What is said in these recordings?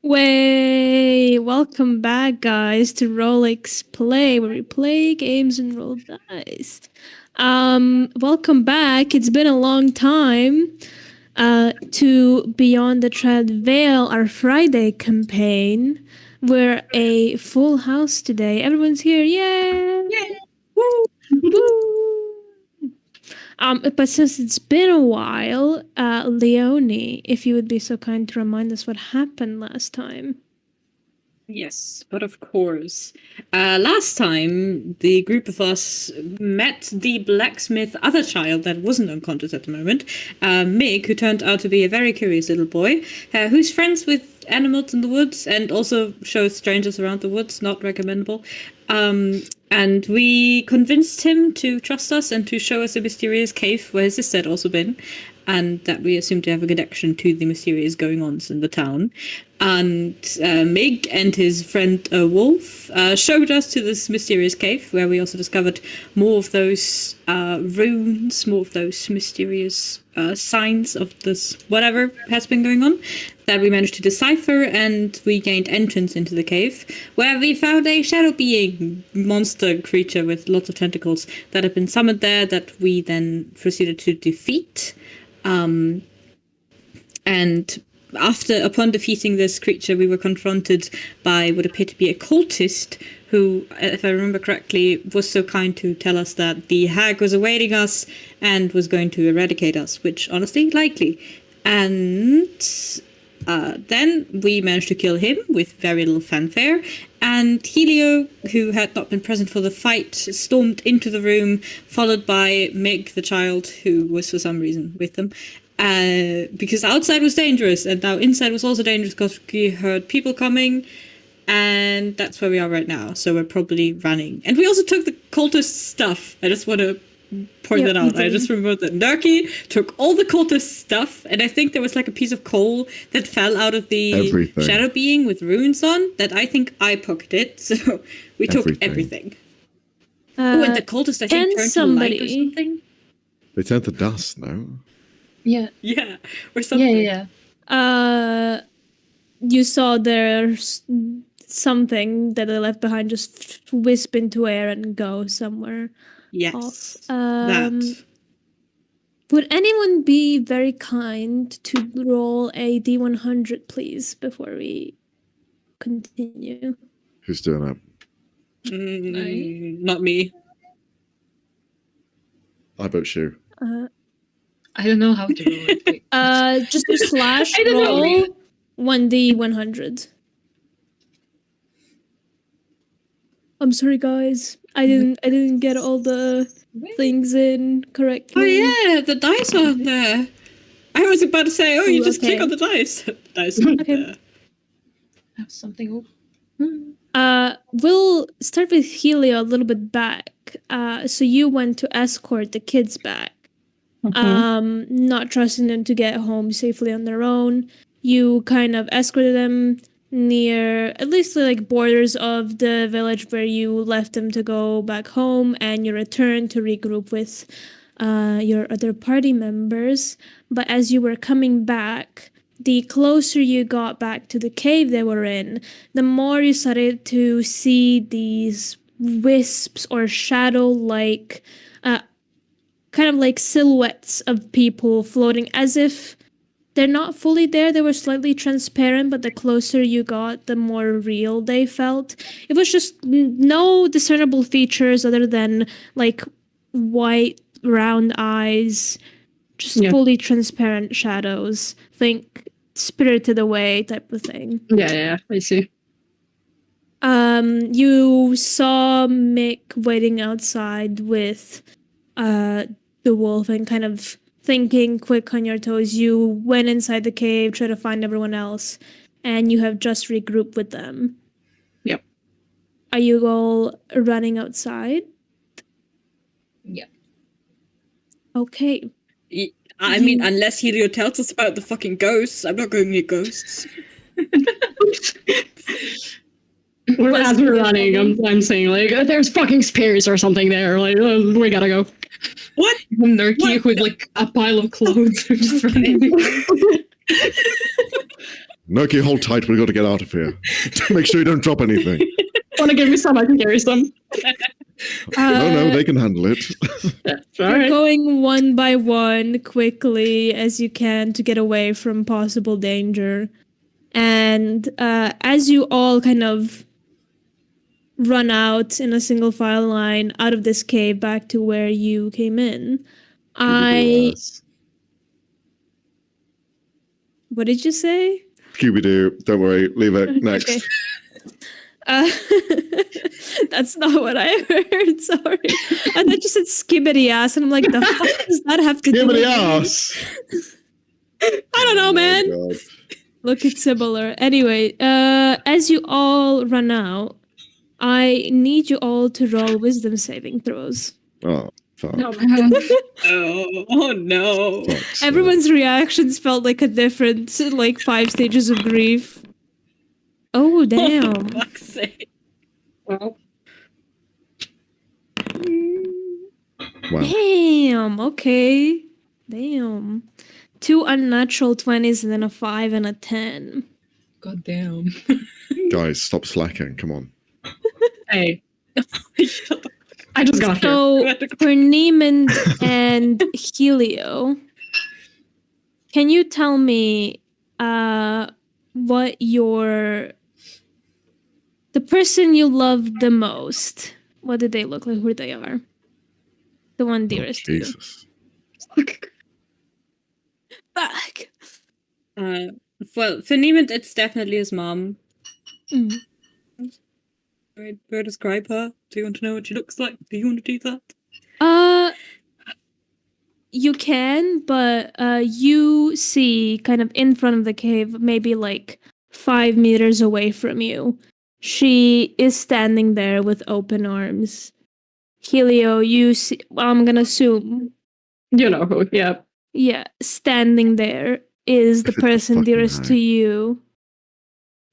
Way, welcome back, guys, to Rolex Play, where we play games and roll dice. Welcome back. It's been a long time. To Beyond the Triad Veil, our Friday campaign. We're a full house today. Everyone's here. Yay! Yay! Woo! Woo! But since it's been a while, Leonie, if you would be so kind to remind us what happened last time. Yes, but of course. Last time, the group of us met the blacksmith other child that wasn't unconscious at the moment, Mig, who turned out to be a very curious little boy, who's friends with animals in the woods and also shows strangers around the woods, not recommendable. And we convinced him to trust us and to show us a mysterious cave where his sister had also been, and that we assumed to have a connection to the mysterious going-ons in the town. And Mig and his friend Wolf showed us to this mysterious cave, where we also discovered more of those runes, more of those mysterious signs of this whatever has been going on, that we managed to decipher, and we gained entrance into the cave, where we found a shadow being monster creature with lots of tentacles that had been summoned there, that we then proceeded to defeat. And upon defeating this creature, we were confronted by what appeared to be a cultist who, if I remember correctly, was so kind to tell us that the hag was awaiting us and was going to eradicate us, which, honestly, likely. And then we managed to kill him with very little fanfare, and Helio, who had not been present for the fight, stormed into the room, followed by Meg, the child, who was for some reason with them. Because outside was dangerous, and now inside was also dangerous because we heard people coming, and that's where we are right now. So we're probably running. And we also took the cultist stuff. I just want to point that out. I just remembered that Nerky took all the cultist stuff, and I think there was like a piece of coal that fell out of the shadow being with runes on that I think I pocketed. So we took everything. And the cultist, I think, turned to light or something. They turned to dust, no? Yeah, or something. Yeah. You saw there's something that they left behind just wisp into air and go somewhere. Yes, that. Would anyone be very kind to roll a D100, please, before we continue? Who's doing that? Not me. I vote Shu. I don't know how to roll it. Just slash roll 1D100. I'm sorry, guys. I didn't get all the things in correctly. Oh yeah, the dice are there. I was about to say, you just click on the dice. The dice are there. Have something We'll start with Helio a little bit back. So you went to escort the kids back. Not trusting them to get home safely on their own. You kind of escorted them near at least the borders of the village where you left them to go back home, and you returned to regroup with your other party members. But as you were coming back, the closer you got back to the cave they were in, the more you started to see these wisps or shadow-like kind of like silhouettes of people floating, as if they're not fully there. They were slightly transparent, but the closer you got, the more real they felt. It was just no discernible features other than white round eyes, just fully transparent shadows. Think Spirited Away type of thing. Yeah, I see. You saw Mick waiting outside with the wolf and kind of thinking quick on your toes. You went inside the cave, tried to find everyone else, and you have just regrouped with them. Yep. Are you all running outside? Yep. Okay. I mean, unless Helio tells us about the fucking ghosts, I'm not going near ghosts. As we're running, I'm saying there's fucking spears or something there. We gotta go. What? Nerky with a pile of clothes just running. Nerky, hold tight. We've got to get out of here. Make sure you don't drop anything. Want to give me some? I can carry some. No, they can handle it. You're going one by one quickly as you can to get away from possible danger. And as you all kind of run out in a single file line out of this cave back to where you came in, What did you say? Scooby-Doo. Don't worry. Leave it. Next. Okay. That's not what I heard. Sorry. I thought you said skibbity ass, and I'm like, the fuck does that have to do with Skibbity it? ass. I don't know, man. Oh, God. Look, it's similar. Anyway, as you all run out, I need you all to roll wisdom saving throws. Oh, fuck. No, man. Oh no. Fuck's sake. Everyone's reactions felt like a different, like 5 stages of grief. Oh, damn. For fuck's sake. Well, Wow. Damn, okay. Damn. 2 unnatural 20s and then a 5 and a 10. God damn. Guys, stop slacking. Come on. Hey, Shut the I just got here. So, for Neiman and Helio, can you tell me what the person you love the most, what did they look like, who they are? The one dearest to you. Jesus. Fuck. Well, for Neiman, it's definitely his mom. Mm. Right, do I describe her? Do you want to know what she looks like? Do you want to do that? You can, but you see kind of in front of the cave, maybe like 5 meters away from you. She is standing there with open arms. Helio, you see, well, I'm gonna assume, You know who, yeah. yeah, standing there is the If it's the person fucking dearest to eye. you.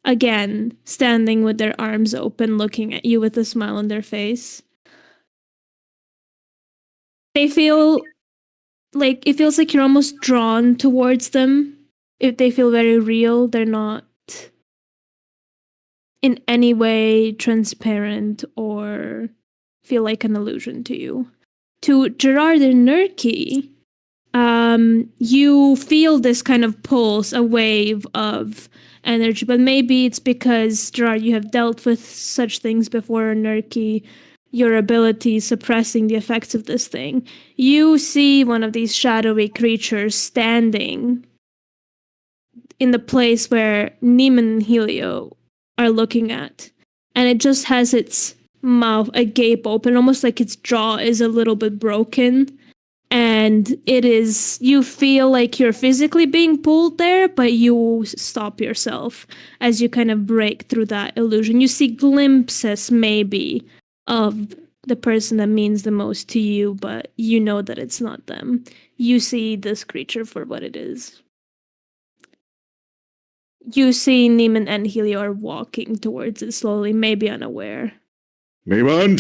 Again, standing with their arms open, looking at you with a smile on their face. They feel like, it feels like you're almost drawn towards them. If they feel very real, they're not in any way transparent or feel like an illusion to you. To Gerard and Nurki, you feel this kind of pulse, a wave of energy, but maybe it's because, Gerard, you have dealt with such things before, Nurki, your ability suppressing the effects of this thing. You see one of these shadowy creatures standing in the place where Neiman and Helio are looking at, and it just has its mouth agape open, almost like its jaw is a little bit broken, and you feel like you're physically being pulled there, but you stop yourself as you kind of break through that illusion. You see glimpses maybe of the person that means the most to you, but you know that it's not them. You see this creature for what it is. You see Neiman and Helio are walking towards it slowly, maybe unaware. Neiman!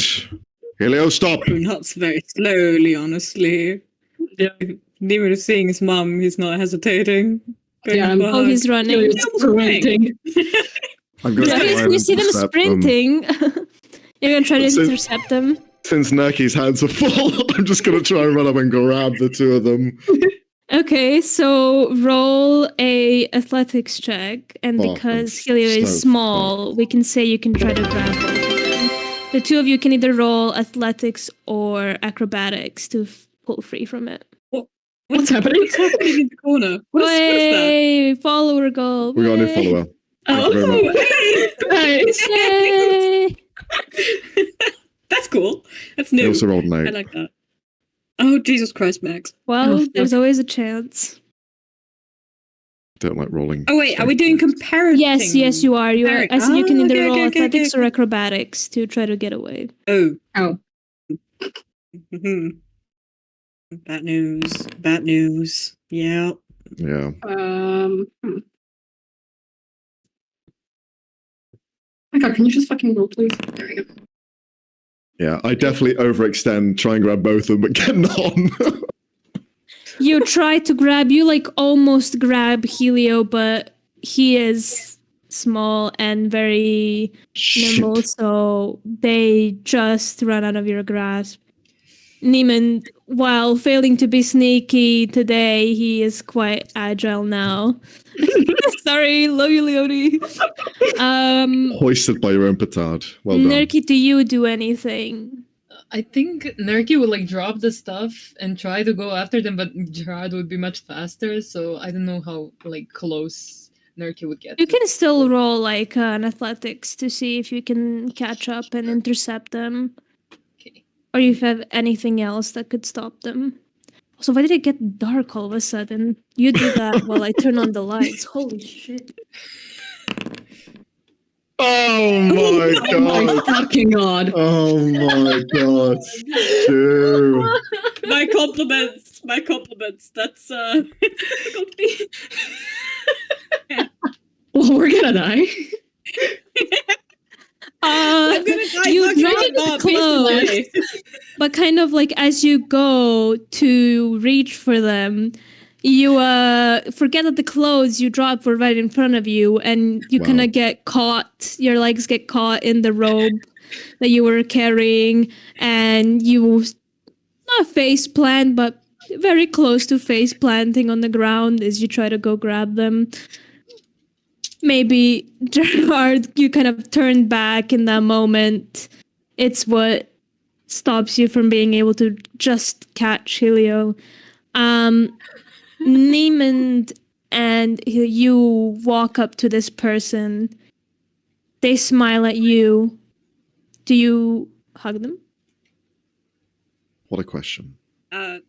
Helio, stop! Not very slowly, honestly. Yeah. Neiman is seeing his mum, he's not hesitating. Going Yeah, for a Oh, hug. he's running. Helio's sprinting. I'm going to Yeah, try and you see them intercept sprinting. You're gonna try to So- intercept them. Since Nerky's hands are full, I'm just going to try and run up and grab the two of them. Okay, so roll a athletics check, and Oh, because I'm Helio is so small, we can say you can try to grab both of them. The two of you can either roll athletics or acrobatics to pull free from it. What's happening? What's happening in the corner? What is that? Way, follower goal. We got a new way. follower. Oh, Thank hey! Yay. That's cool. That's He new. also rolled an I 8. like that. Oh, Jesus Christ, Max. Well, Oh, there's always a chance. Don't like rolling. Oh, wait, are we doing comparative? Yes, you are. You are. I said you can either okay, roll okay, athletics okay. or acrobatics to try to get away. Oh. Oh. hmm Bad news. Bad news. Yeah. Yeah. My God, can you just fucking roll, please? There we go. Yeah, I definitely overextend, try and grab both of them, but get none. You try to grab, you like almost grab Helio, but he is small and very nimble, Shit. so they just run out of your grasp. Neiman, while failing to be sneaky today, he is quite agile now. Sorry, love you, Leonie. Hoisted by your own petard. Well done. Nerky, do you do anything? I think Nerky would like drop the stuff and try to go after them, but Gerard would be much faster, so I don't know how like close Nerky would get. You can still roll like an athletics to see if you can catch up and intercept them. Okay. Or if you have anything else that could stop them. So why did it get dark all of a sudden? You do that while I turn on the lights. Holy shit. Oh my Oh my god. fucking god. Oh my god. Dude. My compliments. My compliments. That's difficulty. Well, we're gonna die. I'm gonna die. You talking drop about the Bob, clothes, basically. but kind of like as you go to reach for them, you forget that the clothes you drop were right in front of you, and you Wow. kind of get caught. Your legs get caught in the robe that you were carrying, and you not face plant, but very close to face planting on the ground as you try to go grab them. Maybe Gerard, you kind of turn back in that moment. It's what stops you from being able to just catch Helio. Neiman and you walk up to this person. They smile at you. Do you hug them? What a question. I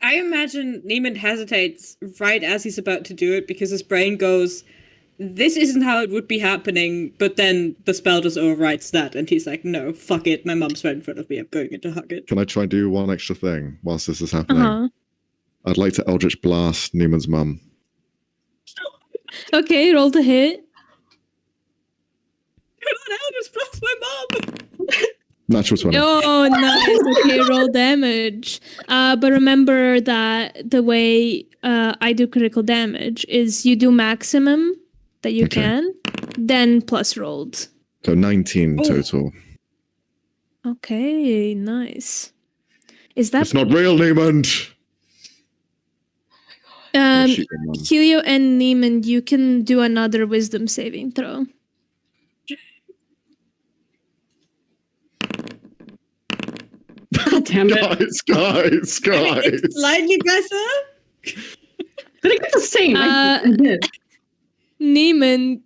imagine Neiman hesitates right as he's about to do it because his brain goes, this isn't how it would be happening, but then the spell just overrides that, and he's like, no, fuck it, my mom's right in front of me, I'm going in to hug it. Can I try and do one extra thing whilst this is happening? Uh-huh. I'd like to Eldritch Blast Newman's mum. Okay, roll to hit. You're not Eldritch Blast my mom! Natural 20. Oh, nice. Okay, roll damage. But remember that the way I do critical damage is you do maximum that you Okay. can, then plus rolled. So 19 Oh. total. Okay, nice. Is that It's not real, Neiman! Shoot your mum. Helio and Neiman, you can do another wisdom saving throw. God damn it. Guys. It's slightly better? Did I get the same? I did. Neiman,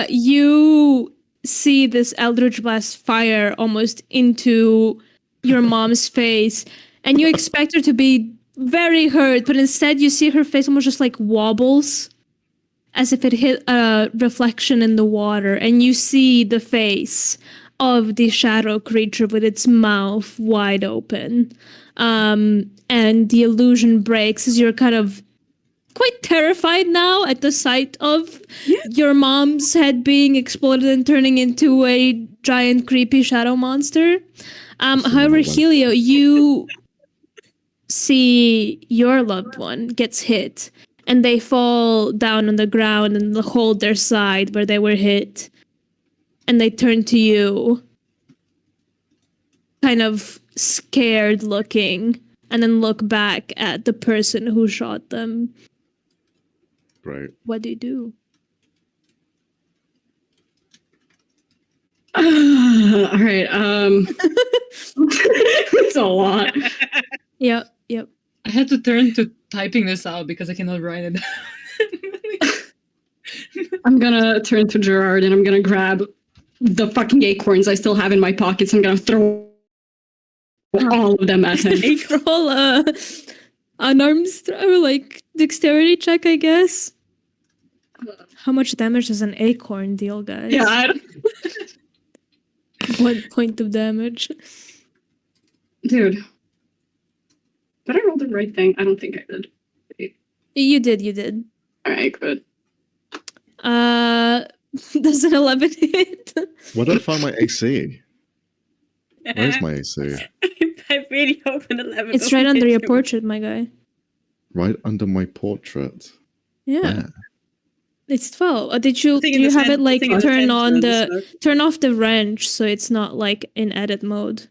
you see this Eldritch Blast fire almost into your mom's face, and you expect her to be very hurt, but instead you see her face almost just like wobbles as if it hit a reflection in the water, and you see the face of the shadow creature with its mouth wide open. And the illusion breaks as you're kind of quite terrified now at the sight of your mom's head being exploded and turning into a giant creepy shadow monster. However, Helio, you see your loved one gets hit and they fall down on the ground and hold their side where they were hit. And they turn to you, kind of scared looking, and then look back at the person who shot them. Great. What do you do? All right. It's a lot. Yep. I had to turn to typing this out because I cannot write it down. I'm gonna turn to Gerard and I'm gonna grab the fucking acorns I still have in my pockets. I'm gonna throw all of them at him. Roll an arms or like dexterity check, I guess. How much damage does an acorn deal, guys? Yeah. I don't- 1 point of damage. Dude. Did I roll the right thing? I don't think I did. You did. All right, good. Does an 11 hit? Where did I find my AC? Where's my AC? I really hope an 11. It's right under your portrait, my guy. Right under my portrait. Yeah. Where? It's 12. Did you Thing do in you the have it cen- like thing in the turn on center, the so- turn off the wrench so it's not like in edit mode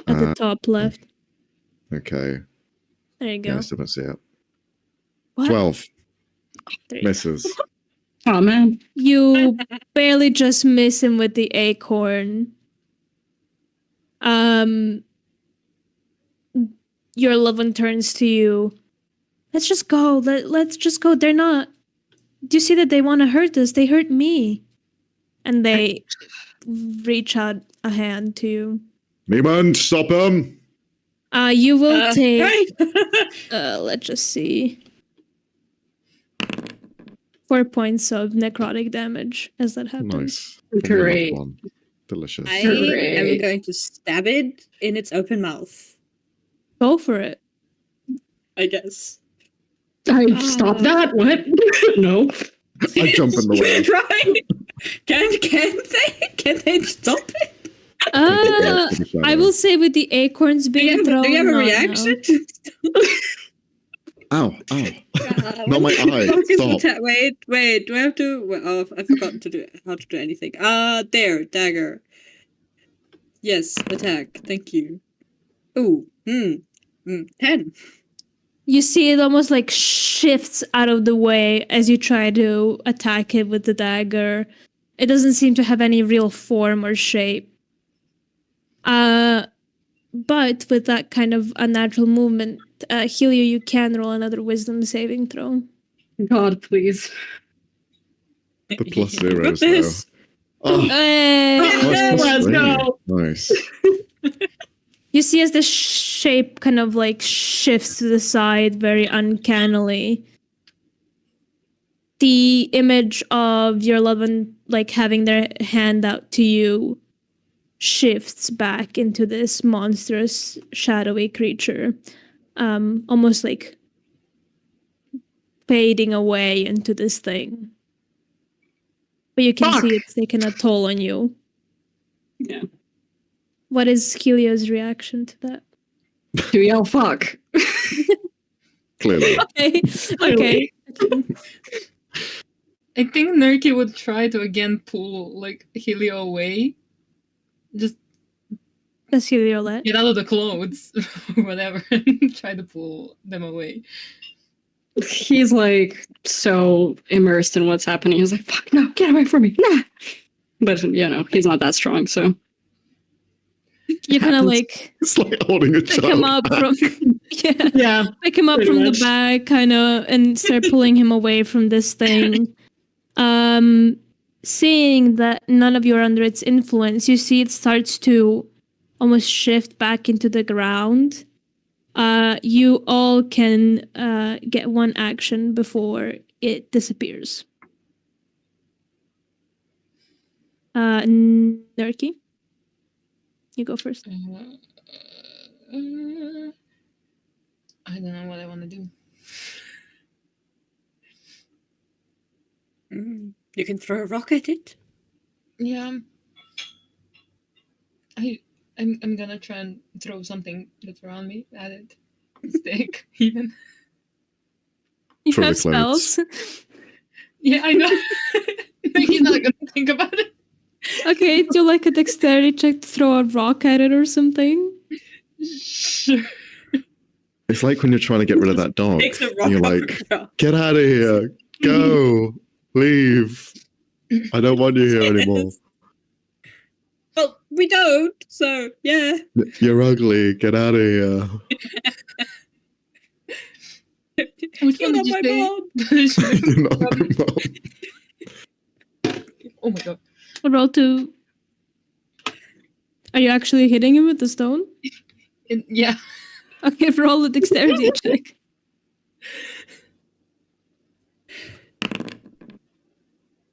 at the top left? Okay. There you Yeah, I go. still don't see it. What? 12 There you go. misses. Oh man. You barely just miss him with the acorn. Your loved one turns to you. Let's just go. Let's just go. They're not. Do you see that they want to hurt us? They hurt me. And they reach out a hand to you. Niemand, stop him! You will take. Right. Let's just see. 4 points of necrotic damage as that happens. Nice. Great. One. Delicious. I am Great. going to stab it in its open mouth, Go for it. I guess. I stop that. What? No. I jump in the way. Right? Can they stop it? I will say with the acorns Do being you thrown. have a not reaction? Ow, ow. Not my eye. Stop. Wait. Do I have to? Well, oh, I've forgotten to do how to do anything. There, dagger. Yes, attack. Thank you. Ooh, 10. You see it almost like shifts out of the way as you try to attack it with the dagger. It doesn't seem to have any real form or shape. But with that kind of unnatural movement, Helio, you can roll another wisdom saving throw. God, please. The plus You got zeros, though. this. Oh, Hey! that's Let's three. go. Nice. You see as the shape kind of like shifts to the side very uncannily. The image of your loved one like having their hand out to you shifts back into this monstrous shadowy creature. Almost like fading away into this thing. But you can Fuck. see it's taken a toll on you. Yeah. What is Helio's reaction to that? Do we yell fuck? Clearly. Okay. I think Nerky would try to again pull like Helio away. Just Does Helio let? get out of the clothes, whatever, and try to pull them away. He's like so immersed in what's happening. He's like, fuck, no, get away from me. Nah. But, you know, he's not that strong, so. You kind of like It's like holding a pick child. him up from Yeah. pick him up Pretty from much. the back, kind of, and start pulling him away from this thing. Seeing that none of you are under its influence, you see it starts to almost shift back into the ground. You all can get one action before it disappears. Nerky, you go first. I don't know what I want to do. You can throw a rock at it. Yeah. I'm gonna try and throw something that's around me at it. Stick, even. You Throw have the clothes. spells. Yeah, I know. He's not gonna think about it. Okay, do like a dexterity check to throw a rock at it or something. Sure. It's like when you're trying to get rid of that dog. Takes a rock And you're off like, the ground. get out of here. Go. Leave. I don't want you here anymore. Well, we don't. So yeah. You're ugly. Get out of here. Which You're one did not you my say? mom. You're not my mom. Oh my god. Roll to. Are you actually hitting him with the stone? Yeah. Okay, roll a dexterity check.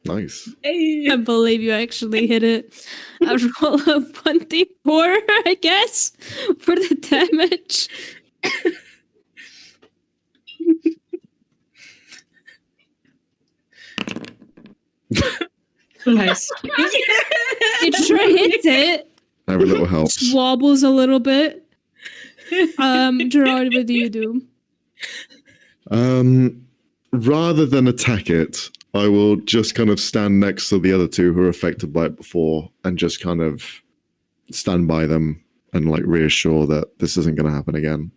Nice. Hey. I believe you actually hit it. A roll of 1d4, I guess, for the damage. Nice. It sure hits it. Every little helps. Wobbles a little bit. Gerard, what do you do? Rather than attack it, I will just kind of stand next to the other two who were affected by it before and just kind of stand by them and like reassure that this isn't going to happen again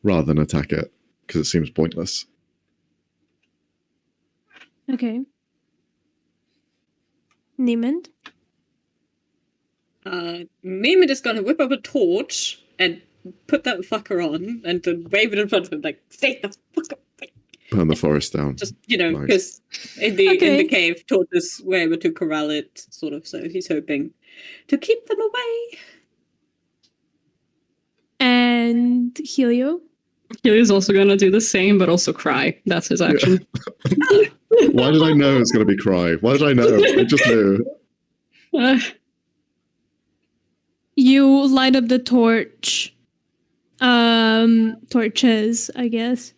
rather than attack it because it seems pointless. Okay. Niemand? Mimi just gonna whip up a torch and put that fucker on and then wave it in front of him like, stay the fuck up. Burn the forest down. Just, you know, Nice. because in the Okay. cave, tortoise were able to corral it, sort of, so he's hoping to keep them away. And Helio? Helio's also gonna do the same, but also cry. That's his action. Why did I know it's going to be cry? Why did I know? I just knew. You light up the torches, I guess,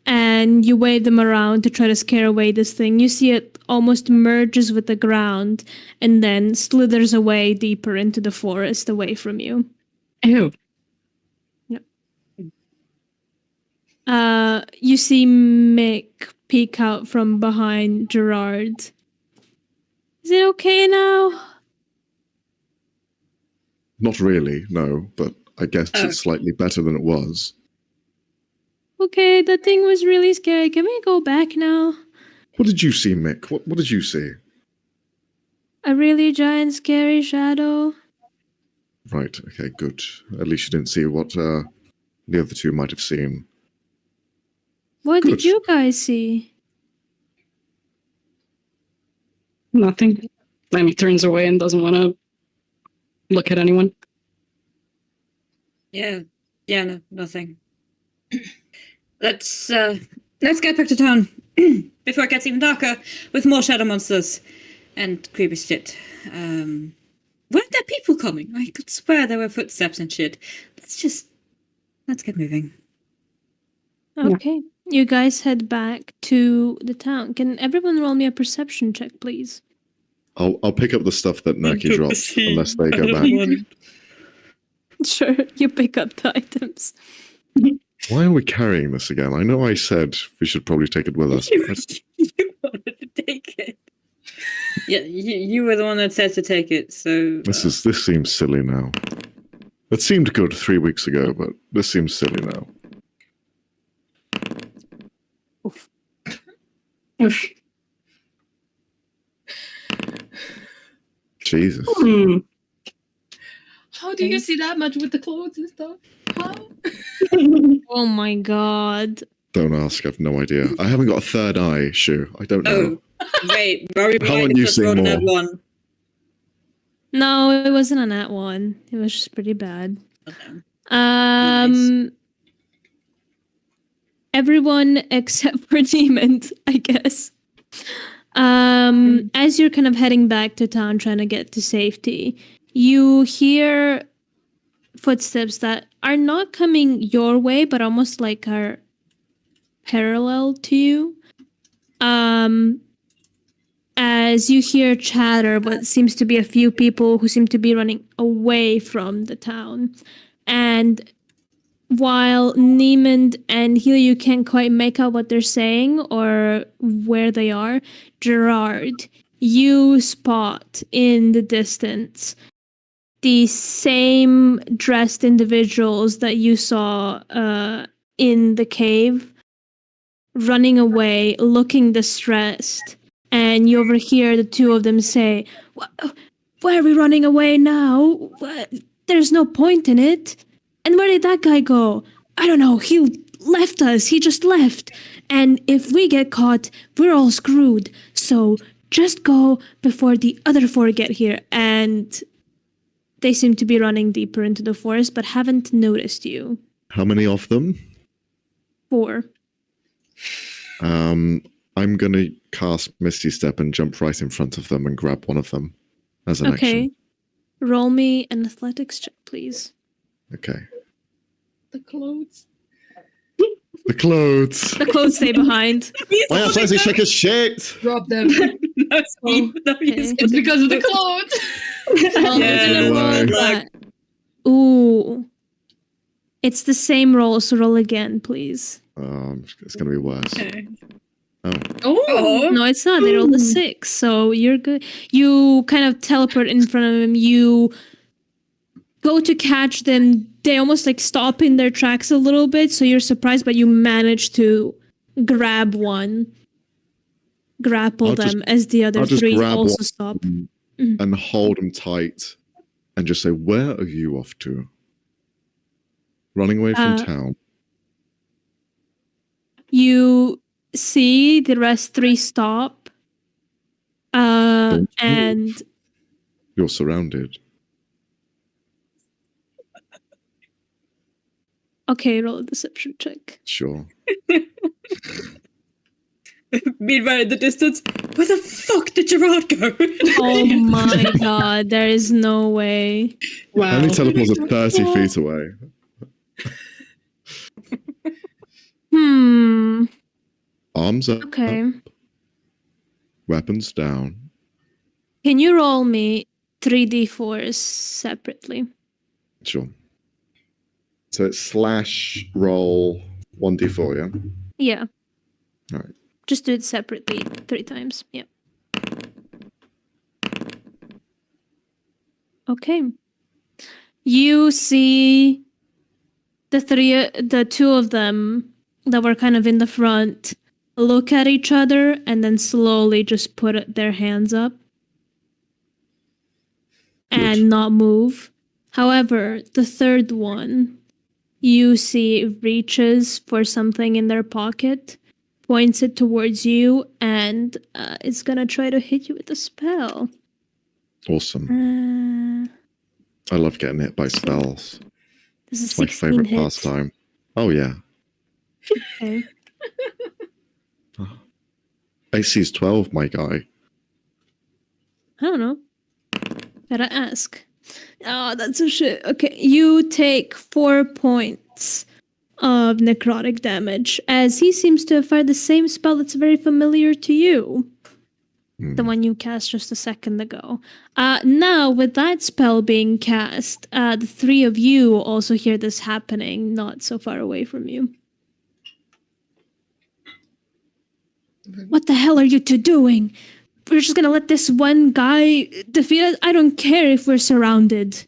and you wave them around to try to scare away this thing. You see it almost merges with the ground and then slithers away deeper into the forest away from you. Ew. You see Mick peek out from behind Gerard. Is it okay now? Not really, no, but I guess Oh. it's slightly better than it was. Okay, that thing was really scary. Can we go back now? What did you see, Mick? What did you see? A really giant, scary shadow. Right, okay, good. At least you didn't see what the other two might have seen. What Good. did you guys see? Nothing. Lemmy turns away and doesn't want to look at anyone. Yeah, no, nothing. Let's get back to town before it gets even darker with more shadow monsters and creepy shit. Weren't there people coming? I could swear there were footsteps and shit. Let's get moving. Okay. You guys head back to the town. Can everyone roll me a perception check, please? I'll pick up the stuff that Nerky dropped unless they go back. Sure, you pick up the items. Why are we carrying this again? I know I said we should probably take it with us. But You wanted to take it. Yeah, you were the one that said to take it, so... this seems silly now. It seemed good 3 weeks ago, but this seems silly now. Oof. Jesus. How do you see that much with the clothes and stuff? How? Oh my god. Don't ask, I've no idea. I haven't got a third eye, Shu. I don't know. Oh, wait, Rory How aren't you just seeing rolled more? that one. No, it wasn't a nat one. It was just pretty bad. Okay. Um, everyone except for Demon, I guess. As you're kind of heading back to town trying to get to safety, you hear footsteps that are not coming your way, but almost like are parallel to you. As you hear chatter, what seems to be a few people who seem to be running away from the town. And while Niemand and Helio can't quite make out what they're saying or where they are, Gerard, you spot in the distance the same dressed individuals that you saw in the cave running away, looking distressed. And you overhear the two of them say, "Why are we running away now? What? There's no point in it. And where did that guy go? I don't know. He left us. He just left. And if we get caught, we're all screwed. So just go before the other four get here." And they seem to be running deeper into the forest, but haven't noticed you. How many of them? 4. I'm going to cast Misty Step and jump right in front of them and grab one of them as an Okay. action. Roll me an athletics check, please. Okay. The clothes. The clothes. The clothes stay behind. My athletic check is shit. Drop them. No, Steve, no, Okay. It's because of the clothes. Well, Yeah, I'm gonna roll like- that. Ooh. It's the same roll, so roll again, please. It's going to be worse. Okay. Oh, No, it's not. They rolled a 6, so you're good. You kind of teleport in front of him. You go to catch them. They almost like stop in their tracks a little bit, so you're surprised, but you manage to grab one, grapple I'll them as the other I'll just 3 grab also one stop. and hold him tight and just say, "Where are you off to? Running away from town?" You see the rest 3 stop, Don't and move. You're surrounded. okay, roll a deception check. Sure. Meanwhile, in the distance, where the fuck did Gerard go? Oh my god, there is no way. Wow. Only teleports are 30 feet away. Arms up. Okay. Weapons down. Can you roll me 3d4s separately? Sure. So it's slash roll 1d4, yeah? Yeah. All right. Just do it separately 3 times. Yeah. Okay. You see the 2 of them that were kind of in the front look at each other and then slowly just put their hands up and Good. not move. However, the third one, you see reaches for something in their pocket, points it towards you, and is gonna try to hit you with a spell. Awesome. I love getting hit by spells. This is It's my 16 favorite hit. pastime. Oh, yeah. Okay. AC's 12, my guy. I don't know. Gotta ask. Oh, that's a shit. Okay, you take 4 points of necrotic damage, as he seems to have fired the same spell that's very familiar to you. The one you cast just a second ago. Now, with that spell being cast, the 3 of you also hear this happening, not so far away from you. What the hell are you two doing? We're just gonna let this one guy defeat us? I don't care if we're surrounded.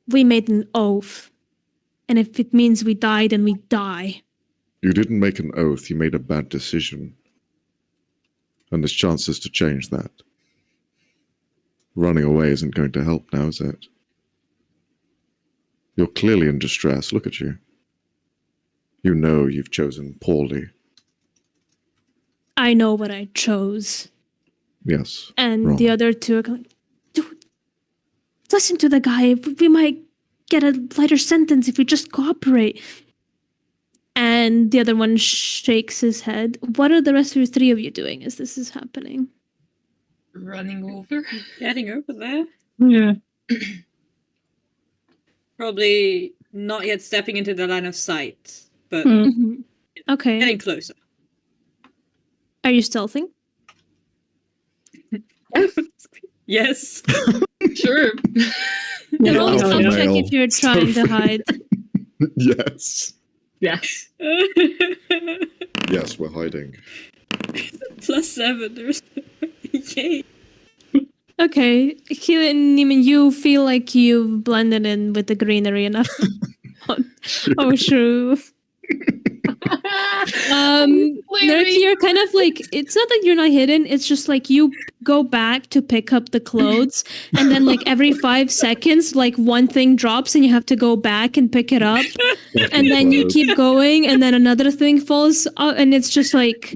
We made an oath. And if it means we die, then we die. You didn't make an oath, you made a bad decision. And there's chances to change that. Running away isn't going to help now, is it? You're clearly in distress, look at you. You know you've chosen poorly. I know what I chose. Yes. And wrong. the other 2 are going, dude, listen to the guy. We might get a lighter sentence if we just cooperate. And the other one shakes his head. What are the rest of the 3 of you doing as this is happening? running over. Getting over there. Yeah. Probably not yet stepping into the line of sight, but Okay. getting closer. Are you stealthing? Yes. Sure. And roll a alpha stealth check male. if you're So trying to free. hide. Yes. Yes. Yes, we're hiding. +7. There's yay. Okay, Keelan and Neiman, you feel like you've blended in with the greenery enough. Oh, true. Nerky, you're kind of like, it's not that you're not hidden, it's just like you go back to pick up the clothes, and then like every 5 seconds, like one thing drops and you have to go back and pick it up, and then you keep going, and then another thing falls out, and it's just like,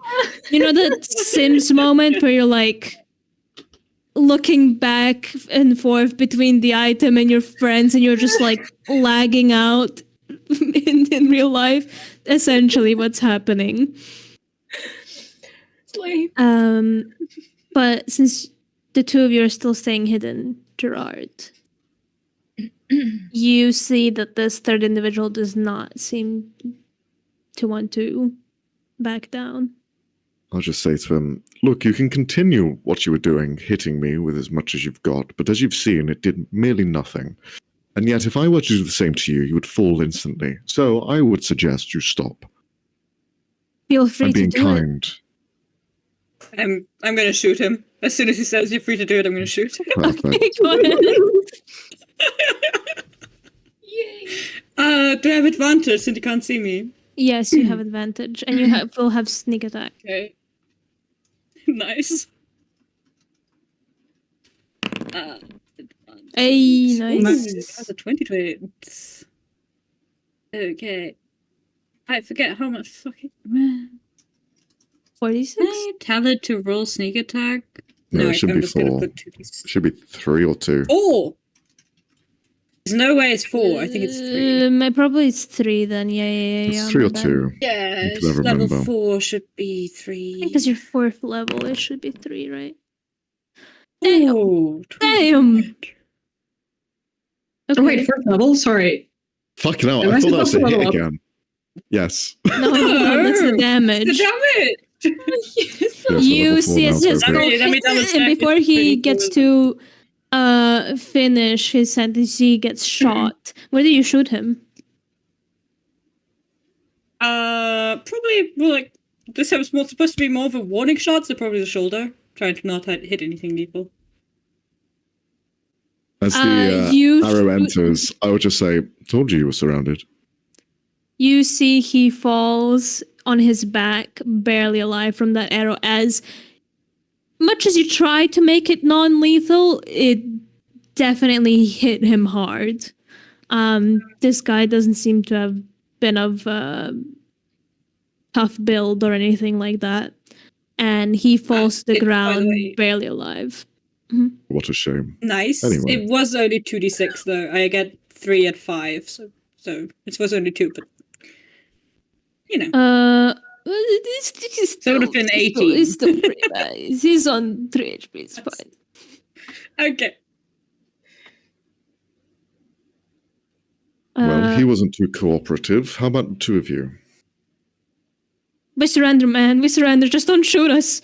you know, the Sims moment where you're like, looking back and forth between the item and your friends, and you're just like lagging out in real life. Essentially, what's happening. Slay. But since the 2 of you are still staying hidden, Gerard, you see that this third individual does not seem to want to back down. I'll just say to him, look, you can continue what you were doing, hitting me with as much as you've got, but as you've seen, it did merely nothing. And yet, if I were to do the same to you, you would fall instantly. So I would suggest you stop. Feel free I'm to being do it. kind. I'm gonna shoot him. As soon as he says you're free to do it, I'm gonna shoot him. Perfect. Okay, go ahead. Yay! Do I have advantage since you can't see me? Yes, you have advantage, and you will have sneak attack. Okay. Nice. Hey, Ooh, nice. that's a 20 to hit. Okay. I forget how much fucking. 46? I talent to roll sneak attack. No, it should I'm be just gonna 4. put 2d6. Should be 3 or 2. 4! There's no way it's 4. I think it's 3. Probably it's 3 then. Yeah. It's 3 my or bad. 2. Yes, Because I level remember. 4 should be 3. Because you're 4th level, it should be 3, right? Oh, Damn! Okay. Oh, wait, 4th level? Sorry. Fucking hell, Am I I thought that was a supposed to hit level up? again. Yes. No, that's the damage. The damage! Yes, level You 4 see now, as so his great. Let me double check. before It's he 24 gets as to finish his sentence, he gets shot. Where do you shoot him? Probably, well, like, this was supposed to be more of a warning shot, so probably the shoulder. Trying to not hit anything lethal. As the you arrow shoot- enters, I would just say, told you were surrounded. You see he falls on his back, barely alive from that arrow. As much as you try to make it non-lethal, it definitely hit him hard. This guy doesn't seem to have been of tough build or anything like that. And he falls to the By the ground way- barely alive. What a shame. Nice. Anyway. It was only 2d6 though. I get 3 at 5, so it was only 2, but you know. So it would have been 18. He's still pretty bad. He's on 3 HP, it's fine. Okay. Well, he wasn't too cooperative. How about the 2 of you? We surrender, man. We surrender. Just don't shoot us.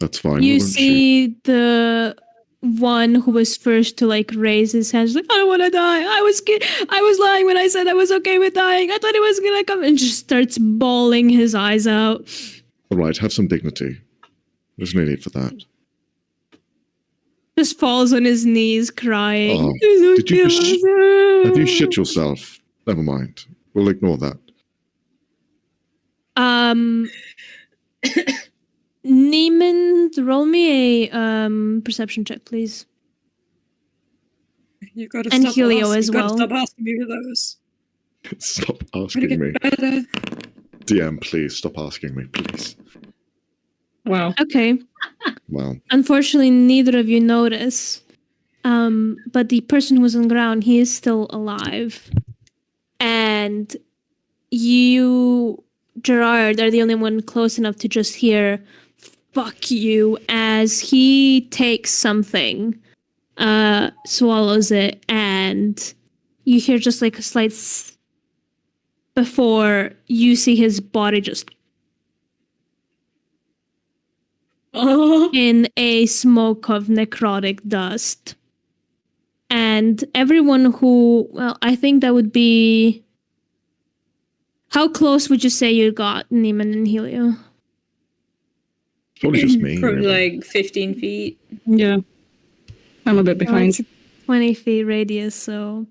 That's fine. You we won't shoot. see the one who was first to like raise his hands, like, I don't want to die. I was lying when I said I was okay with dying. I thought it was gonna come, and just starts bawling his eyes out. All right, have some dignity. There's no need for that. Just falls on his knees, crying. Oh, Please don't did you kill just- us." Have you shit yourself? Never mind. We'll ignore that. Neiman, roll me a perception check, please. You gotta And stop Helio asking, as you gotta well. stop asking me for those. Stop Gotta asking get me. better. DM, please, stop asking me, please. Wow. Okay. Wow. Unfortunately, neither of you notice. But the person who was on the ground, he is still alive. And you, Gerard, are the only one close enough to just hear, fuck you, as he takes something, swallows it, and you hear just like a slight before you see his body just Oh. in a smoke of necrotic dust. And everyone who, well, I think that would be. How close would you say you got, Neiman and Helio? Probably just me. Probably really. like 15 feet. Yeah. I'm a bit behind. Well, it's a 20 feet radius, so.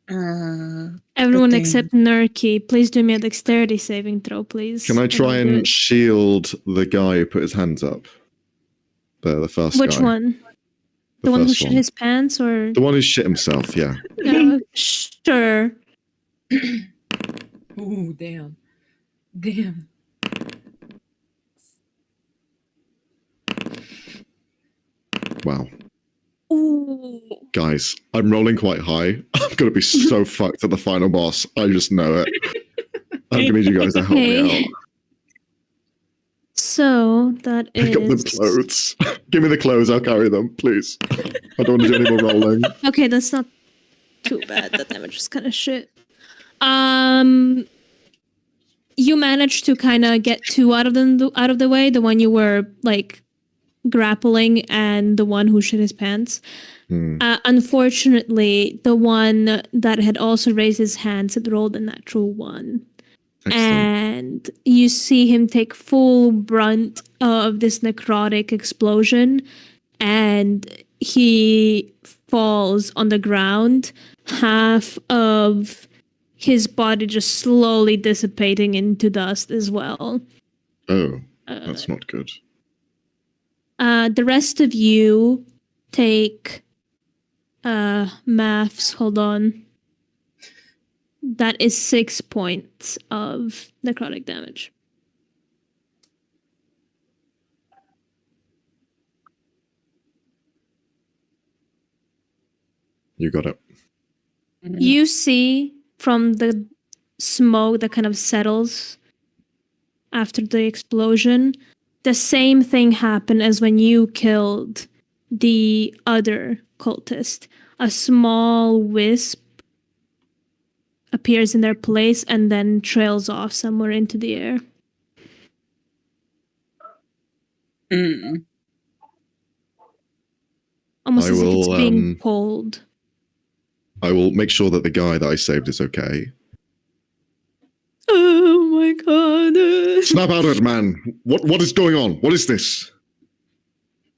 Uh, Everyone okay. except Nurki, please do me a dexterity saving throw, please. Can I try I'll do and it. shield the guy who put his hands up? The first Which guy. one? The one who first shit his pants, or? The one who shit himself, yeah. Sure. Ooh, damn. Damn. Wow. Ooh. Guys, I'm rolling quite high. I'm going to be so fucked at the final boss. I just know it. I'm going to need you guys to help me Okay. out. So that Pick up the is. clothes. Give me the clothes, I'll carry them, please. I don't want to do any more rolling. Okay, that's not too bad. That damage is kind of shit. You managed to kind of get two out of the way. The one you were like grappling, and the one who shit his pants. Unfortunately, the one that had also raised his hands had rolled a natural 1. Excellent. and you see him take full brunt of this necrotic explosion, and he falls on the ground, half of his body just slowly dissipating into dust as well. Oh, that's not good. The rest of you take maths, hold on. That is 6 points of necrotic damage. You got it. You see from the smoke that kind of settles after the explosion, the same thing happened as when you killed the other cultist. A small wisp appears in their place and then trails off somewhere into the air. Mm. Almost I as if it's will, being pulled. I will make sure that the guy that I saved is okay. Oh my god. Snap out of it, man. What is going on? What is this?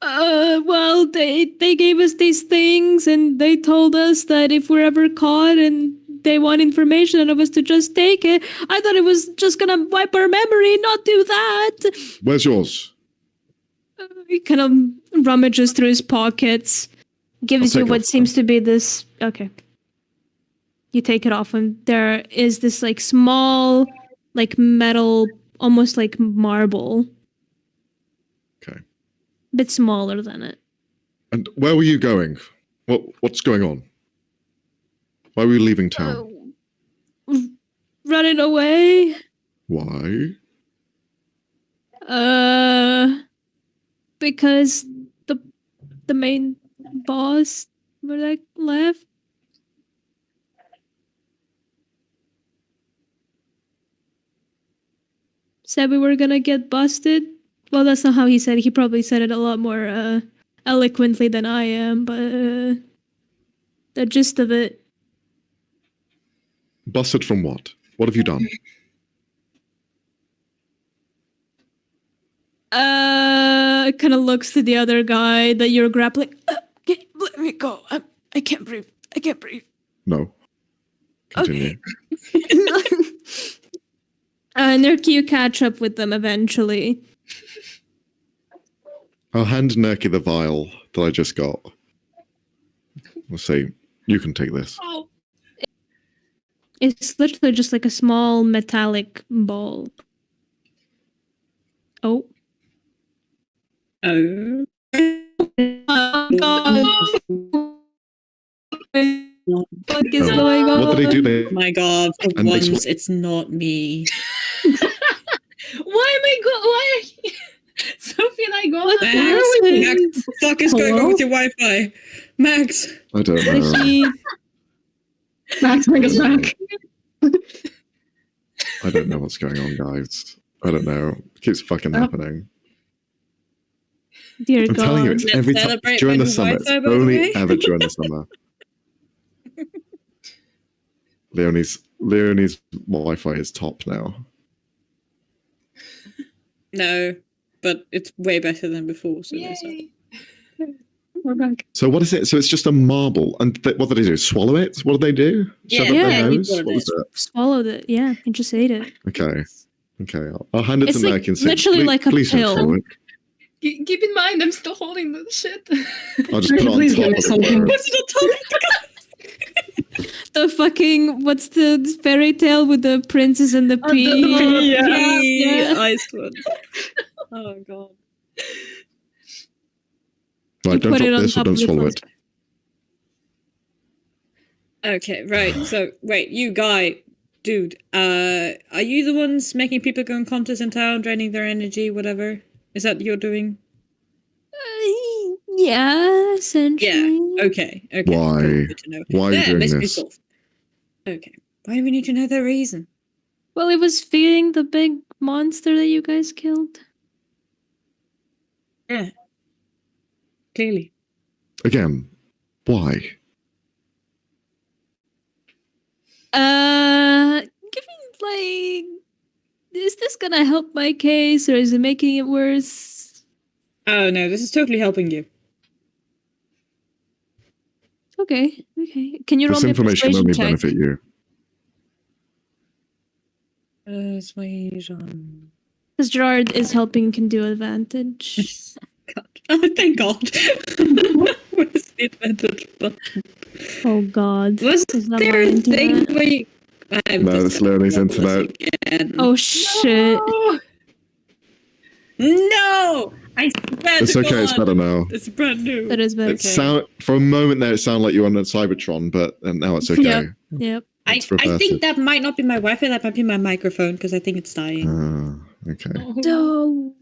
Well, they gave us these things and they told us that if we're ever caught and they want information out of us to just take it. I thought it was just gonna wipe our memory, not do that. Where's yours? He kind of rummages through his pockets, gives I'll you take it what off seems to be this. Okay. You take it off, and there is this like small, like metal, almost like marble. Okay. Bit smaller than it. And where were you going? What's going on? Why were you leaving town? Running away. Why? Because the main boss like left. Said we were gonna get busted. Well, that's not how he said it. He probably said it a lot more eloquently than I am, but the gist of it. Busted from what? What have you done? Kind of looks to the other guy that you're grappling. Let me go. I can't breathe. I can't breathe. No. Continue. Okay. Nerky, you catch up with them eventually. I'll hand Nerky the vial that I just got. I'll say, you can take this. Oh. It's literally just like a small metallic ball. Oh. Oh. Oh god. What is Oh, going on? what did they do? Oh my god, for And they once it's not me. Why am I Why? Sophie and I go. What Where are we? Max, what the fuck is going on with your Wi-Fi? Max! I don't know. Max, bring us back. I don't know what's going on, guys. I don't know. It keeps fucking happening. Dear I'm God. telling you, it's Let's every time celebrate during the when summer. It's Wi-Fi, by the only way. ever during the summer. Leonie's Wi-Fi is top now. No, but it's way better than before, so there's that. Yay. We're back. So what is it? So it's just a marble, and what did they do? Swallow it? What did they do? Shove Yeah, it yeah, their he nose? swallowed What was it? Swallowed it. Yeah, you just ate it. Okay. I'll hand it It's to like Merck and say, literally like a please don't pill." swallow it. Keep in mind, I'm still holding the shit. I'll just put it on Please give top me of something. the The fucking what's the fairy tale with the princess and the pea? Yeah. Ice one. Oh god. Right, You don't put it drop on this or top don't of the swallow clothes. it. Okay, right. So wait, you guy, dude, are you the ones making people go unconscious in town, draining their energy, whatever? Is that you're doing? Yeah, essentially. Yeah. Okay. Why? Cool, good to know. Why are you doing mystery this? solved. Okay. Why do we need to know the reason? Well, it was feeding the big monster that you guys killed. Yeah. Clearly. Again, why? Give me like is this gonna help my case or is it making it worse? Oh no, this is totally helping you. Okay. Can you roll This me a information persuasion only check? benefit you. Persuasion. Because Gerard is helping, can do advantage. God. Oh, thank God. Where's the advantage button? Oh God. Was Is that there my a thing internet? where you... I'm No, just it's gonna Leonie's roll this internet. again. Oh shit. No! I swear It's to okay, it's God. better now. It's brand new. That is better. It for a moment there, it sounded like you were on a Cybertron, but now it's okay. Yep. Yep. I reverted. think that might not be my Wi-Fi, that might be my microphone, because I think it's dying. Okay. So,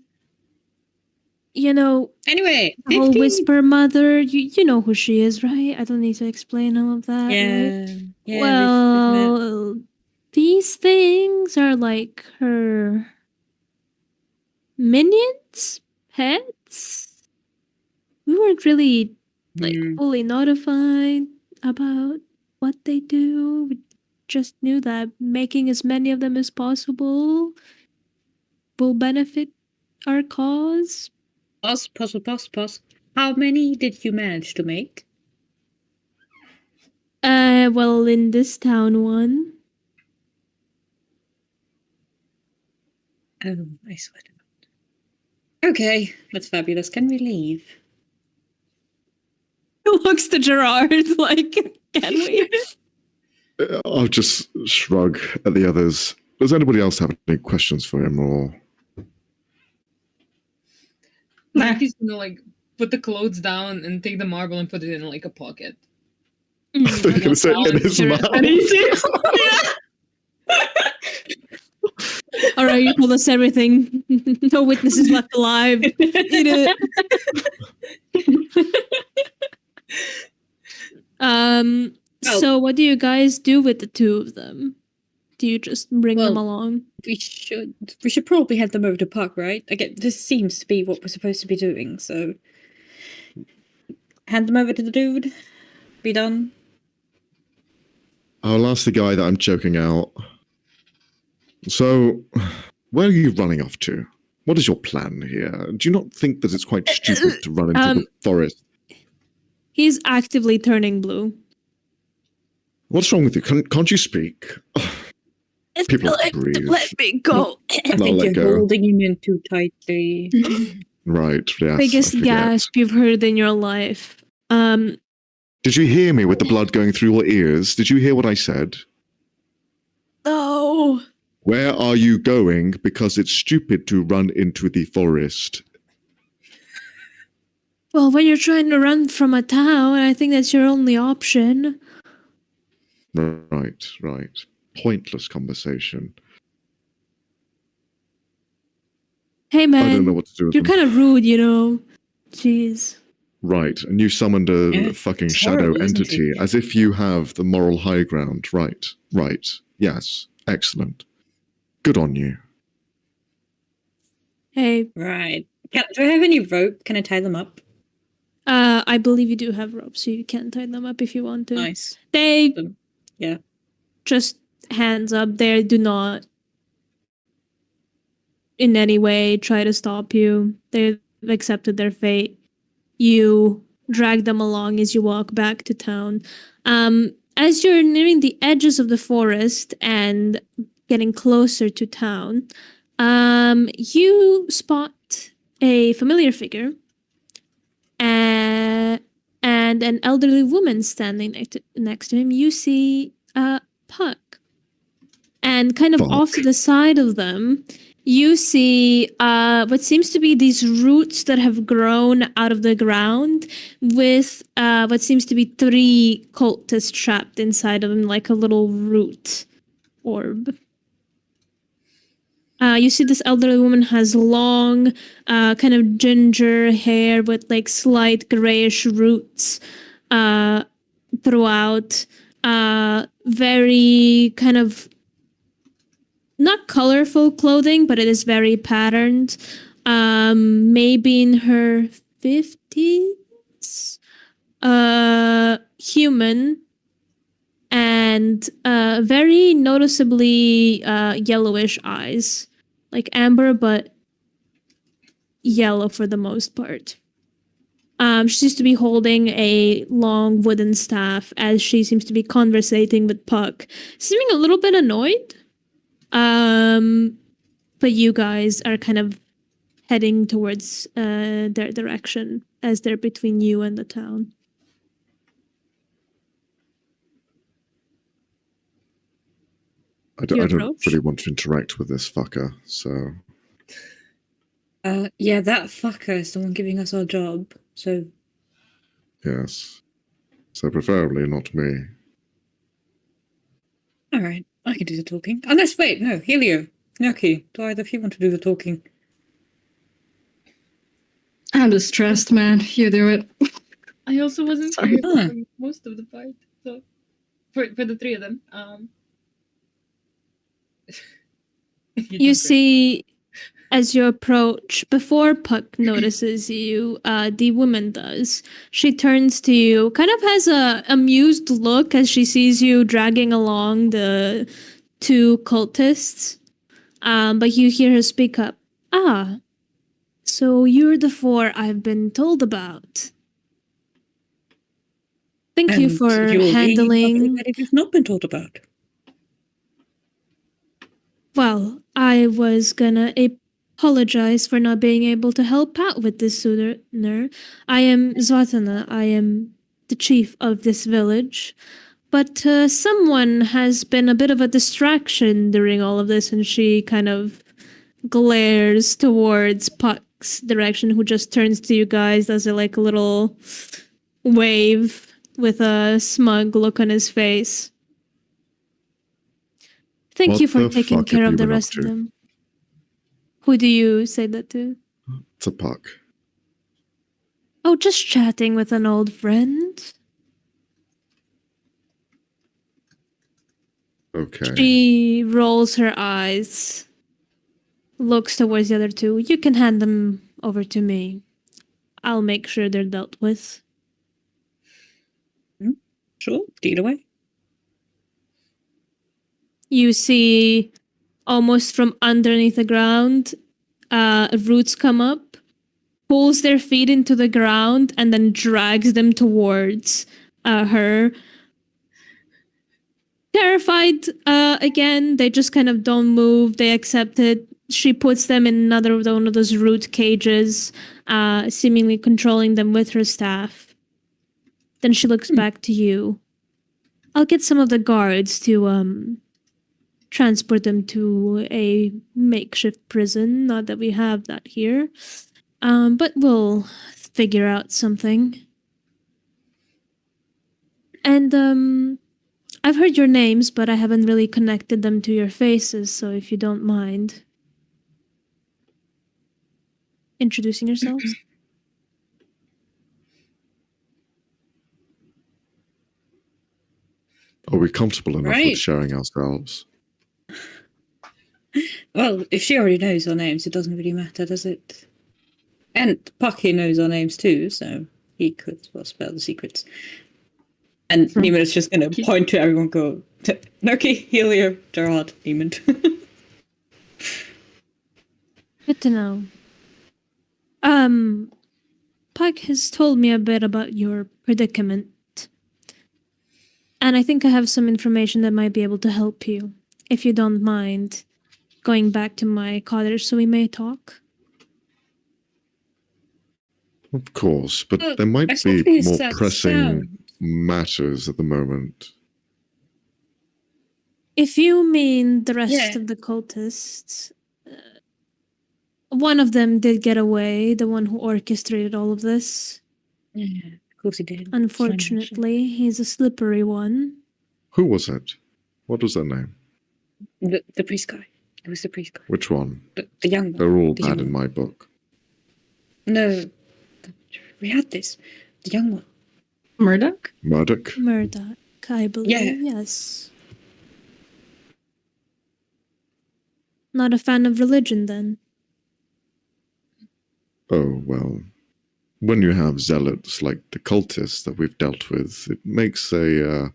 you know, Anyway, the whole 15... Whisper Mother, you know who she is, right? I don't need to explain all of that, right? Yeah, we've met. Well, these things are like her minions, pets. We weren't really fully notified about what they do. We just knew that making as many of them as possible will benefit our cause. Pause. How many did you manage to make? Well, in this town, one. Oh, I swear to God. Okay, that's fabulous. Can we leave? Looks to Gerard like, can we? I'll just shrug at the others. Does anybody else have any questions for him, or? He's gonna like put the clothes down and take the marble and put it in like a pocket. I thought you were going to say in his mouth. All right, you told us everything. No witnesses left alive. Eat it. So what do you guys do with the two of them? Do you just bring them along? We should probably head them over to Puck, right? Again, this seems to be what we're supposed to be doing, so hand them over to the dude. Be done. I'll ask the guy that I'm choking out. So, where are you running off to? What is your plan here? Do you not think that it's quite stupid to run into the forest? He's actively turning blue. What's wrong with you? Can't you speak? People breathe. Let me go. I think you're holding him in too tightly. Right, yes. Biggest gasp you've heard in your life. Did you hear me with the blood going through your ears? Did you hear what I said? No. Where are you going? Because it's stupid to run into the forest. Well, when you're trying to run from a town, I think that's your only option. Right. Pointless conversation. Hey, man. I don't know what to do with You're them. kind of rude, you know. Jeez. Right, and you summoned a fucking shadow horrible, isn't entity, it? as if you have the moral high ground. Right. Yes, excellent. Good on you. Hey. Right. Do I have any rope? Can I tie them up? I believe you do have ropes, so you can tie them up if you want to. Nice. They Yeah. just hands up. They do not in any way try to stop you. They've accepted their fate. You drag them along as you walk back to town. As you're nearing the edges of the forest and getting closer to town, you spot a familiar figure and an elderly woman standing next to him. You see Puck. And kind of off to the side of them, you see what seems to be these roots that have grown out of the ground with what seems to be 3 cultists trapped inside of them, like a little root orb. You see this elderly woman has long, kind of ginger hair with like slight grayish roots throughout. Very kind of not colorful clothing, but it is very patterned. Maybe in her 50s. Human. And very noticeably yellowish eyes. like amber, but yellow for the most part. She seems to be holding a long wooden staff as she seems to be conversating with Puck, seeming a little bit annoyed. But you guys are kind of heading towards their direction as they're between you and the town. I don't really want to interact with this fucker, so... Yeah, that fucker is the one giving us our job, so... Yes. So preferably not me. Alright, I can do the talking. Unless, wait, no, Helio, Nuki, do either of you want to do the talking? I'm distressed, man. You do it. I also wasn't Sorry. here for most of the part, so for the three of them. You see, as you approach, before Puck notices you, the woman does. She turns to you, kind of has a amused look as she sees you dragging along the two cultists. But you hear her speak up. Ah, so you're the four I've been told about. Thank you for handling... That you've not been told about. Well, I was gonna apologize for not being able to help out with this sooner. I am Zvatana. I am the chief of this village. But someone has been a bit of a distraction during all of this, and she kind of glares towards Puck's direction, who just turns to you guys, does a little wave with a smug look on his face. Thank you for taking care of the rest of them. Who do you say that to? It's a Puck. Oh, just chatting with an old friend. Okay. She rolls her eyes, looks towards the other two. You can hand them over to me. I'll make sure they're dealt with. Sure, deal away. You see, almost from underneath the ground, roots come up, pulls their feet into the ground, and then drags them towards her. Terrified again, they just kind of don't move. They accept it. She puts them in another one of those root cages, seemingly controlling them with her staff. Then she looks back to you. I'll get some of the guards to transport them to a makeshift prison. Not that we have that here. But we'll figure out something. And I've heard your names, but I haven't really connected them to your faces, so if you don't mind introducing yourselves. Are we comfortable enough with sharing ourselves? Well, if she already knows our names, it doesn't really matter, does it? And Pucky knows our names too, so he could well spell the secrets. And Neiman is just going to point to everyone and go, Nuki, Helio, Gerard, Neiman. Good to know. Pike has told me a bit about your predicament. And I think I have some information that might be able to help you. If you don't mind going back to my cottage so we may talk. Of course, but there might be more pressing matters at the moment. If you mean the rest of the cultists, one of them did get away, the one who orchestrated all of this. Yeah, of course he did. Unfortunately, he's a slippery one. Who was it? What was their name? The priest guy. It was the priest guy. Which one? The young one. They're all bad in my book. No, we had this. The young one. Murdoch? Murdoch, I believe, yes. Not a fan of religion, then? Oh, well. When you have zealots like the cultists that we've dealt with, it makes a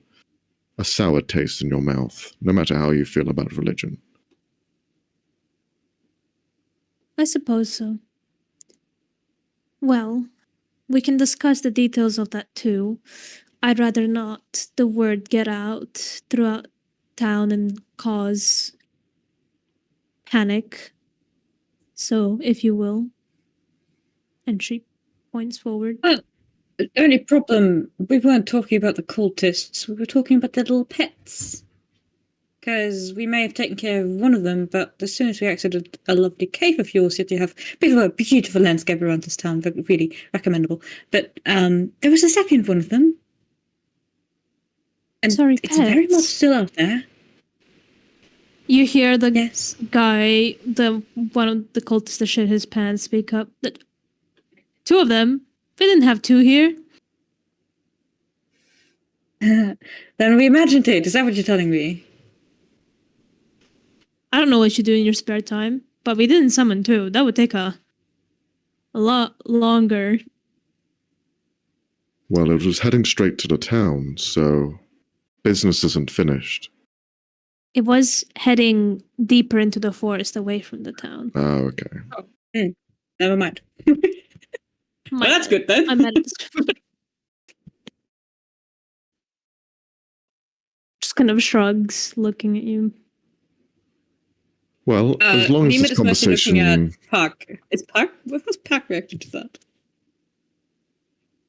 sour taste in your mouth, no matter how you feel about religion. I suppose so. Well, we can discuss the details of that too. I'd rather not the word get out throughout town and cause panic. So, if you will. And she points forward. Well, the only problem, we weren't talking about the cultists, we were talking about the little pets. Because we may have taken care of one of them, but as soon as we exited a lovely cave of yours that you have a beautiful landscape around this town, but really recommendable. But there was a second one of them. And Sorry, it's very much pets? still out there. You hear the Yes. guy, one of the cultists that shit his pants, speak up. Two of them? We didn't have two here. Then we imagined it. Is that what you're telling me? I don't know what you do in your spare time, but we didn't summon two. That would take a lot longer. Well, it was heading straight to the town, so business isn't finished. It was heading deeper into the forest away from the town. Oh, okay. Never mind. Well, that's good then. I met it. Just kind of shrugs, looking at you. Well, as long as Nima this is mostly looking conversation... at Puck. Is Puck? What was Puck reacting to that?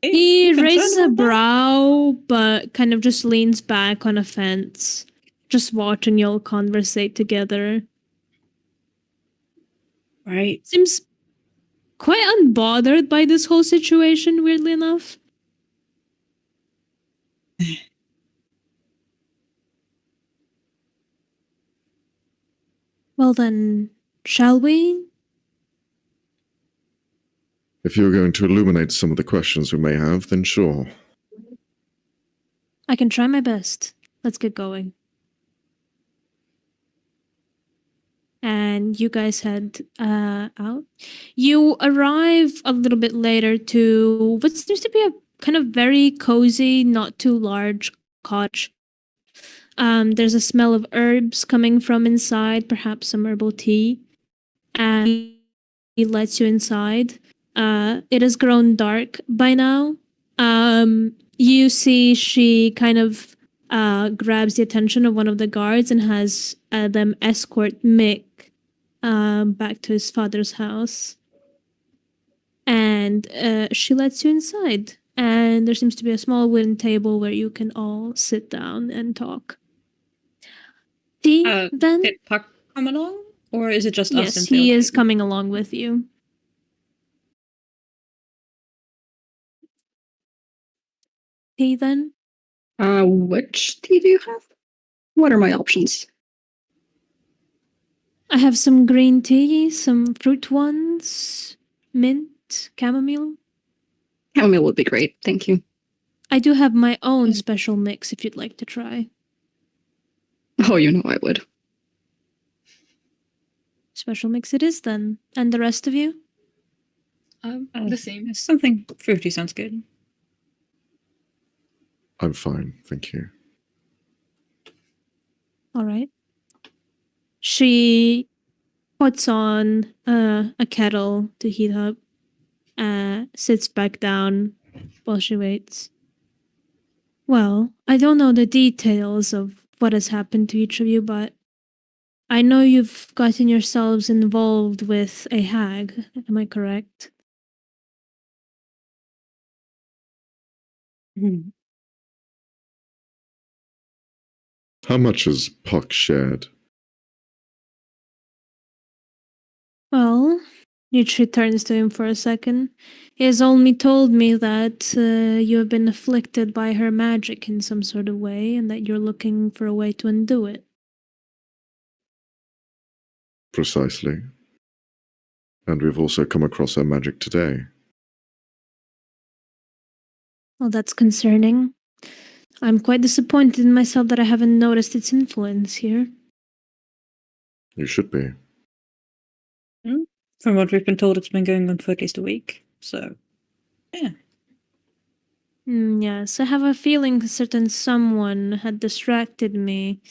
He Concerned raises a about that? brow, but kind of just leans back on a fence, just watching y'all conversate together. Right. Seems quite unbothered by this whole situation, weirdly enough. Well then, shall we? If you're going to illuminate some of the questions we may have, then sure. I can try my best. Let's get going. And you guys head out. You arrive a little bit later to what seems to be a kind of very cozy, not too large cottage. There's a smell of herbs coming from inside, perhaps some herbal tea. And he lets you inside. It has grown dark by now. You see she kind of grabs the attention of one of the guards and has them escort Mick back to his father's house. And she lets you inside. And there seems to be a small wooden table where you can all sit down and talk. Tea, then? Did Puck come along? Or is it just us? Yes, and he Theo? is coming along with you. Tea, then? Which tea do you have? What are my options? I have some green tea, some fruit ones, mint, chamomile. Chamomile would be great, thank you. I do have my own special mix if you'd like to try. Oh, you know I would. Special mix it is then. And the rest of you? The same. Something fruity sounds good. I'm fine, thank you. All right. She puts on a kettle to heat up, sits back down while she waits. Well, I don't know the details of what has happened to each of you, but I know you've gotten yourselves involved with a hag. Am I correct? How much has Puck shared? Well, Nietzsche turns to him for a second. He has only told me that you have been afflicted by her magic in some sort of way and that you're looking for a way to undo it. Precisely. And we've also come across her magic today. Well, that's concerning. I'm quite disappointed in myself that I haven't noticed its influence here. You should be. From what we've been told, it's been going on for at least a week. So, yeah. Yes, I have a feeling a certain someone had distracted me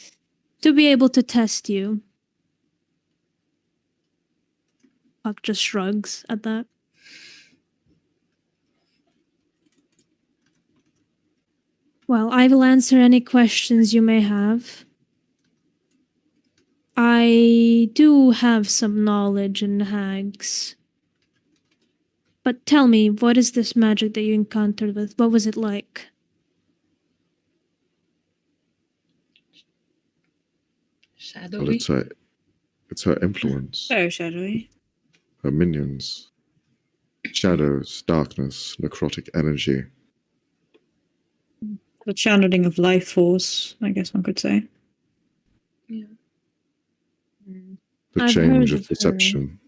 to be able to test you. Puck just shrugs at that. Well, I will answer any questions you may have. I do have some knowledge in hags. But tell me, what is this magic that you encountered with? What was it like? Well, Shadowy. it's her influence, So shadowy. her minions, shadows, darkness, necrotic energy. The channeling of life force, I guess one could say. Yeah. The I've change heard of of her. perception.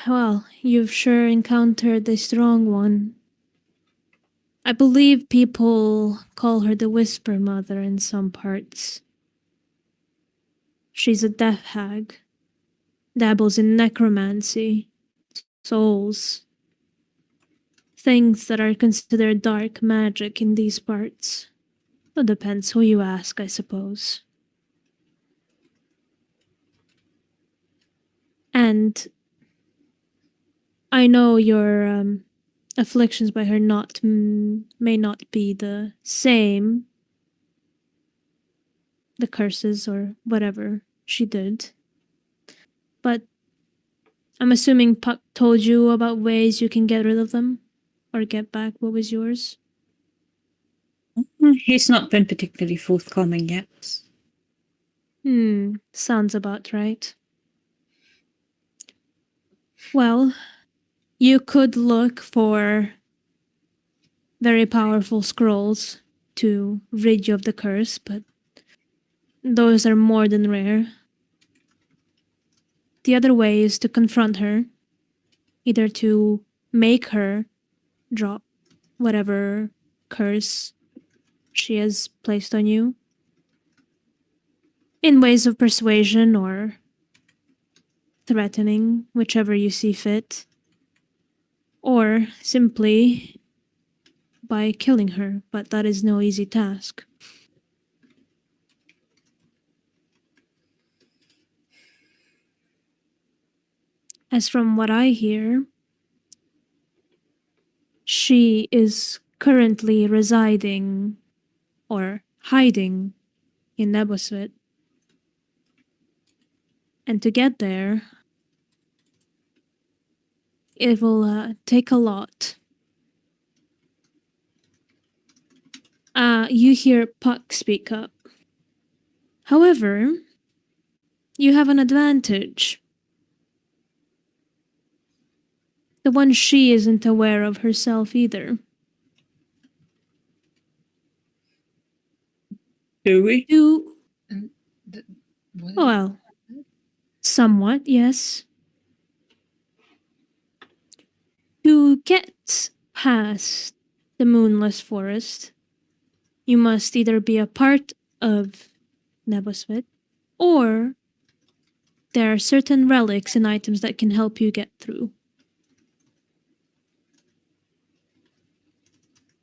Well, you've sure encountered a strong one. I believe people call her the Whisper Mother in some parts. She's a death hag, dabbles in necromancy, souls, things that are considered dark magic in these parts. It depends who you ask, I suppose. And I know your afflictions by her may not be the same, the curses or whatever she did. But I'm assuming Puck told you about ways you can get rid of them or get back what was yours. He's not been particularly forthcoming yet. Sounds about right. Well, you could look for very powerful scrolls to rid you of the curse, but those are more than rare. The other way is to confront her, either to make her drop whatever curse she has placed on you, in ways of persuasion or threatening, whichever you see fit, or simply by killing her, but that is no easy task. As from what I hear, she is currently residing or hiding in Neboswit. And to get there, it will take a lot. You hear Puck speak up. However, you have an advantage. The one she isn't aware of herself either. Do we? You, What well, somewhat, yes. To get past the Moonless Forest, you must either be a part of Neboswit, or there are certain relics and items that can help you get through.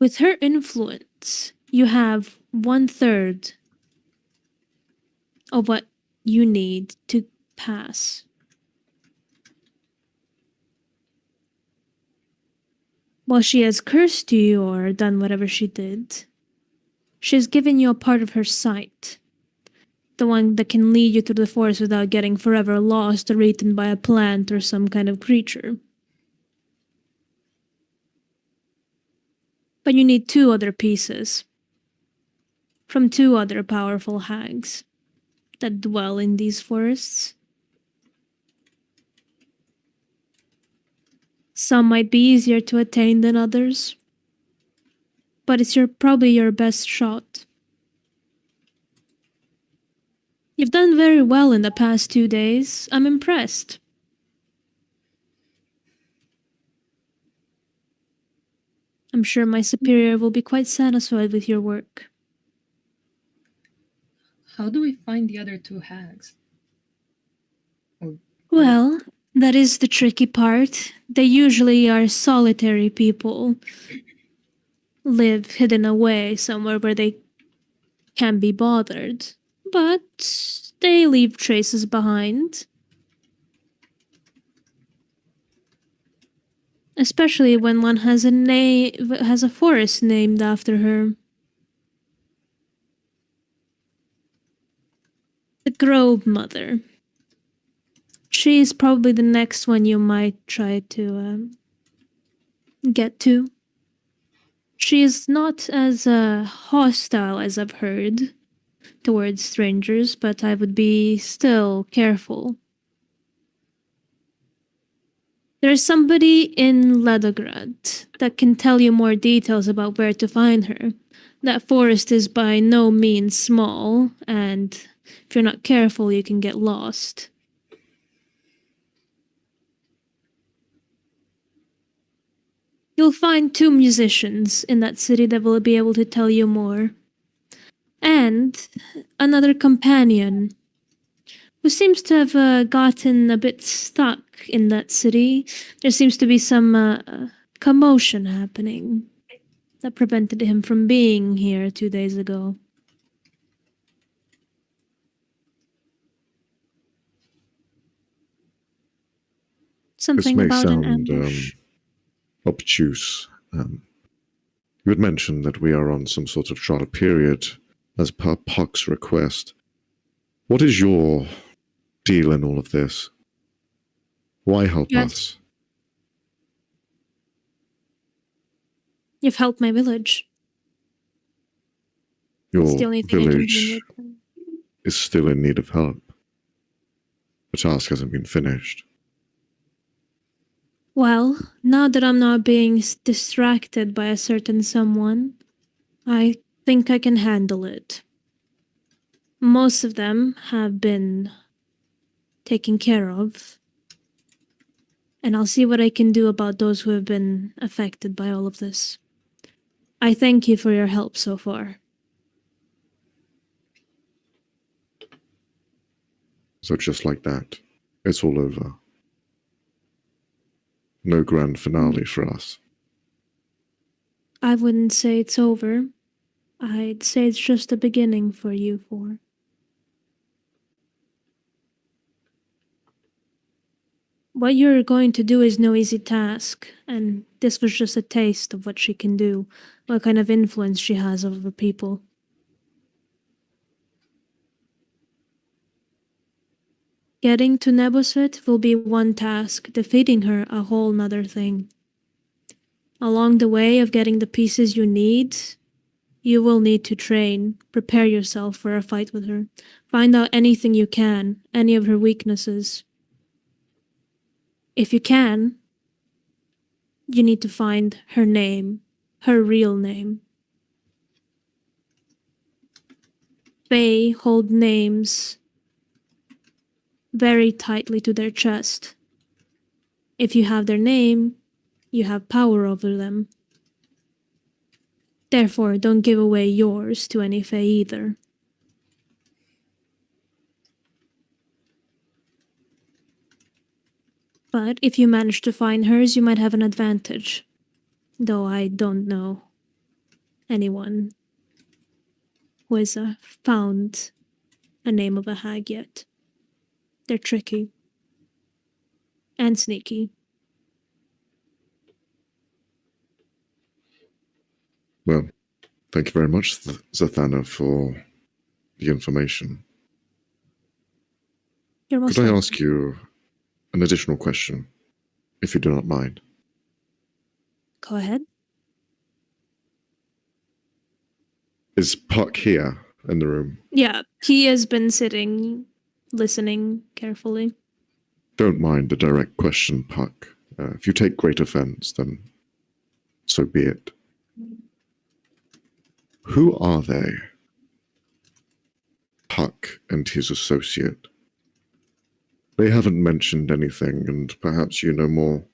With her influence, you have 1/3 of what you need to pass. While she has cursed you or done whatever she did, she has given you a part of her sight. The one that can lead you through the forest without getting forever lost or eaten by a plant or some kind of creature. But you need 2 other pieces. From 2 other powerful hags that dwell in these forests. Some might be easier to attain than others, but it's probably your best shot. You've done very well in the past 2 days. I'm impressed. I'm sure my superior will be quite satisfied with your work. How do we find the other 2 hags? Well, that is the tricky part. They usually are solitary people. Live hidden away somewhere where they can't be bothered. But they leave traces behind. Especially when one has a forest named after her. The Grove Mother. She's probably the next one you might try to get to. She is not as hostile as I've heard towards strangers, but I would be still careful. There's somebody in Ledograd that can tell you more details about where to find her. That forest is by no means small, and if you're not careful, you can get lost. You'll find 2 musicians in that city that will be able to tell you more. And another companion who seems to have gotten a bit stuck in that city. There seems to be some commotion happening that prevented him from being here 2 days ago. Something may about an sound ambush. obtuse. You had mentioned that we are on some sort of trial period as per Puck's request. What is your deal in all of this? Why help Yes. us? You've helped my village. It's the Your only thing I can do in village return. is still in need of help. The task hasn't been finished. Well, now that I'm not being distracted by a certain someone, I think I can handle it. Most of them have been taken care of, and I'll see what I can do about those who have been affected by all of this. I thank you for your help so far. So just like that, it's all over. No grand finale for us. I wouldn't say it's over. I'd say it's just the beginning for you four. What you're going to do is no easy task, and this was just a taste of what she can do, what kind of influence she has over people. Getting to Neboswit will be one task, defeating her a whole nother thing. Along the way of getting the pieces you need, you will need to train, prepare yourself for a fight with her, find out anything you can, any of her weaknesses. If you can, you need to find her name, her real name. Fae hold names very tightly to their chest. If you have their name, you have power over them. Therefore, don't give away yours to any Fae either. But if you manage to find hers, you might have an advantage. Though I don't know anyone who has found a name of a hag yet. They're tricky. And sneaky. Well, thank you very much, Zathana, for the information. You're most Could I welcome. ask you an additional question, if you do not mind? Go ahead. Is Puck here in the room? Yeah, he has been sitting, listening carefully. Don't mind the direct question, Puck. If you take great offense, then so be it. Who are they? Puck and his associate. They haven't mentioned anything, and perhaps you know more.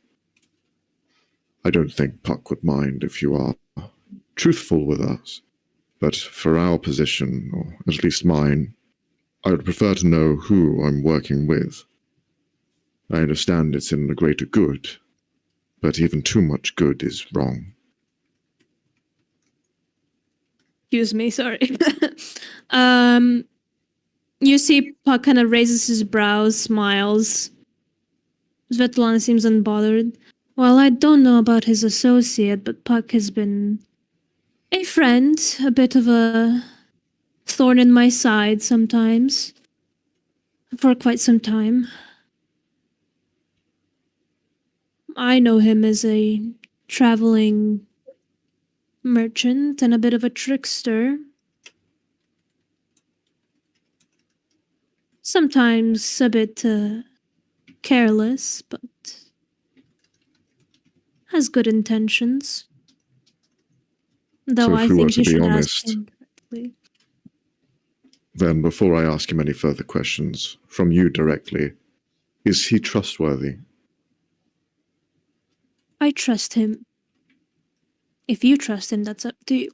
I don't think Puck would mind if you are truthful with us. But for our position, or at least mine, I would prefer to know who I'm working with. I understand it's in the greater good, but even too much good is wrong. Excuse me, sorry. um, You see Puck kind of raises his brows, smiles. Svetlana seems unbothered. Well, I don't know about his associate, but Puck has been a friend, a bit of a thorn in my side sometimes. For quite some time. I know him as a traveling merchant and a bit of a trickster. Sometimes a bit careless, but has good intentions. Though So if I we were think to you be should ask honest, him directly. then before I ask him any further questions, from you directly, is he trustworthy? I trust him. If you trust him, that's up to you.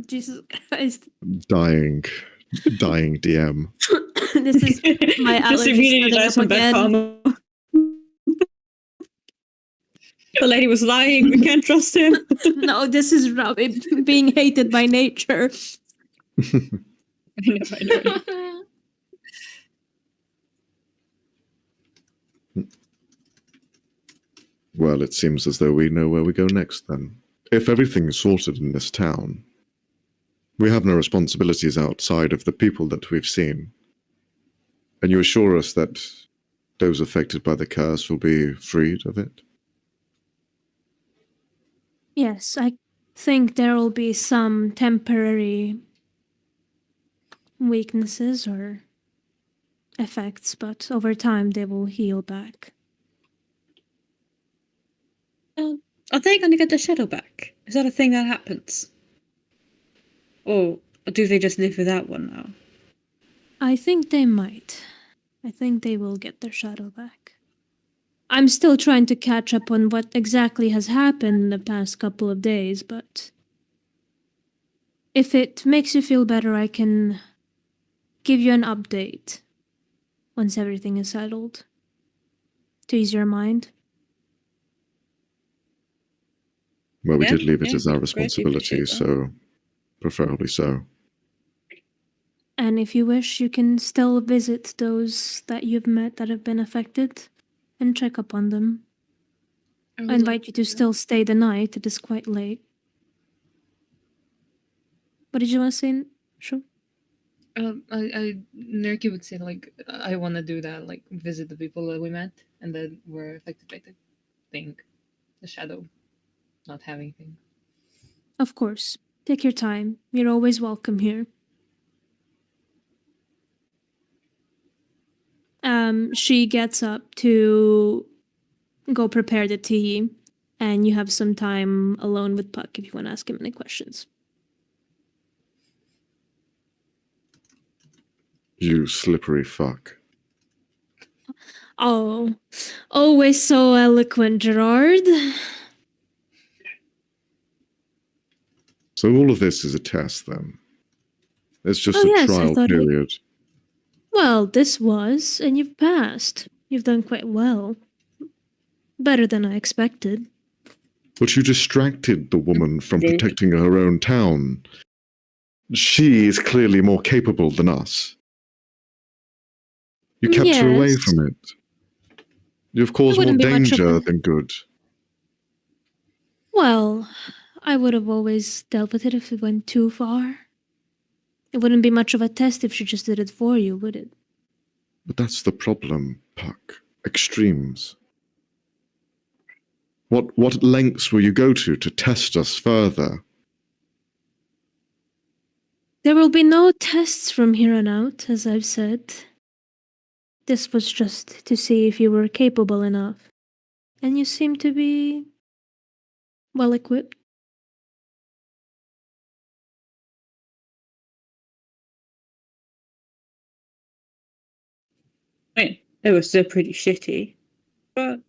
Jesus Christ. Dying DM. This is my Just allergies immediately starting died up some bad again. karma. The lady was lying. We can't trust him. No, this is being hated by nature. I know. Well, it seems as though we know where we go next then. If everything's sorted in this town, we have no responsibilities outside of the people that we've seen. And you assure us that those affected by the curse will be freed of it? Yes, I think there will be some temporary weaknesses or effects, but over time they will heal back. Are they going to get the shadow back? Is that a thing that happens? Or do they just live without one now? I think they might. I think they will get their shadow back. I'm still trying to catch up on what exactly has happened in the past couple of days, but if it makes you feel better, I can give you an update once everything is settled. To ease your mind. Well, we Yeah, did leave it yeah, as our that's great, we responsibility, appreciate that. so preferably so. And if you wish, you can still visit those that you've met that have been affected and check up on them. I invite you to still stay the night. It is quite late. What did you want to say? Sure. Nerky would say like I want to do that, like visit the people that we met and that were affected by the thing, the shadow, not having thing. Of course. Take your time. You're always welcome here. She gets up to go prepare the tea, and you have some time alone with Puck if you want to ask him any questions. You slippery fuck. Oh, always so eloquent, Gerard. So all of this is a test then? It's just Oh a yes, I trial thought period. Well, this was, and you've passed. You've done quite well. Better than I expected. But you distracted the woman from Did. protecting her own town. She is clearly more capable than us. You kept her away Yes. from it. You've caused more wouldn't be much of danger a- than good. Well, I would have always dealt with it if it went too far. It wouldn't be much of a test if she just did it for you, would it? But that's the problem, Puck. Extremes. What lengths will you go to test us further? There will be no tests from here on out, as I've said. This was just to see if you were capable enough. And you seem to be well equipped. I mean, it was still pretty shitty. But,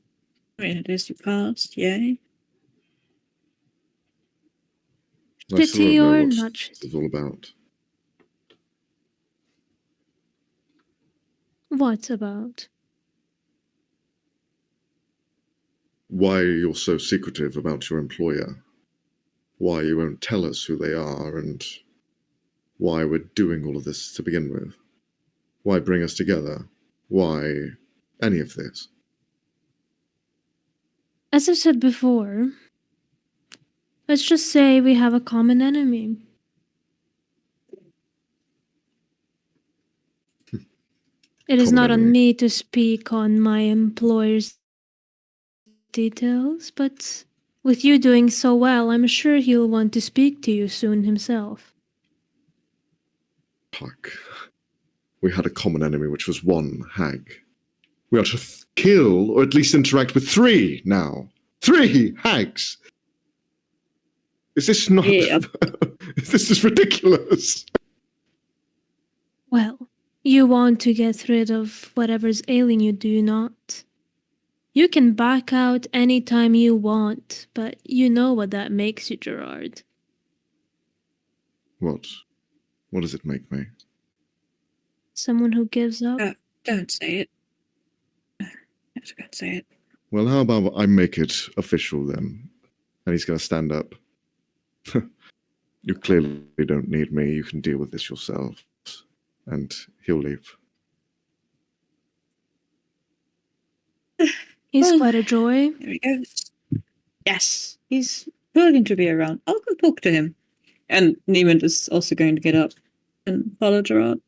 I mean, at least you passed, yay. I still Shitty don't know or what not this shitty? is all about. What about? Why you're so secretive about your employer. Why you won't tell us who they are and why we're doing all of this to begin with. Why bring us together? Why any of this? As I said before, let's just say we have a common enemy. It is Common not on enemy. me to speak on my employer's details, but with you doing so well, I'm sure he'll want to speak to you soon himself. Fuck. We had a common enemy, which was one hag. We are to kill, or at least interact with 3 now. 3 hags! Is this not... Yeah. This is ridiculous. Well, you want to get rid of whatever's ailing you, do you not? You can back out anytime you want, but you know what that makes you, Gerard. What? What does it make me? Someone who gives up. Don't say it. I can't say it. Well, how about I make it official then? And he's going to stand up. You clearly don't need me. You can deal with this yourself. And he'll leave. He's Well, quite a joy. There he goes. Yes, he's willing to be around. I'll go talk to him. And Neiman is also going to get up and follow Gerard.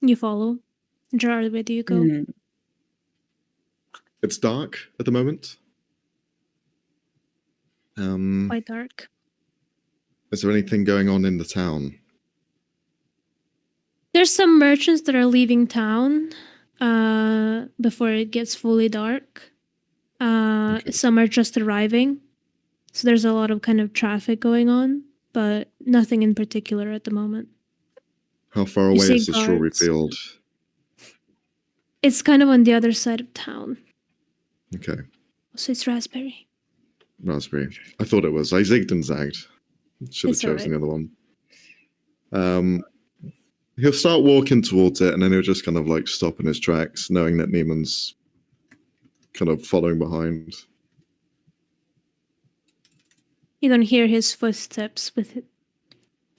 You follow. Gerard, where do you go? It's dark at the moment. Quite dark. Is there anything going on in the town? There's some merchants that are leaving town before it gets fully dark. Okay. Some are just arriving. So there's a lot of kind of traffic going on, but nothing in particular at the moment. How far You away see is the strawberry guards. field? It's kind of on the other side of town. Okay. So it's raspberry. Raspberry. I thought it was. I zigged and zagged. Should have It's chosen the alright. other one. He'll start walking towards it, and then he'll just kind of like stop in his tracks, knowing that Neiman's kind of following behind. You don't hear his footsteps with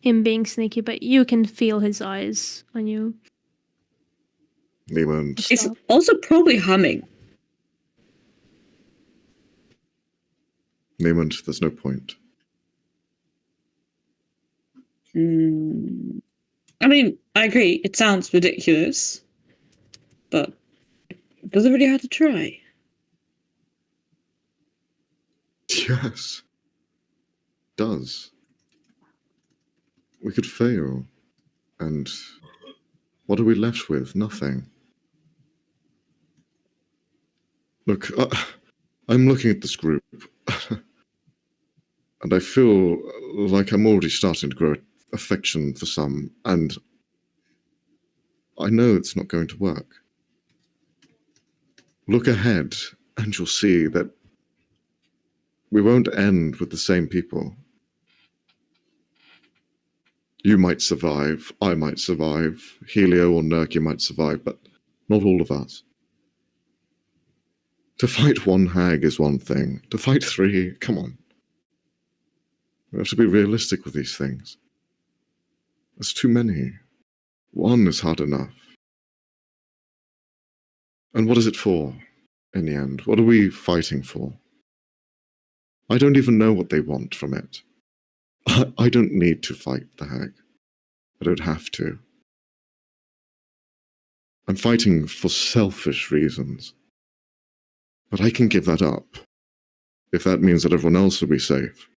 him being sneaky, but you can feel his eyes on you. Neiman. Just He's stop. also probably humming. Neiman, there's no point. I mean, I agree. It sounds ridiculous, but does it really have to try? Yes. Does. We could fail. And what are we left with? Nothing. Look, I'm looking at this group, and I feel like I'm already starting to grow affection for some, and I know it's not going to work. Look ahead, and you'll see that we won't end with the same people. You might survive, I might survive, Helio or Nurki might survive, but not all of us. To fight one hag is one thing. To fight 3, come on. We have to be realistic with these things. There's too many. 1 is hard enough. And what is it for, in the end? What are we fighting for? I don't even know what they want from it. I don't need to fight the hag. I don't have to. I'm fighting for selfish reasons. But I can give that up, if that means that everyone else will be safe.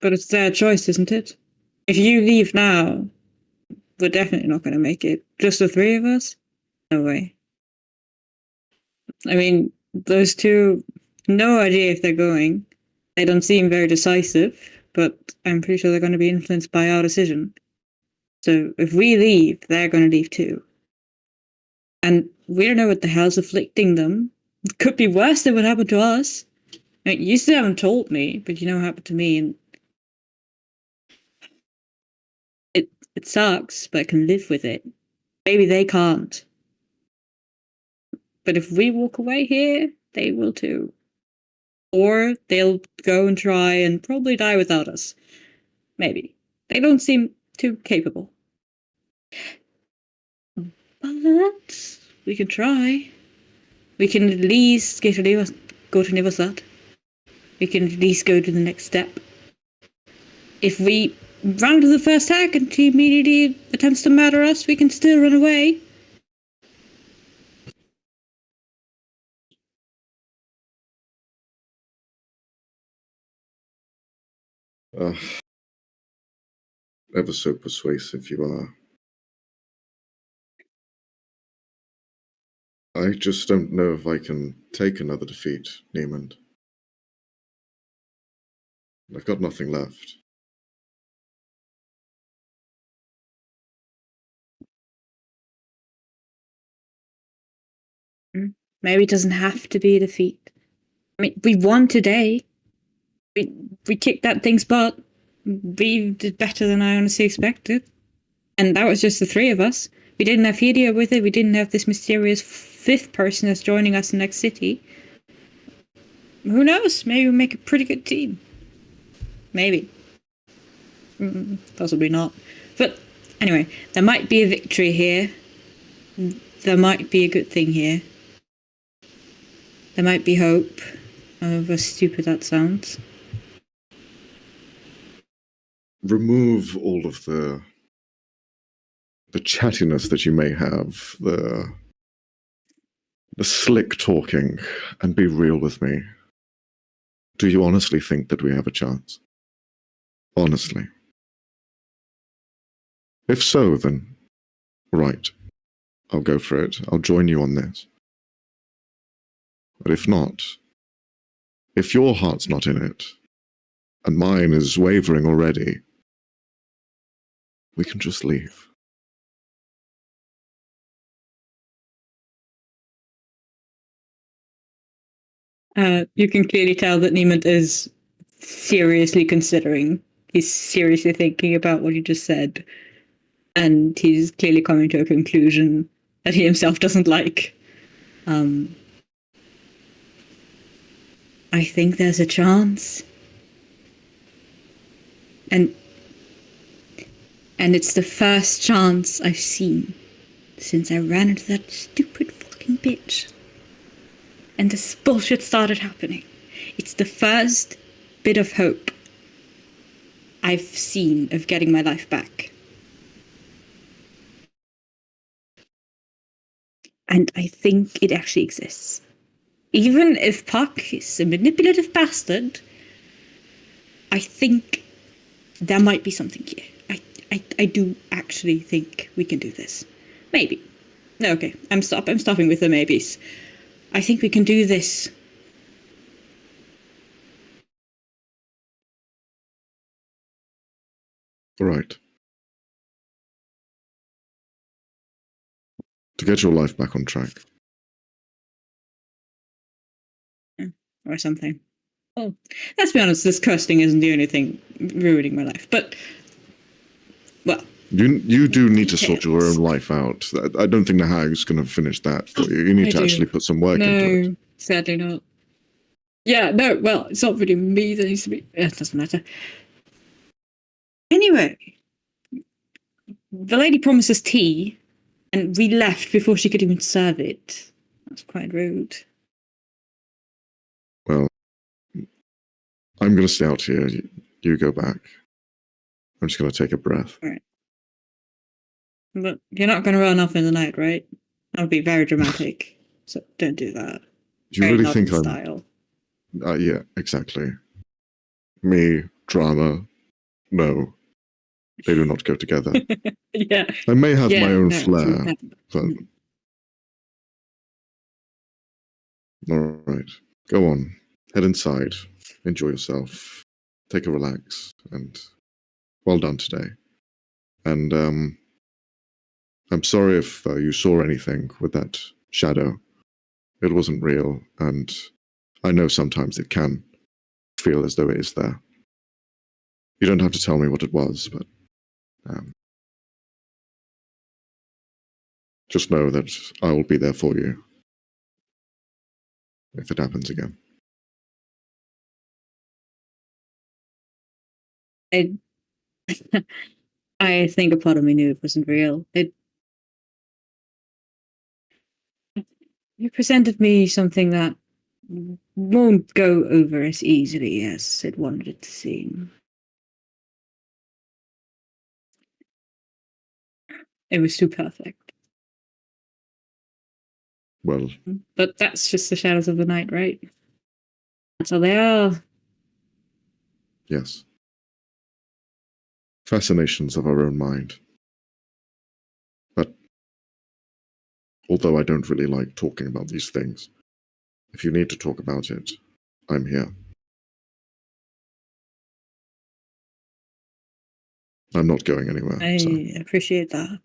But it's their choice, isn't it? If you leave now, we're definitely not going to make it. Just the 3 of us? No way. I mean, those 2, no idea if they're going. They don't seem very decisive, but I'm pretty sure they're going to be influenced by our decision. So if we leave, they're going to leave too. And we don't know what the hell's afflicting them. It could be worse than what happened to us. I mean, you still haven't told me, but you know what happened to me, and it sucks, but I can live with it. Maybe they can't. But if we walk away here, they will too. Or they'll go and try and probably die without us. Maybe. They don't seem too capable. But we can try. We can at least go to Nivasat. We can at least go to the next step. If we run to the first hack and he immediately attempts to murder us, we can still run away. Ever so persuasive you are. I just don't know if I can take another defeat, Niemand. I've got nothing left. Maybe it doesn't have to be a defeat. I mean, we won today. We kicked that thing's butt. We did better than I honestly expected. And that was just the three of us. We didn't have Hideo with it. We didn't have this mysterious fifth person that's joining us in the next city. Who knows? Maybe we'll make a pretty good team. Maybe. Possibly not. But anyway, there might be a victory here. There might be a good thing here. There might be hope. However stupid that sounds. Remove all of the chattiness that you may have, the slick talking, and be real with me. Do you honestly think that we have a chance? Honestly. If so, then right. I'll go for it. I'll join you on this. But if not, if your heart's not in it, and mine is wavering already, we can just leave. You can clearly tell that Niemand is seriously considering. He's seriously thinking about what you just said. And he's clearly coming to a conclusion that he himself doesn't like. I think there's a chance. And it's the first chance I've seen since I ran into that stupid fucking bitch. And this bullshit started happening. It's the first bit of hope I've seen of getting my life back. And I think it actually exists. Even if Puck is a manipulative bastard, I think there might be something here. I do actually think we can do this. Maybe. No, okay, I'm stopping with the maybes. I think we can do this. Right. To get your life back on track. Or something. Well, let's be honest, this curse thing isn't the only thing ruining my life. But, well. You do need to sort your own life out. I don't think the hag's going to finish that for you. You need to actually put some work into it. No, sadly not. Yeah, no, well, it's not really me that needs to be... It doesn't matter. Anyway, the lady promised us tea, and we left before she could even serve it. That's quite rude. Well, I'm going to stay out here. You go back. I'm just going to take a breath. All right. But you're not going to run off in the night, right? That would be very dramatic. So don't do that. Do you Very really think Northern I'm... style. Yeah, exactly. Me, drama, no. They do not go together. Yeah. I may have my own no, flair, but... All right. Go on. Head inside. Enjoy yourself. Take a relax. And well done today. And I'm sorry if you saw anything with that shadow. It wasn't real, and I know sometimes it can feel as though it is there. You don't have to tell me what it was, but just know that I will be there for you. if it happens again. I think a part of me knew it wasn't real. It presented me something that won't go over as easily as it wanted it to seem. It was too perfect. Well, But that's just the shadows of the night, right? That's all they are. yes. Fascinations of our own mind. But although I don't really like talking about these things, if you need to talk about it, I'm here. I'm not going anywhere. So. I appreciate that.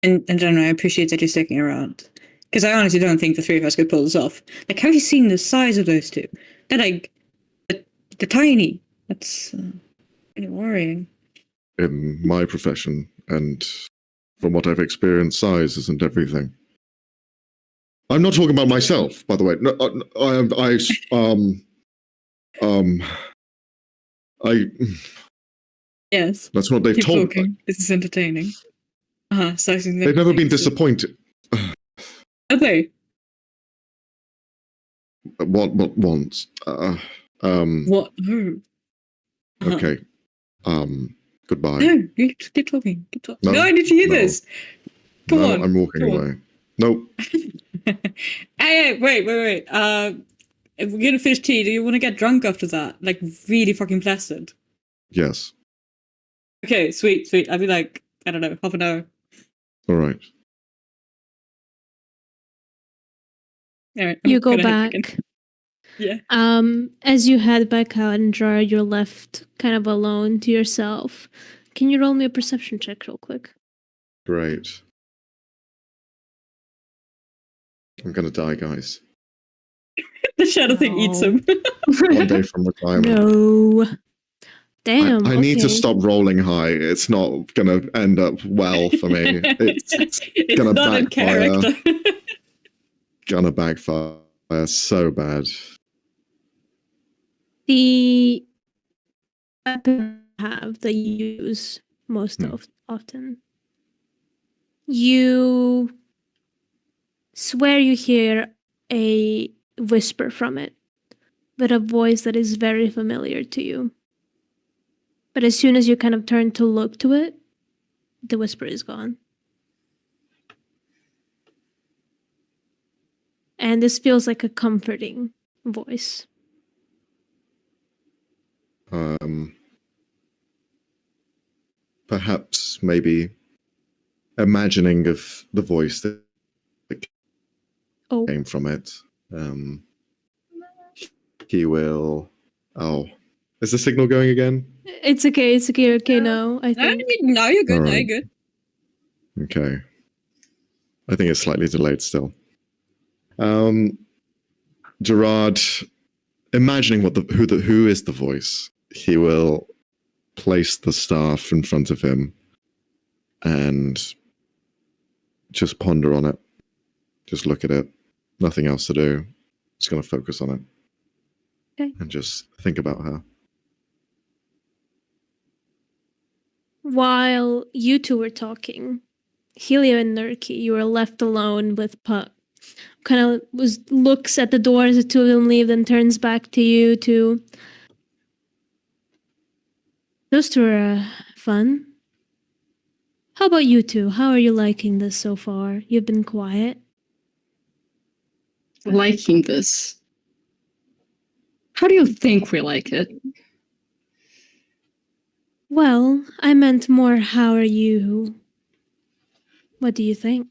And generally, I appreciate that you're sticking around. Because I honestly don't think the three of us could pull this off. Like, have you seen the size of those two? They're like, they're tiny. That's really worrying. In my profession, and from what I've experienced, size isn't everything. I'm not talking about myself, by the way. No, Yes. That's what they've Keep told me. talking. This is entertaining. They've never been disappointed. Have they? What once? What? No. Okay. Goodbye. No, keep talking. Keep talking. No, No, I need to hear no. this. Come No, on. I'm walking Come away. Nope. Hey, wait. If we're gonna finish tea, do you want to get drunk after that? Like, really fucking placid. Yes. Okay, sweet. I'd be like, I don't know, half an hour. All right. All right. You go gonna head back. Yeah. As you head back out and Gerard, you're left kind of alone to yourself. Can you roll me a perception check real quick? Great. I'm gonna die, guys. The shadow thing eats him. One day from retirement. No. Damn. I need to okay. stop rolling high. It's not gonna end up well for me. It's gonna not in backfire. character. Gonna backfire so bad. The weapon you have that you use most often. You swear you hear a whisper from it, but a voice that is very familiar to you. But as soon as you kind of turn to look to it, the whisper is gone. And this feels like a comforting voice. Perhaps maybe imagining of the voice that came from it. He will. Oh, is the signal going again? It's okay. Okay now, I think. No, you're good. All No, right. you're good. Okay. I think it's slightly delayed still. Gerard, imagining who is the voice, he will place the staff in front of him and just ponder on it. Just look at it. Nothing else to do. Just going to focus on it. Okay. And just think about her. While you two were talking, Helio and Nurki, you were left alone with Puck. Kind of looks at the door as the two of them leave, then turns back to you two. Those two are fun. How about you two? How are you liking this so far? You've been quiet. Liking this. How do you think we like it? Well, I meant more how are you? What do you think?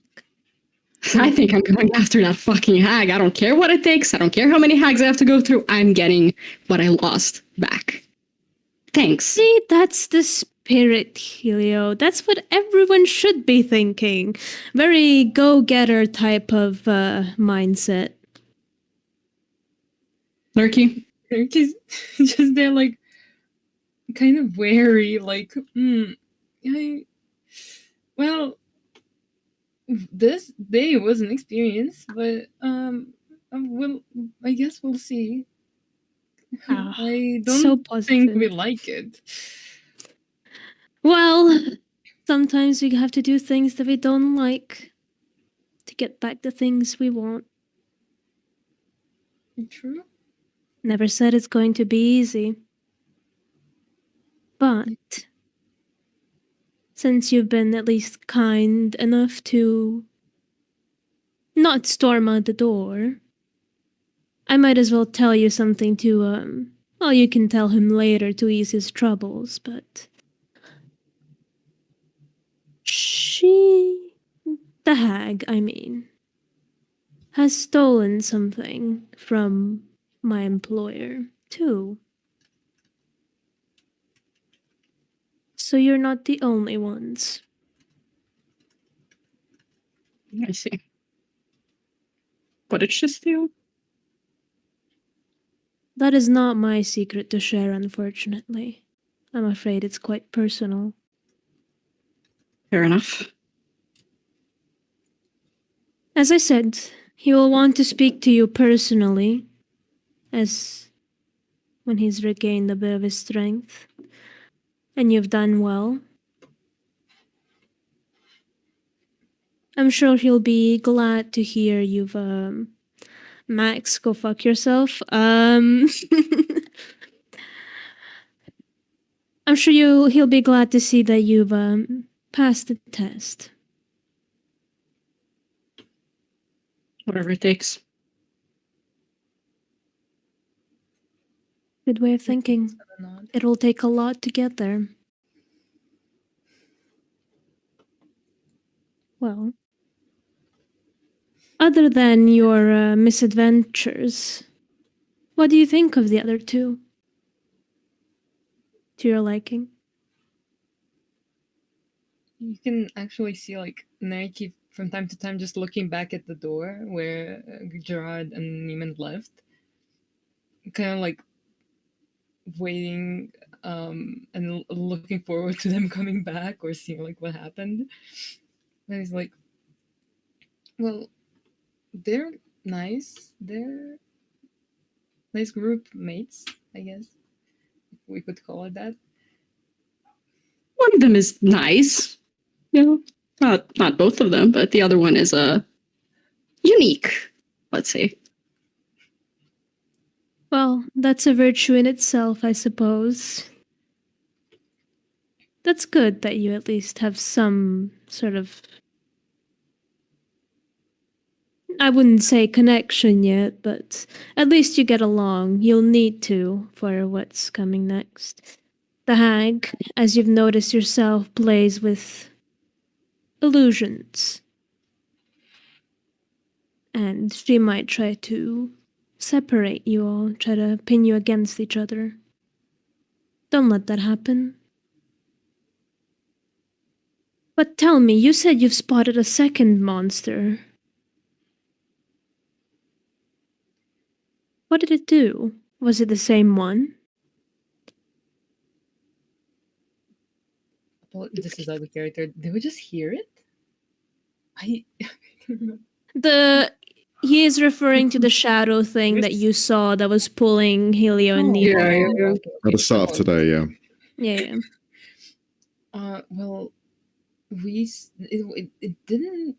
I think I'm going after that fucking hag. I don't care what it takes. I don't care how many hags I have to go through. I'm getting what I lost back. Thanks. See, that's the spirit, Helio. That's what everyone should be thinking. Very go-getter type of mindset. Lurky? Just they're like kind of wary, like, well, this day was an experience, but Well, I guess we'll see. Ah, I so don't think positive. we like it. Well, sometimes we have to do things that we don't like to get back the things we want. True. Never said it's going to be easy. But since you've been at least kind enough to not storm out the door, I might as well tell you something to, well, you can tell him later to ease his troubles, but the hag, I mean, has stolen something from my employer, too. So you're not the only ones. I see. What did she steal? That is not my secret to share, unfortunately. I'm afraid it's quite personal. Fair enough. As I said, he will want to speak to you personally, as when he's regained a bit of his strength. And you've done well. I'm sure he'll be glad to hear you've, Max, go fuck yourself. I'm sure he'll be glad to see that you've, passed the test. Whatever it takes. Good way of thinking. Nod. It'll take a lot to get there. Well, other than your misadventures, what do you think of the other two? To your liking? You can actually see like Nike from time to time just looking back at the door where Gerard and Neiman left, kind of like waiting and looking forward to them coming back or seeing like what happened. And he's like, well, they're nice. They're nice group mates, I guess. If we could call it that. One of them is nice. Not both of them, but the other one is unique, let's say. Well, that's a virtue in itself, I suppose. That's good that you at least have some sort of. I wouldn't say connection yet, but at least you get along. You'll need to for what's coming next. The hag, as you've noticed yourself, plays with illusions. And she might try to separate you all, try to pin you against each other. Don't let that happen. But tell me, you said you've spotted a second monster. What did it do? Was it the same one? Well, this is out of character. Did we just hear it? I He is referring to the shadow thing that you saw that was pulling Helio and Nemo. Yeah. At the start of today, yeah. Yeah. Well, it didn't.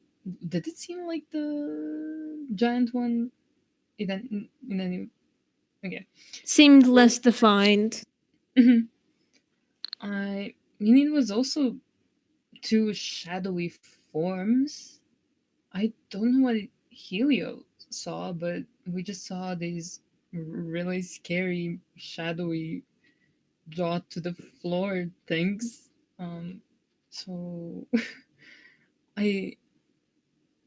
Did it seem like the giant one? In any. Okay. Seemed less defined. I mean, it was also two shadowy forms. I don't know what Helio saw, but we just saw these really scary, shadowy, jaw to the floor things. So I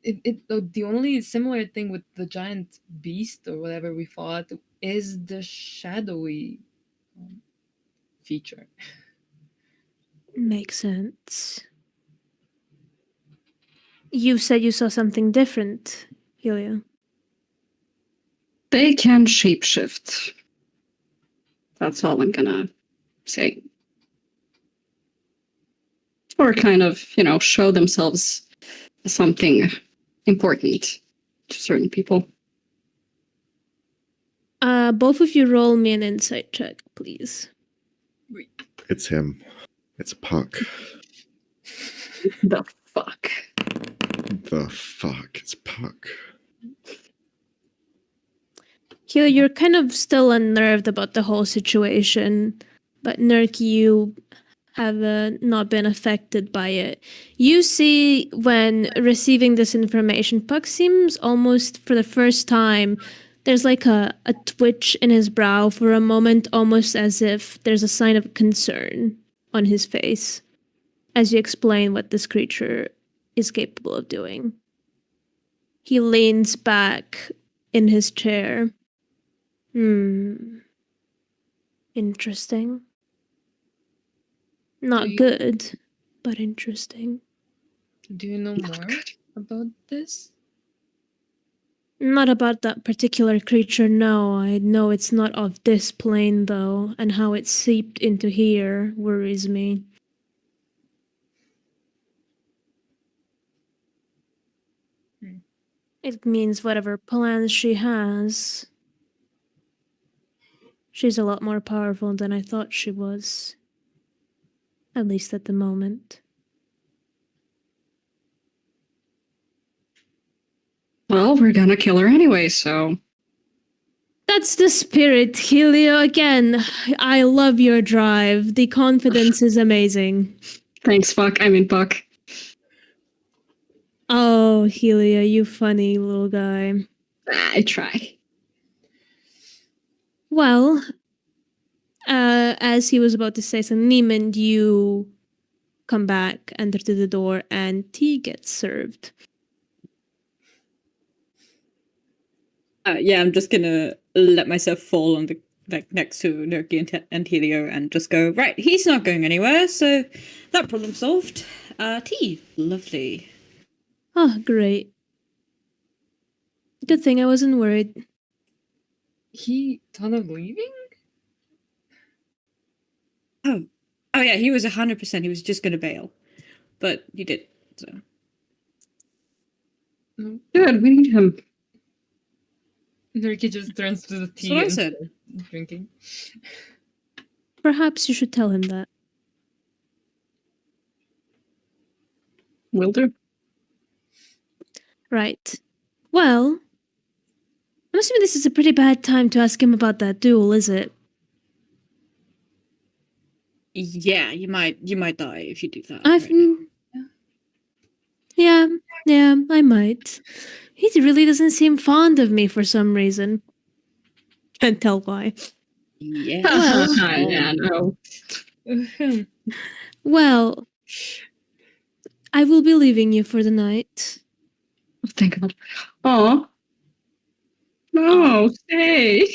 the only similar thing with the giant beast or whatever we fought is the shadowy feature. Makes sense. You said you saw something different, Helio. They can shapeshift. That's all I'm gonna say. Or kind of, show themselves as something important to certain people. Both of you roll me an insight check, please. It's him. It's Puck. The fuck? The fuck? It's Puck. Hugh, you're kind of still unnerved about the whole situation, but Nurk, you have not been affected by it. You see, when receiving this information, Puck seems almost for the first time, there's like a twitch in his brow for a moment, almost as if there's a sign of concern on his face as you explain what this creature is capable of doing. He leans back in his chair. Interesting. Not good, but interesting. Do you know more about this? Not about that particular creature, no. I know it's not of this plane, though, and how it seeped into here worries me. It means whatever plans she has, she's a lot more powerful than I thought she was. At least at the moment. Well, we're gonna kill her anyway, so. That's the spirit, Helio. Again, I love your drive. The confidence is amazing. Thanks, fuck. I mean, Puck. Oh, Helio, you funny little guy. I try. Well, as he was about to say something, Neiman, you come back, enter through the door, and tea gets served. Yeah, I'm just gonna let myself fall on the next to Nerky and Helio and just go, right, he's not going anywhere, so that problem solved. Tea. Lovely. Oh, great. Good thing I wasn't worried. He thought of leaving? Oh yeah, he was 100%. He was just gonna bail. But he did, so. Good, we need him. Nurki just turns to the That's tea what I and said. starts drinking. Perhaps you should tell him that. Will do. Right. Well, I'm assuming this is a pretty bad time to ask him about that duel, is it? Yeah, you might die if you do that. I've. Right. Yeah, I might. He really doesn't seem fond of me for some reason. Can't tell why. Yeah. Well- Yeah, no. Well, I will be leaving you for the night. Thank God. Oh. No, stay.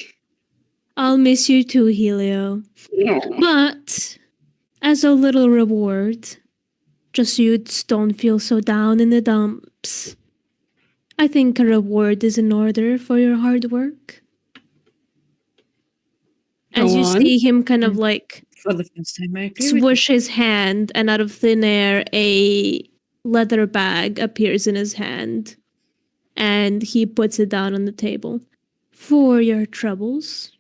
I'll miss you too, Helio. No. But, as a little reward, just so you don't feel so down in the dumps, I think a reward is in order for your hard work. As Go you on. see him kind of like For the first time, I agree with swoosh his hand, and out of thin air, a leather bag appears in his hand, and he puts it down on the table. For your troubles.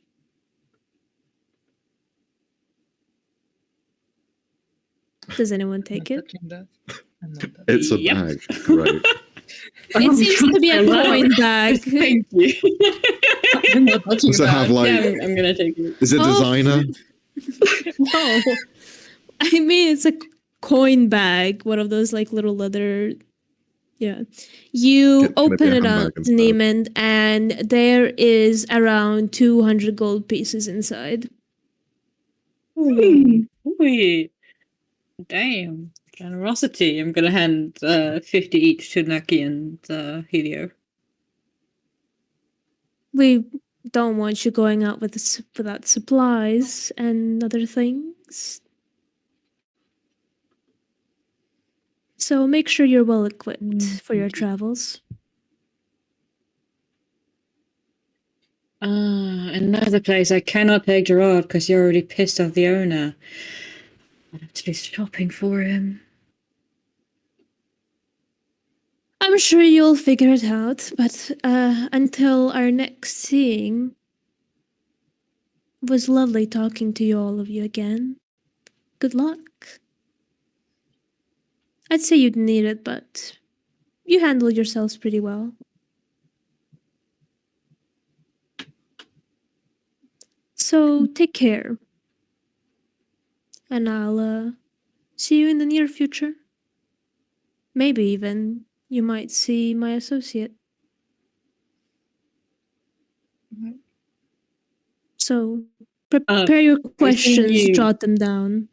Does anyone take I'm it? not touching that. I'm not touching It's a Yep. bag. Great. It seems to be a coin bag. Thank you. I'm not touching Does it have that. like? Yeah, I'm gonna take it. Is it Oh. designer? No. I mean, it's a coin bag, one of those like little leather. Yeah. You Can it be a open it handbag up, instead? Neiman, and there is around 200 gold pieces inside. Ooh. Damn. Generosity. I'm gonna hand 50 each to Naki and Helio. We don't want you going out without supplies and other things. So make sure you're well equipped for your travels. Another place I cannot take Gerard because you're already pissed off the owner. I have to be shopping for him. I'm sure you'll figure it out, but until our next seeing, was lovely talking to all of you again. Good luck. I'd say you'd need it, but you handled yourselves pretty well. So take care. And I'll see you in the near future. Maybe even you might see my associate. Mhm. So prepare your questions, you- jot them down.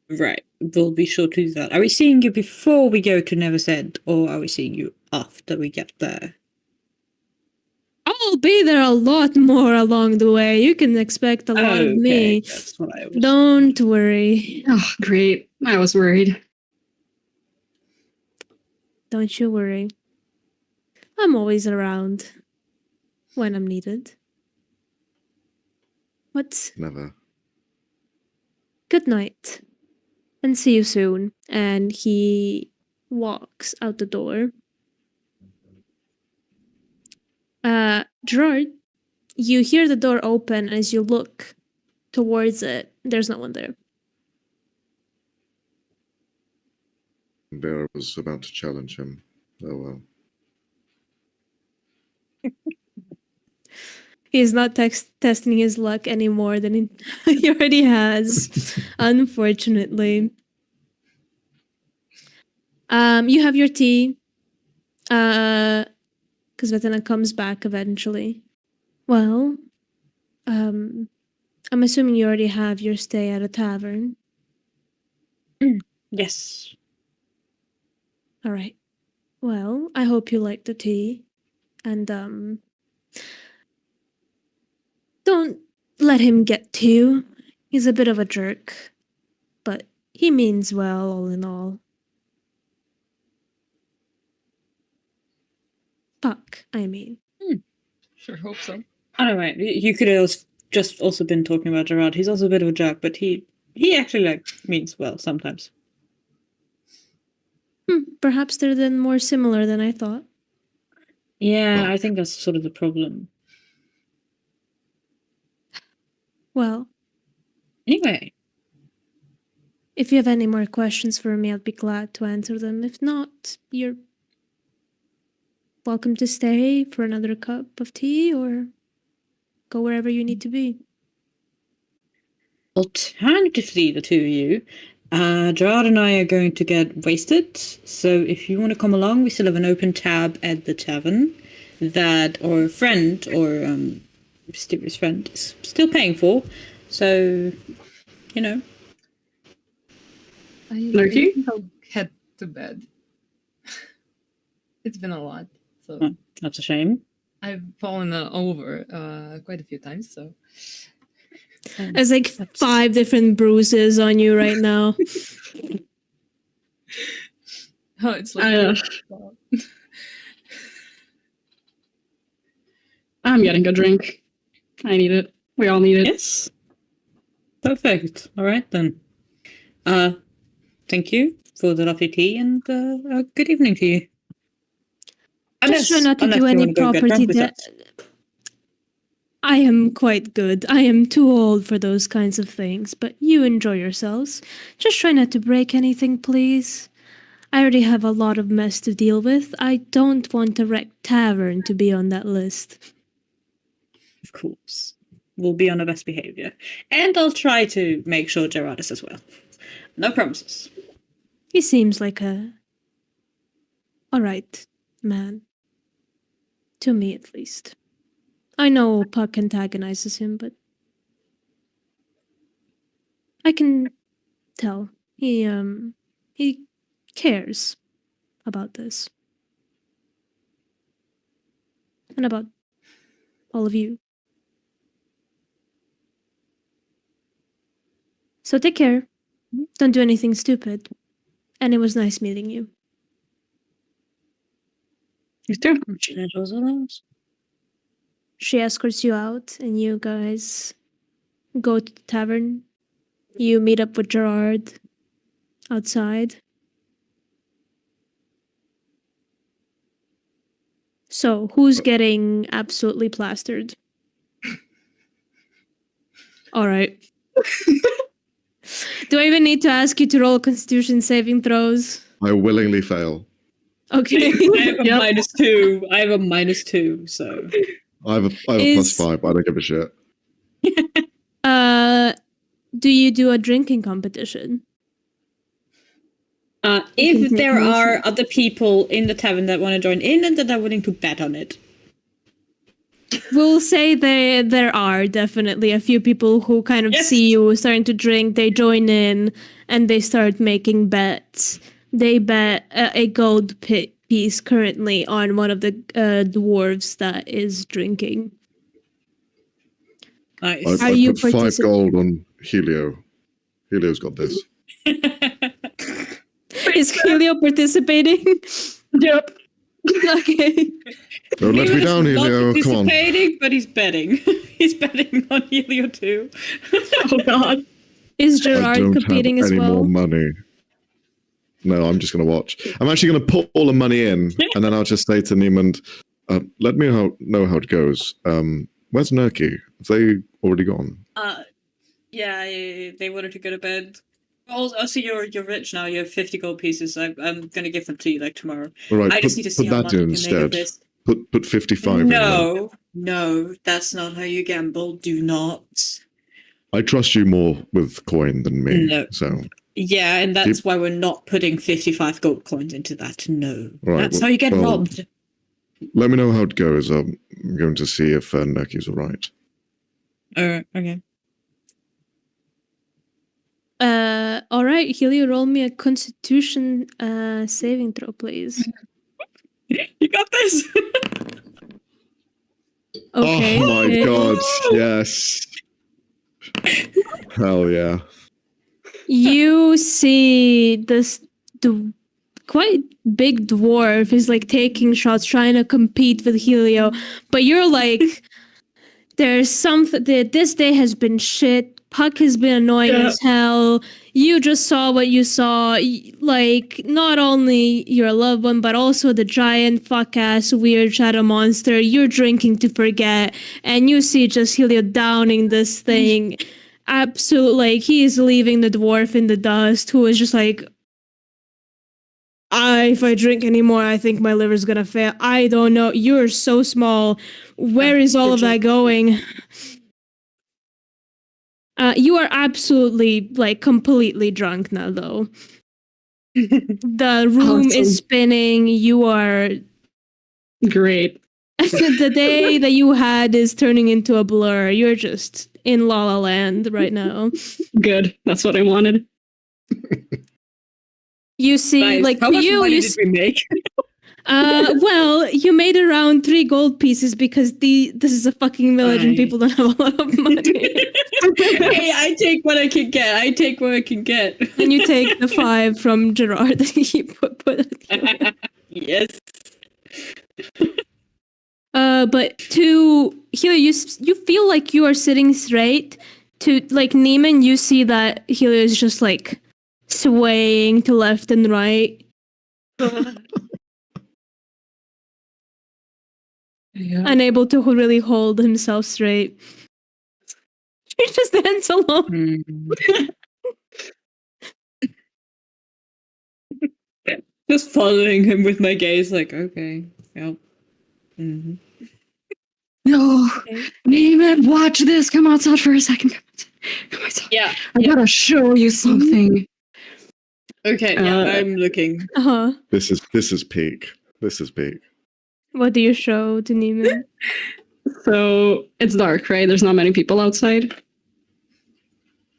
Right, we'll be sure to do that. Are we seeing you before we go to Neversaid, or are we seeing you after we get there? I'll be there a lot more along the way. You can expect a lot of me. That's what I was. Don't worry. Oh, great. I was worried. Don't you worry. I'm always around when I'm needed. But Never. good night. And see you soon. And he walks out the door. Gerard, you hear the door open as you look towards it. There's no one there. Bear was about to challenge him. Oh well. He's not testing his luck any more than he already has, unfortunately. You have your tea. Because Vetena comes back eventually. Well, I'm assuming you already have your stay at a tavern. Yes. All right. Well, I hope you like the tea, and don't let him get to you. He's a bit of a jerk, but he means well, all in all. Puck, I mean. Sure hope so. I don't know. You could have just also been talking about Gerard. He's also a bit of a jerk, but he actually means well sometimes. Perhaps they're then more similar than I thought. Yeah, I think that's sort of the problem. Well, Anyway, if you have any more questions for me, I'd be glad to answer them. If not, you're welcome to stay for another cup of tea or go wherever you need to be. alternatively, the two of you, Gerard and I are going to get wasted. So if you want to come along, we still have an open tab at the tavern that our friend or mysterious friend is still paying for. So, you know. I Okay. think I'll head to bed. It's been a lot, so Oh, that's a shame. I've fallen over quite a few times. So There's like 5 different bruises on you right now. it's like I'm getting a drink. I need it. We all need it. Yes. Perfect. All right then. Thank you for the lovely tea and good evening to you. Just try not to unless do you any wanna go get property drunk with us. I am quite good. I am too old for those kinds of things, but you enjoy yourselves. Just try not to break anything, please. I already have a lot of mess to deal with. I don't want a wrecked tavern to be on that list. Of course. We'll be on our best behavior. And I'll try to make sure Gerard is as well. No promises. He seems like a alright man. To me, at least. I know Puck antagonizes him, but I can tell he cares about this. And about all of you. So take care. Don't do anything stupid. And it was nice meeting you. You too. She escorts you out, and you guys go to the tavern. You meet up with Gerard outside. So, who's getting absolutely plastered? All right. Do I even need to ask you to roll Constitution saving throws? I willingly fail. Okay. I have a Yep. -2. I have a -2, so. I have a Is- +5. I don't give a shit. Do you do a drinking competition? If there are other people in the tavern that want to join in and that are willing to bet on it. We'll say there are definitely a few people who kind of Yes. see you starting to drink, they join in, and they start making bets. They bet a gold piece currently on one of the dwarves that is drinking. Nice. Are I you put 5 gold on Helio. Helio's got this. Is Helio participating? Yep. Okay. Don't let me down, Not Helio. Come on. participating, but he's betting. He's betting on Helio too. Oh god. Is I Gerard don't competing have as any well? more money. No, I'm just going to watch. I'm actually going to put all the money in, and then I'll just say to Neiman, let me know how it goes. Where's Nerky? Have they already gone? Yeah, they wanted to go to bed. Also, you're rich now. You have 50 gold pieces. I'm gonna give them to you like tomorrow. All right, I just need to see put how that much in I can make of instead. this. Put 55 in. Then. No, that's not how you gamble. Do not. I trust you more with coin than me. No. So Yeah, and that's why we're not putting 55 gold coins into that. No, Right, that's how you get well, robbed. let me know how it goes. I'm going to see if Nerky's all right. Okay. All right, Helio, roll me a Constitution saving throw, please. You got this. Okay. Oh my god! Yes. Hell yeah! You see this quite big dwarf is like taking shots, trying to compete with Helio, but you're like, there's something. This day has been shit. Puck has been annoying as hell. You just saw what you saw. Like, not only your loved one, but also the giant fuck ass weird shadow monster. You're drinking to forget, and you see just Helio downing this thing. Absolute, like, he is leaving the dwarf in the dust, who is just like, if I drink anymore, I think my liver's gonna fail. I don't know. You're so small. Where is all of that going? You are absolutely, like, completely drunk now, though. The room Awesome. is spinning. You are... Great. The day that you had is turning into a blur. You're just in La La Land right now. Good. That's what I wanted. You see, Nice. like, How much you money did we make? well, you made around 3 gold pieces because this is a fucking village and Aye. people don't have a lot of money. Hey, I take what I can get. And you take the 5 from Gerard that he put Yes. but to Helio, you feel like you are sitting straight. To, like, Neiman, you see that Helio is just, like, swaying to left and right. Unable to really hold himself straight. He just dance along. Just following him with my gaze, like, okay, yep. Mm-hmm. No, Okay. Neiman, watch this. Come outside for a second. Come outside. Yeah. I gotta show you something. Okay. Yeah, I'm looking. Uh-huh. This is peak. This is peak. What do you show to Neiman? So it's dark, right? There's not many people outside.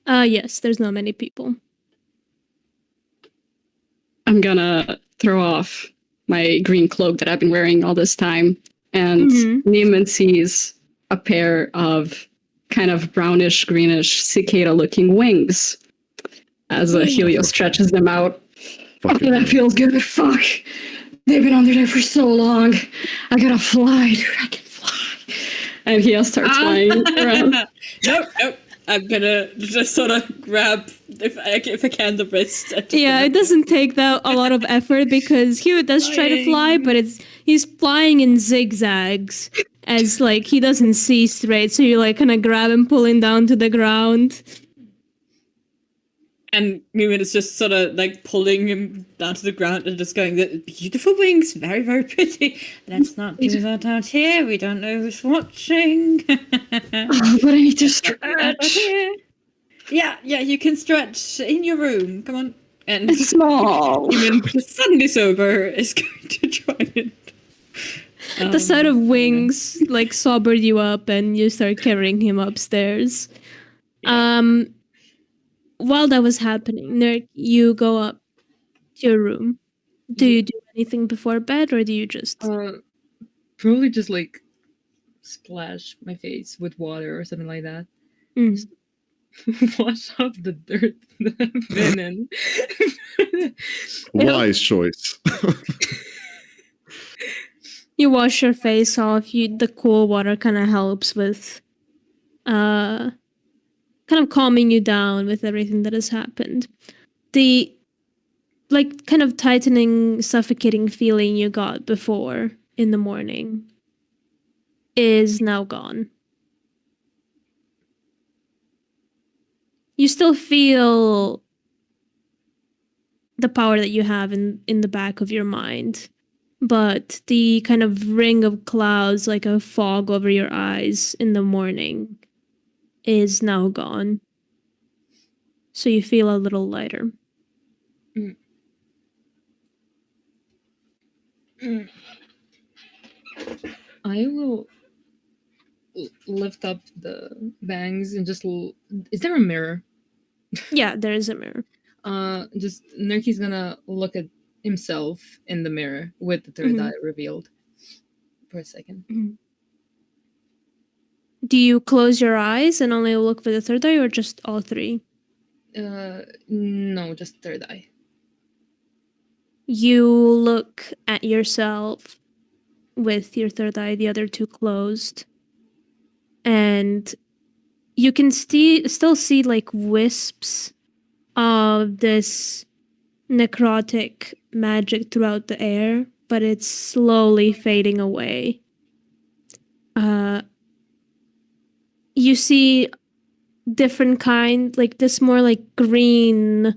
Yes, there's not many people. I'm gonna throw off my green cloak that I've been wearing all this time. And Neiman sees a pair of kind of brownish, greenish, cicada-looking wings as Helio stretches them out. Okay, that feels good. Fuck. They've been under there for so long. I gotta fly, dude. I can fly. And he starts flying around. Nope. I'm gonna just sort of grab, if I can, the wrist. Yeah, it doesn't take that a lot of effort because Helio does try to fly, but he's flying in zigzags. as like he doesn't see straight, so you like kind of grab him, pull him down to the ground. And Moomin is just sort of like pulling him down to the ground and just going, beautiful wings, very, very pretty. Let's not do that out here. We don't know who's watching. Oh, but I need to Let's not do that out stretch. here. Yeah, you can stretch in your room. Come on. And It's small. Moomin, just suddenly sober, is going to try it. The sight of wings like sobered you up, and you start carrying him upstairs. Yeah. While that was happening, Nerk, you go up to your room. Do you do anything before bed, or do you just? Probably just like splash my face with water or something like that. Mm. Wash off the dirt that I've been in. Wise choice. You wash your face off. The cool water kind of helps with, kind of calming you down with everything that has happened. The, like, kind of tightening, suffocating feeling you got before in the morning is now gone. You still feel the power that you have in the back of your mind, but the kind of ring of clouds, like a fog over your eyes in the morning, is now gone. So you feel a little lighter. I will lift up the bangs and just. Is there a mirror? Yeah, there is a mirror. Just Nerky's gonna look at himself in the mirror with the 3rd eye revealed for a second. Do you close your eyes and only look for the 3rd eye, or just all 3? No, just 3rd eye. You look at yourself with your 3rd eye, the other 2 closed, and you can still see like wisps of this necrotic magic throughout the air, but it's slowly fading away. You see different kind, like this more like green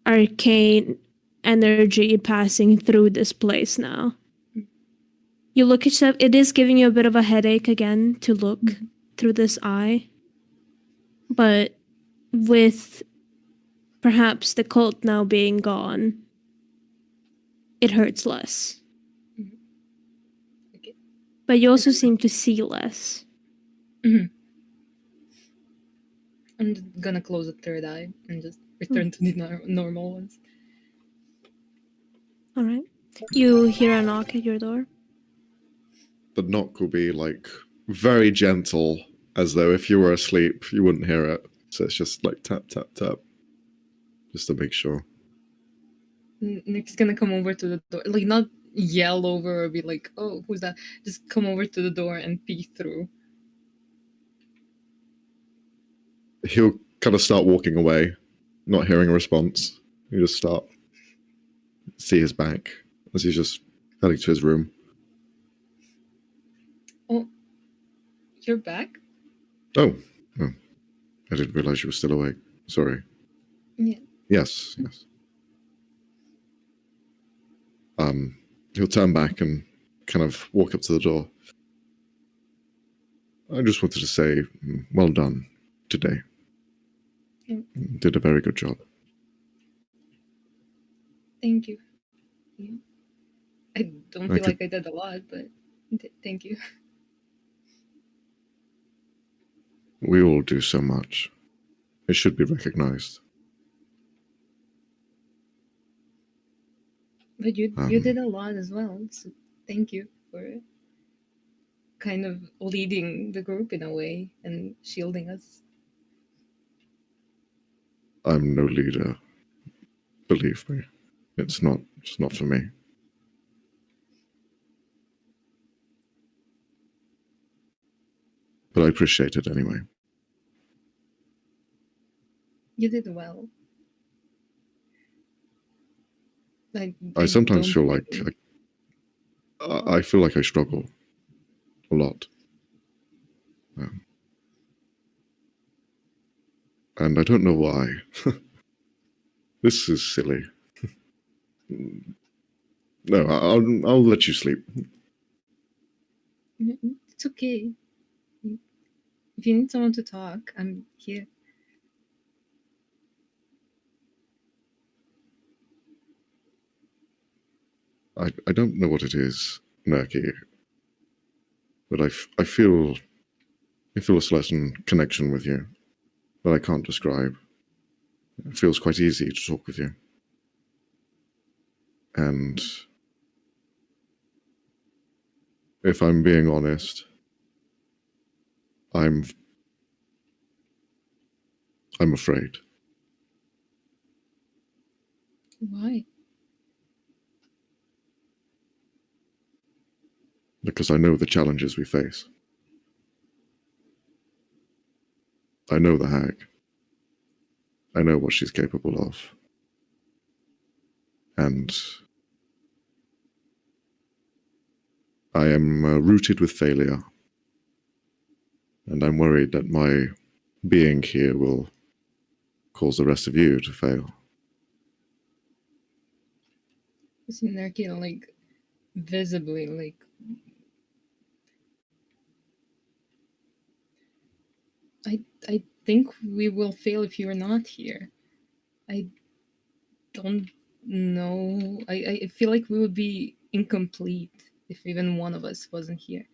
arcane energy passing through this place now. You look at yourself, it is giving you a bit of a headache again to look through this eye. But with perhaps the cult now being gone, it hurts less. Okay. But you also seem to see less. I'm just gonna close the 3rd eye and just return to the normal ones. All right. You hear a knock at your door. The knock will be like very gentle, as though if you were asleep, you wouldn't hear it. So it's just like tap, tap, tap, just to make sure. Nick's gonna come over to the door, like not yell over or be like, "Oh, who's that?" Just come over to the door and peek through. He'll kind of start walking away, not hearing a response. You just start see his back as he's just heading to his room. Oh, you're back? Oh, I didn't realize you were still awake. Sorry. Yeah. Yes. He'll turn back and kind of walk up to the door. I just wanted to say, well done today. Yeah. You did a very good job. Thank you. Yeah. I don't feel like I did a lot, but thank you. We all do so much. It should be recognized. But you did a lot as well, so thank you for kind of leading the group in a way and shielding us. I'm no leader. Believe me. It's not for me. But I appreciate it anyway. You did well. I sometimes feel like I feel like I struggle a lot. And I don't know why. This is silly. No, I'll let you sleep. It's okay. If you need someone to talk, I'm here. I don't know what it is, Murky, but I feel a certain connection with you that I can't describe. It feels quite easy to talk with you. And if I'm being honest, I'm afraid. Why? Because I know the challenges we face. I know the hag. I know what she's capable of. And I am rooted with failure. And I'm worried that my being here will cause the rest of you to fail. Isn't Nerky like visibly like I think we will fail if you're not here. I don't know. I feel like we would be incomplete if even one of us wasn't here.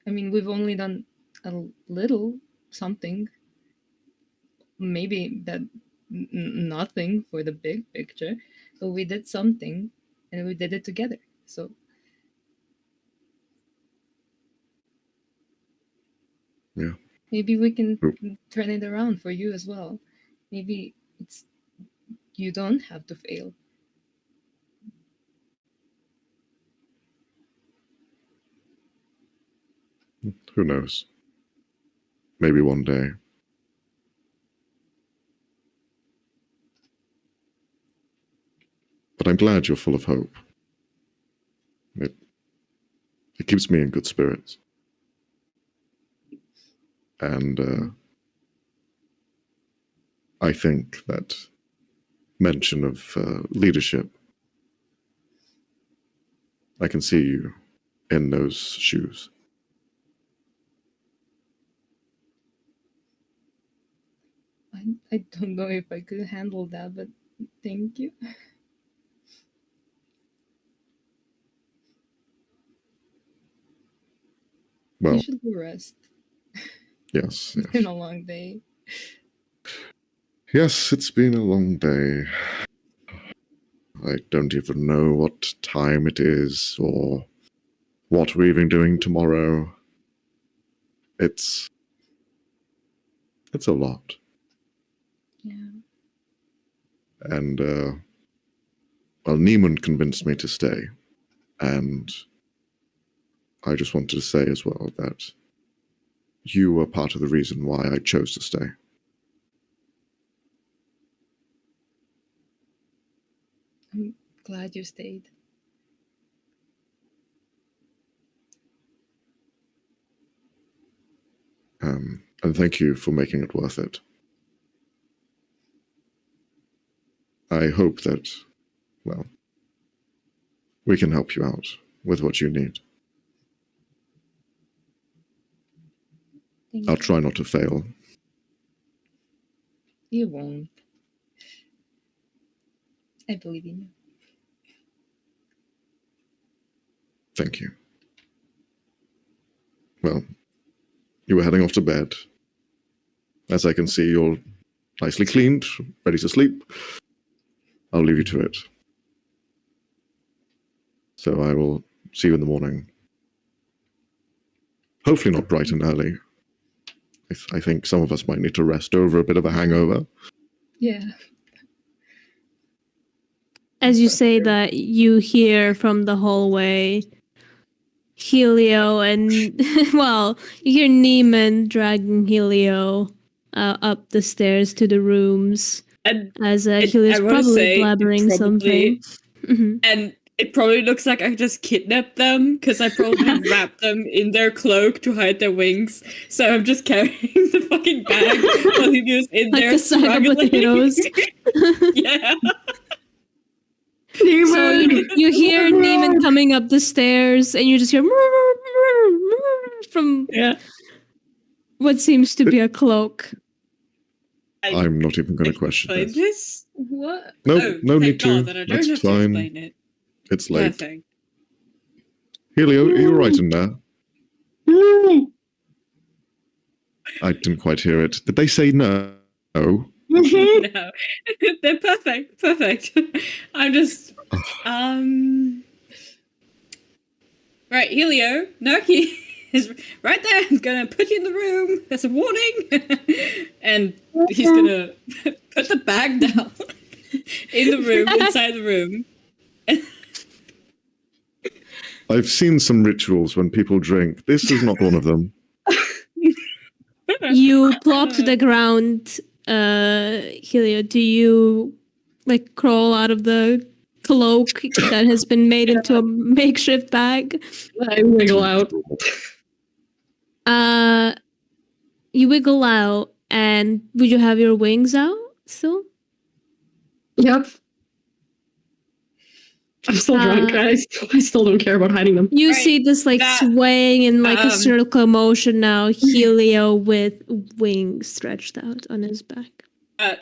I mean, we've only done a little something. Maybe that nothing for the big picture, but we did something and we did it together. So Yeah. maybe we can turn it around for you as well. Maybe it's you don't have to fail. Who knows? Maybe one day. But I'm glad you're full of hope. It keeps me in good spirits. And I think that mention of leadership, I can see you in those shoes. I don't know if I could handle that, but thank you. Well, You should go rest. yes. It's been a long day. Yes, it's been a long day. I don't even know what time it is or what we're even doing tomorrow. It's a lot. Yeah. And well, Neiman convinced me to stay, and I just wanted to say as well that you were part of the reason why I chose to stay. I'm glad you stayed. And thank you for making it worth it. I hope that, well, we can help you out with what you need. Thank I'll you. try not to fail. You won't. I believe in you. Thank you. Well, you were heading off to bed. As I can see, you're nicely cleaned, ready to sleep. I'll leave you to it. So I will see you in the morning. Hopefully not bright and early. I think some of us might need to rest over a bit of a hangover. Yeah. As you say that, you hear from the hallway Helio and, well, you hear Neiman dragging Helio up the stairs to the rooms. And As I Helio's wanna probably say blabbering probably- something. Mhm. And It probably looks like I just kidnapped them because I probably wrapped them in their cloak to hide their wings. So I'm just carrying the fucking bag while Helio's in Like there a sack of struggling. potatoes. Yeah. So you hear Neiman coming up the stairs, and you just hear from what seems to be a cloak. I'm not even going to question Explain this. this? What? No, Oh, no thank need to. God that I don't That's have to fine. explain it. It's late. Perfect. Helio, are you right in there? I didn't quite hear it. Did they say no? No, they're perfect. Perfect. I'm just right, Helio, Nerky is right there. I'm gonna put you in the room. That's a warning. And he's gonna put the bag down in the room, inside the room. I've seen some rituals when people drink. This is not one of them. You plop to the ground, Helio. Do you like crawl out of the cloak that has been made into a makeshift bag? I wiggle out. You wiggle out, and would you have your wings out still? Yep. I'm still drunk. I still don't care about hiding them. You Right, see this like that- swaying in like a circular motion now, Helio with wings stretched out on his back.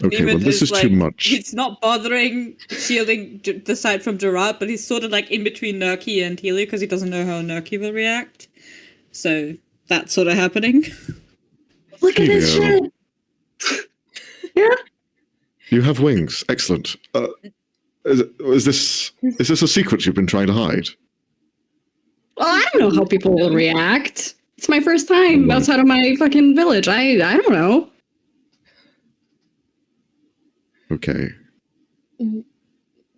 Okay, well, this is too much. He's not bothering shielding the side from Gerard, but he's sort of like in between Nerky and Helio because he doesn't know how Nerky will react. So that's sort of happening. Look at this Helio. shit. Yeah. You have wings. Excellent. Is this a secret you've been trying to hide? Well, I don't know how people will react. It's my first time outside of my fucking village. I don't know. Okay.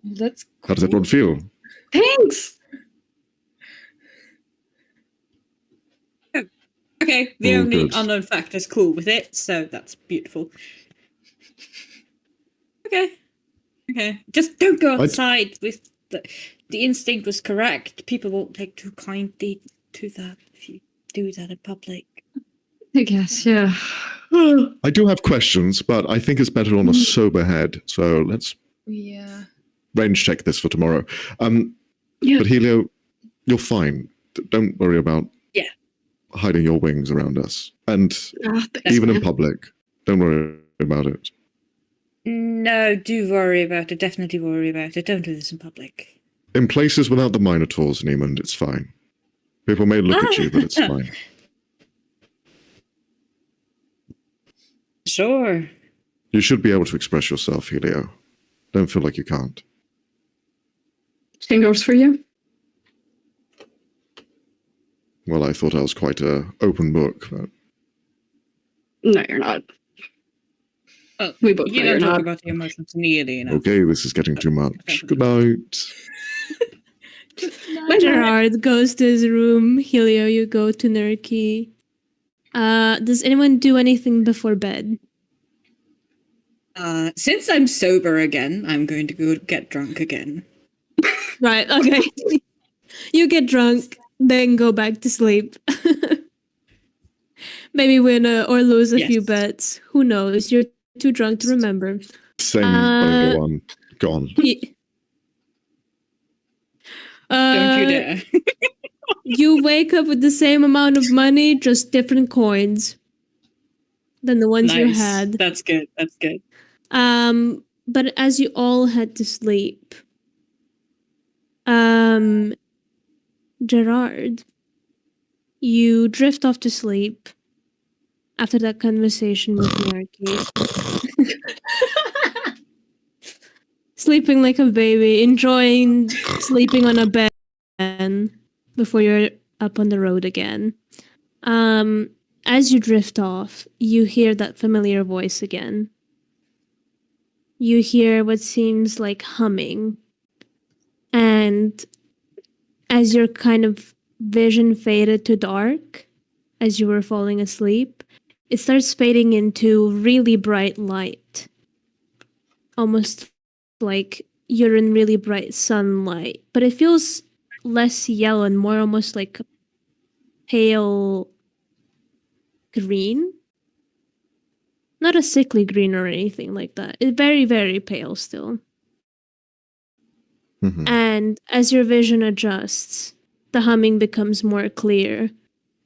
That's cool. How does everyone feel? Thanks. Okay, the Oh, only good. unknown factor is cool with it, so that's beautiful. Okay. Just don't go outside. With the instinct was correct. People won't take too kindly to that if you do that in public. I guess, yeah. I do have questions, but I think it's better on a sober head. So let's Yeah. range check this for tomorrow. Yeah. But Helio, you're fine. Don't worry about Yeah. hiding your wings around us. And Thanks, even in man. public, don't worry about it. No, do worry about it. Definitely worry about it. Don't do this in public. In places without the Minotaurs, Neiman, it's fine. People may look at you, but it's fine. Sure. You should be able to express yourself, Helio. Don't feel like you can't. Same goes for you. Well, I thought I was quite a open book, but No, you're not. Oh, We both you know you're don't talk not. about your emotions nearly enough. okay, this is getting too much. Good night. Gerard goes to his room. Helio, you go to Nerky. Does anyone do anything before bed? Since I'm sober again, I'm going to go get drunk again. Right, okay. You get drunk, then go back to sleep. Maybe win or lose a few Yes. bets. Who knows? You're too drunk to remember. Same bugger one. Gone. Don't you dare. You wake up with the same amount of money, just different coins than the ones you Nice. had. That's good. That's good. But as you all head to sleep, Gerard, you drift off to sleep after that conversation with Narky. Sleeping like a baby, enjoying sleeping on a bed before you're up on the road again. As you drift off, you hear that familiar voice again. You hear what seems like humming. And as your kind of vision faded to dark, as you were falling asleep, it starts fading into really bright light. Almost like you're in really bright sunlight, but it feels less yellow and more almost like pale green. Not a sickly green or anything like that. It's very, very pale still. Mhm. And as your vision adjusts, the humming becomes more clear,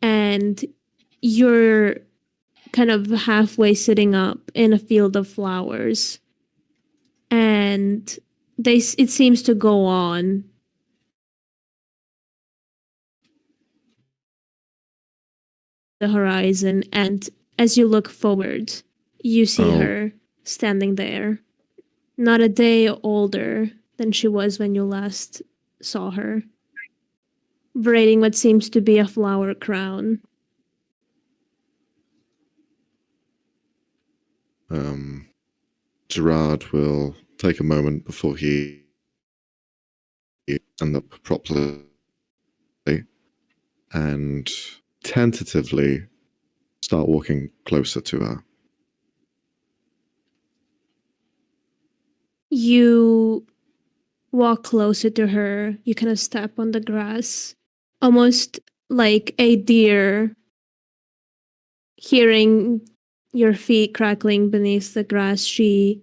and you're kind of halfway sitting up in a field of flowers. And it seems to go on. The horizon, and as you look forward, you see Oh. her standing there, not a day older than she was when you last saw her, braiding what seems to be a flower crown. Gerard will take a moment before he stand up properly and tentatively start walking closer to her. You walk closer to her, you kind of step on the grass, almost like a deer hearing your feet crackling beneath the grass. She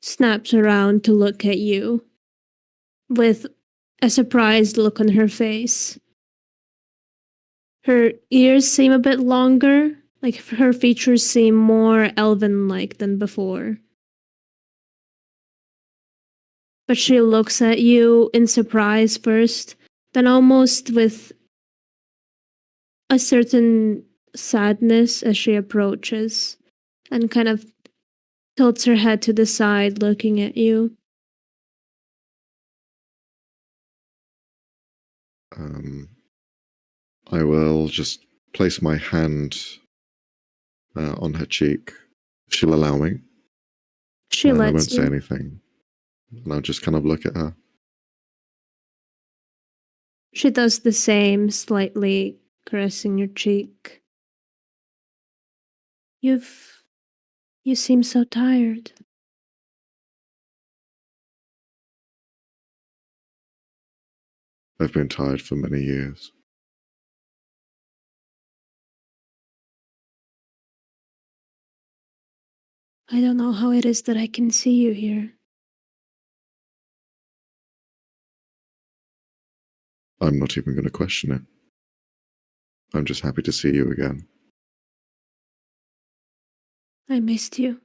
snaps around to look at you with a surprised look on her face. Her ears seem a bit longer, like her features seem more elven-like than before. But she looks at you in surprise first, then almost with a certain sadness as she approaches, and kind of tilts her head to the side looking at you. I will just place my hand on her cheek, if she'll allow me. She And I lets won't say you. anything. And I'll just kind of look at her. She does the same, slightly caressing your cheek. You seem so tired. I've been tired for many years. I don't know how it is that I can see you here. I'm not even going to question it. I'm just happy to see you again. I missed you.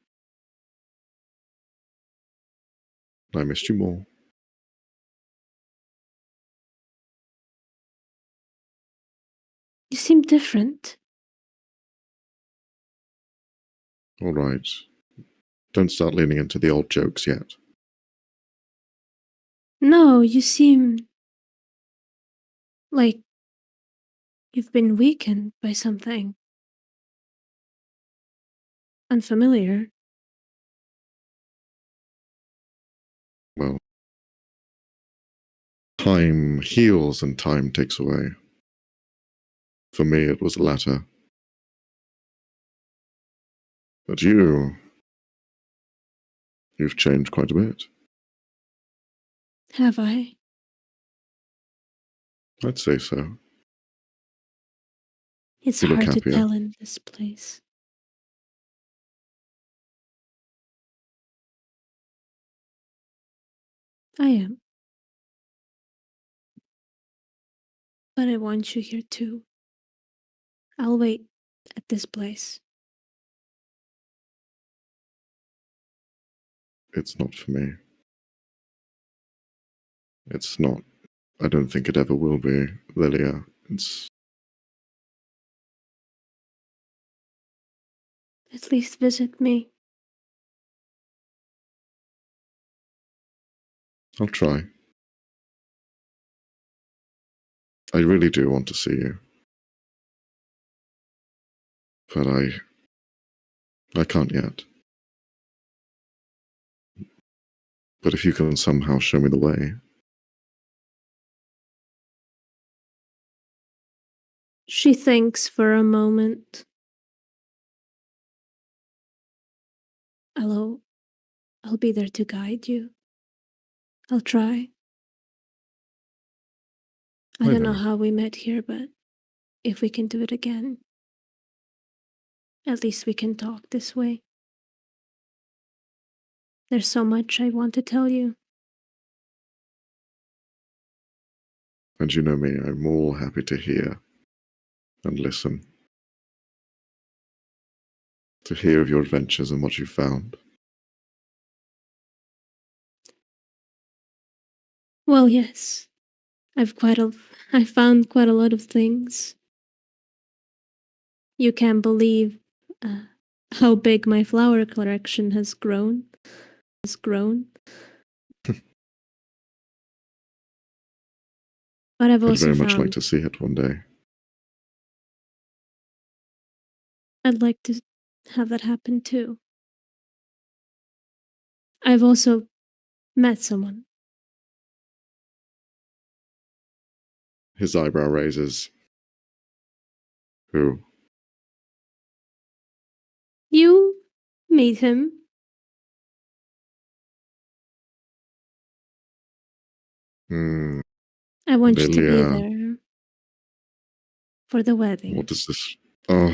I missed you more. You seem different. All right. Don't start leaning into the old jokes yet. No, you seem like you've been weakened by something unfamiliar. Well, time heals and time takes away. For me, it was the latter. But you've changed quite a bit. Have I? I'd say so. It's You look hard to happier. tell in this place. I am. But I want you here too. I'll wait at this place. It's not for me. It's not. I don't think it ever will be, Lilia. It's. At least visit me. I'll try. I really do want to see you. But I can't yet. But if you can somehow show me the way. She thinks for a moment. I'll I'll be there to guide you. I'll try. I I don't know know. how we met here, but if we can do it again, at least we can talk this way. There's so much I want to tell you. And you know me, I'm all happy to hear and listen. To hear of your adventures and what you found. Well, yes. I found quite a lot of things. You can't believe how big my flower collection has grown. But I've I'd also very much like found to see it one day. I'd like to have that happen too. I've also met someone. His eyebrow raises. Who? You meet him. Hmm. I want you to be Lilia. there for the wedding. What does this... Oh.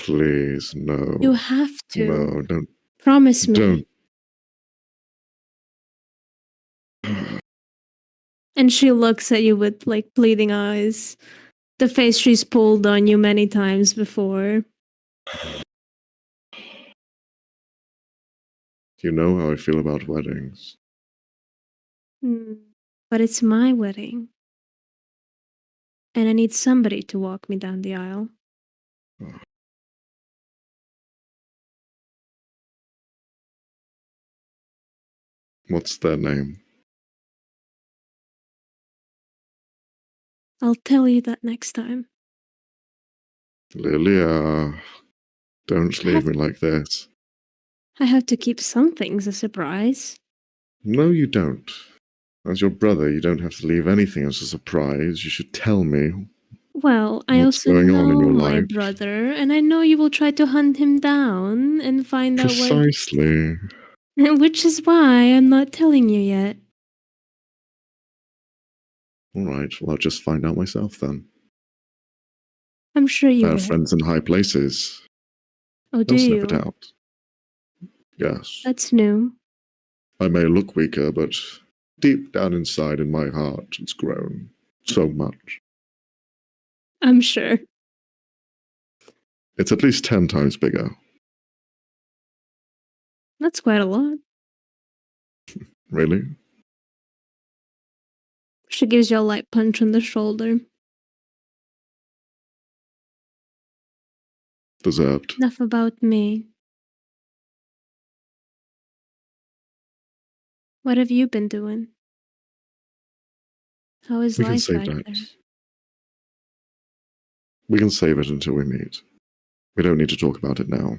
Please, no. You have to. No, don't. Promise me. Don't. And she looks at you with like pleading eyes. The face she's pulled on you many times before. You know how I feel about weddings. But it's my wedding. And I need somebody to walk me down the aisle. What's their name? I'll tell you that next time. Lilia. Don't leave me like this. I have to keep some things a surprise. No, you don't. As your brother, you don't have to leave anything as a surprise. You should tell me Well, I what's also going on in know your my life. brother, and I know you will try to hunt him down and find out what. Precisely. Which is why I'm not telling you yet. All right, well, I'll just find out myself then. I'm sure I you have will. friends in high places. Oh, do They'll sniff you? it out. Yes. That's new. I may look weaker, but deep down inside in my heart, it's grown so much. I'm sure. It's at least 10 times bigger. That's quite a lot. Really? She gives you a light punch on the shoulder. Deserved. Enough about me. What have you been doing? How is We can life save back that. there? We can save it until we meet. We don't need to talk about it now.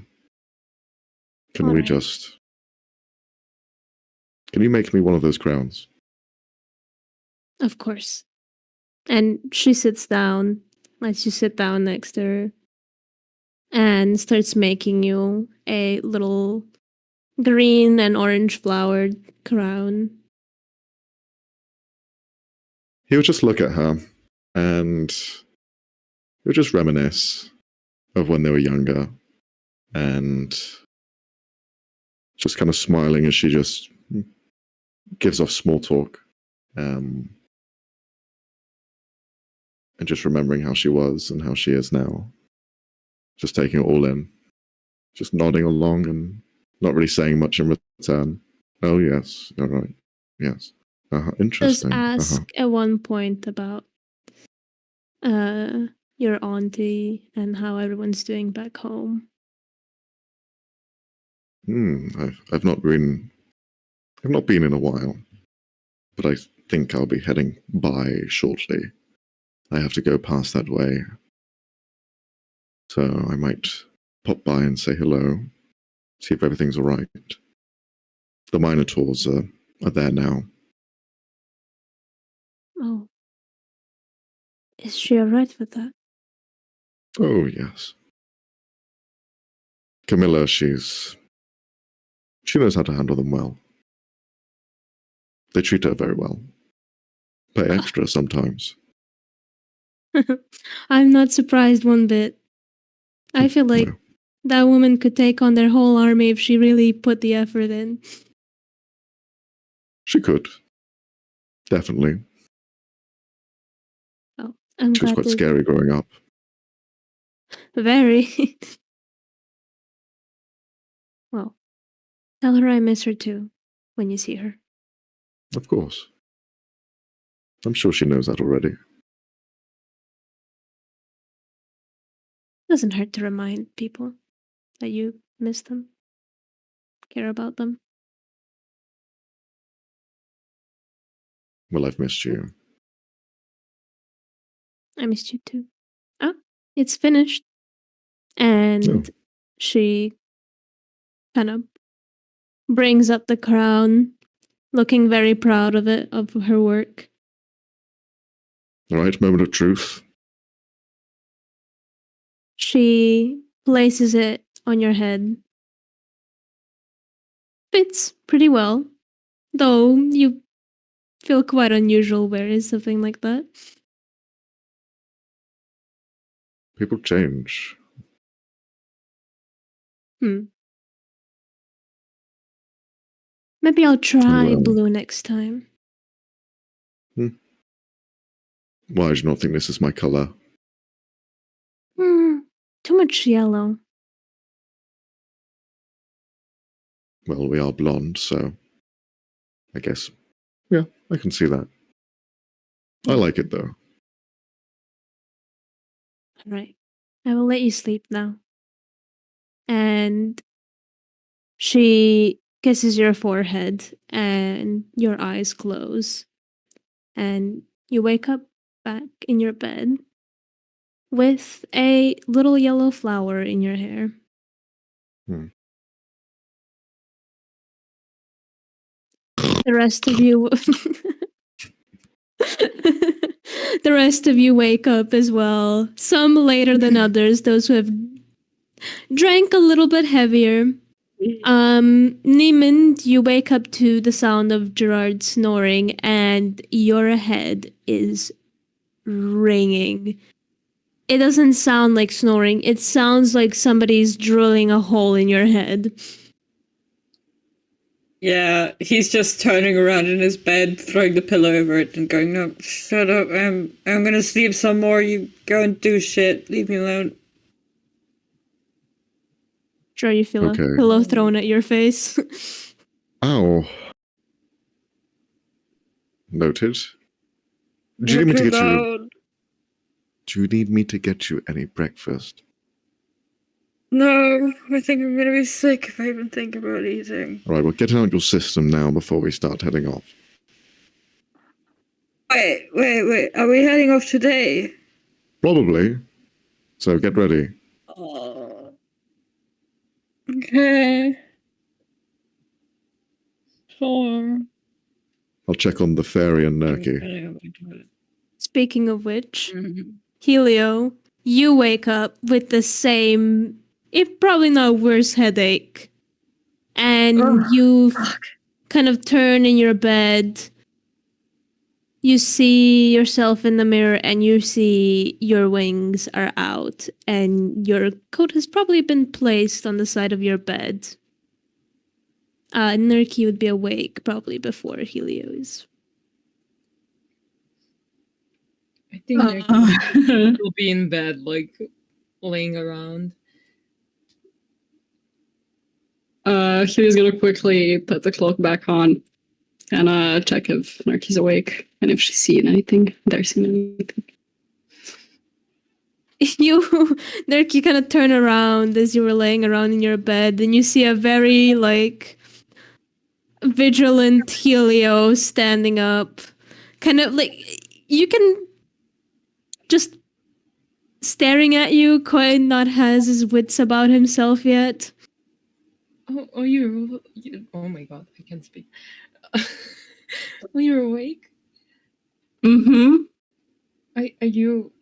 Can All we right. just... Can you make me one of those crowns? Of course. And she sits down, lets you sit down next to her, and starts making you a little green and orange flowered crown. He would just look at her and he would just reminisce of when they were younger and just kind of smiling as she just gives off small talk and just remembering how she was and how she is now. Just taking it all in, just nodding along and not really saying much in return. Oh, yes, all right, yes. Does Interesting. ask at one point about your auntie and how everyone's doing back home. I've not been in a while, but I think I'll be heading by shortly. I have to go past that way, so I might pop by and say hello, see if everything's all right. The Minotaurs are there now. Oh. Is she alright with that? Oh, yes. Camilla, she knows how to handle them well. They treat her very well. Pay extra sometimes. I'm not surprised one bit. I feel like No. that woman could take on their whole army if she really put the effort in. She could. Definitely. Oh, I'm She was glad quite to. scary growing up. Very. Well, tell her I miss her too when you see her. Of course. I'm sure she knows that already. Doesn't hurt to remind people that you miss them, care about them. Well, I've missed you. I missed you too. Oh, it's finished. And Oh. she kind of brings up the crown, looking very proud of it, of her work. All right, moment of truth. She places it on your head. Fits pretty well, though you feel quite unusual wearing something like that. People change. Maybe I'll try Well. blue next time. Why do you not think this is my color? Too much yellow. Well, we are blonde, so I guess. Yeah, I can see that. I like it though. All right. I will let you sleep now. And she kisses your forehead and your eyes close. And you wake up back in your bed with a little yellow flower in your hair. The rest of you the rest of you wake up as well. Some later than others, those who have drank a little bit heavier. Neiman, you wake up to the sound of Gerard snoring and your head is ringing. It doesn't sound like snoring. It sounds like somebody's drilling a hole in your head. Yeah, he's just turning around in his bed, throwing the pillow over it and going, "No, shut up. I'm gonna sleep some more. You go and do shit. Leave me alone." Sure, you feel Okay. a pillow thrown at your face. Ow. Noted. Do you Not need me to too get you? loud. Do you need me to get you any breakfast? No, I think I'm gonna be sick if I even think about eating. All right, well, get it out your system now before we start heading off. Wait. Are we heading off today? Probably. So get ready. Oh. Okay. Sure. I'll check on the fairy and Nerky. Speaking of which, Helio, you wake up with the same, if probably not worse, headache. And you kind of turn in your bed. You see yourself in the mirror and you see your wings are out and your coat has probably been placed on the side of your bed. Nerky would be awake probably before Helio is. I think will be in bed, like laying around. He's gonna quickly put the cloak back on and check if Narky's awake and if she's seen anything. They're seeing anything. Nerky kind of turn around as you were laying around in your bed, and you see a very vigilant Helio standing up, kind of you can just staring at you. Quite not has his wits about himself yet. Oh, you. Oh my god, I can't speak. Oh, you're awake? Mm-hmm. Are you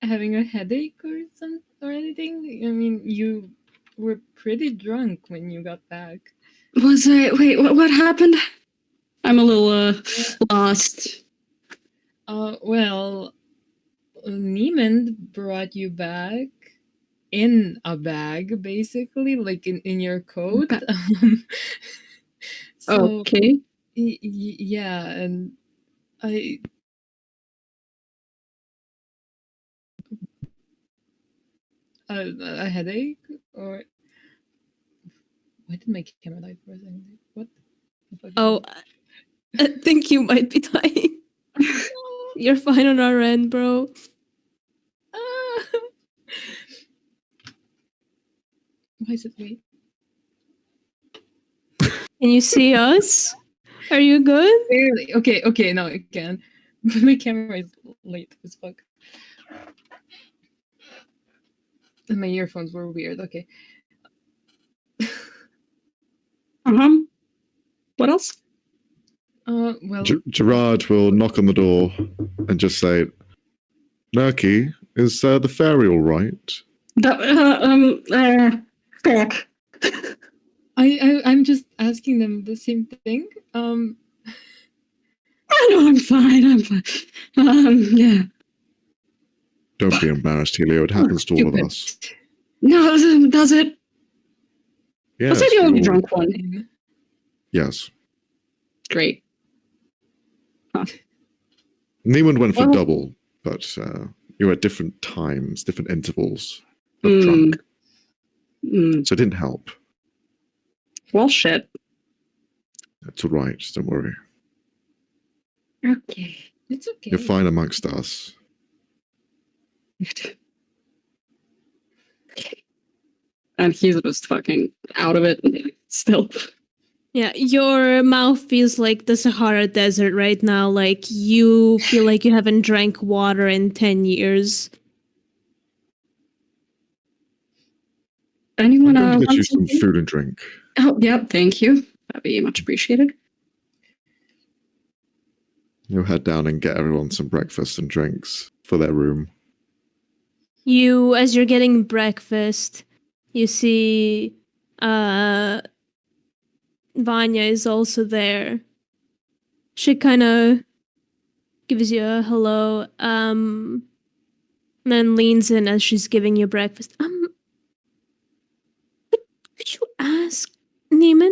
having a headache or anything? I mean, you were pretty drunk when you got back. Was I? Wait, what happened? I'm a little lost. Well, Neiman brought you back in a bag, basically, like in your coat. Okay. So Okay. yeah, and I a headache, or why did my camera die for a second? What the fuck is Oh, that? I think you might be dying. You're fine on our end, bro. Ah. Why is it wait? Can you see us? Are you good? Barely. Okay, now I can. But my camera is late as fuck. And my earphones were weird. Okay. What else? Well, Gerard will knock on the door and just say, Murky, is the fairy all right? Fuck. I'm just asking them the same thing. No, I'm fine. I'm fine. Yeah. Don't be embarrassed, Helio. It happens to all of Stupid. us. No, does it? Yes, Was I the we only all- drunk one? Yes. Great. Neiman went for Well- double, but you were at different times, different intervals of Mm. drunk, Mm. so it didn't help. Well, shit. It's all right. Don't worry. Okay. It's okay. You're fine amongst us. And he's just fucking out of it still. Yeah, your mouth feels like the Sahara Desert right now. Like you feel like you haven't drank water in 10 years. Anyone I'm going to get you want some something? food and drink. Oh, yep. Thank you. That'd be much appreciated. You'll head down and get everyone some breakfast and drinks for their room. You, as you're getting breakfast, you see Vanya is also there. She kind of gives you a hello, and then leans in as she's giving you breakfast. Could you ask Neiman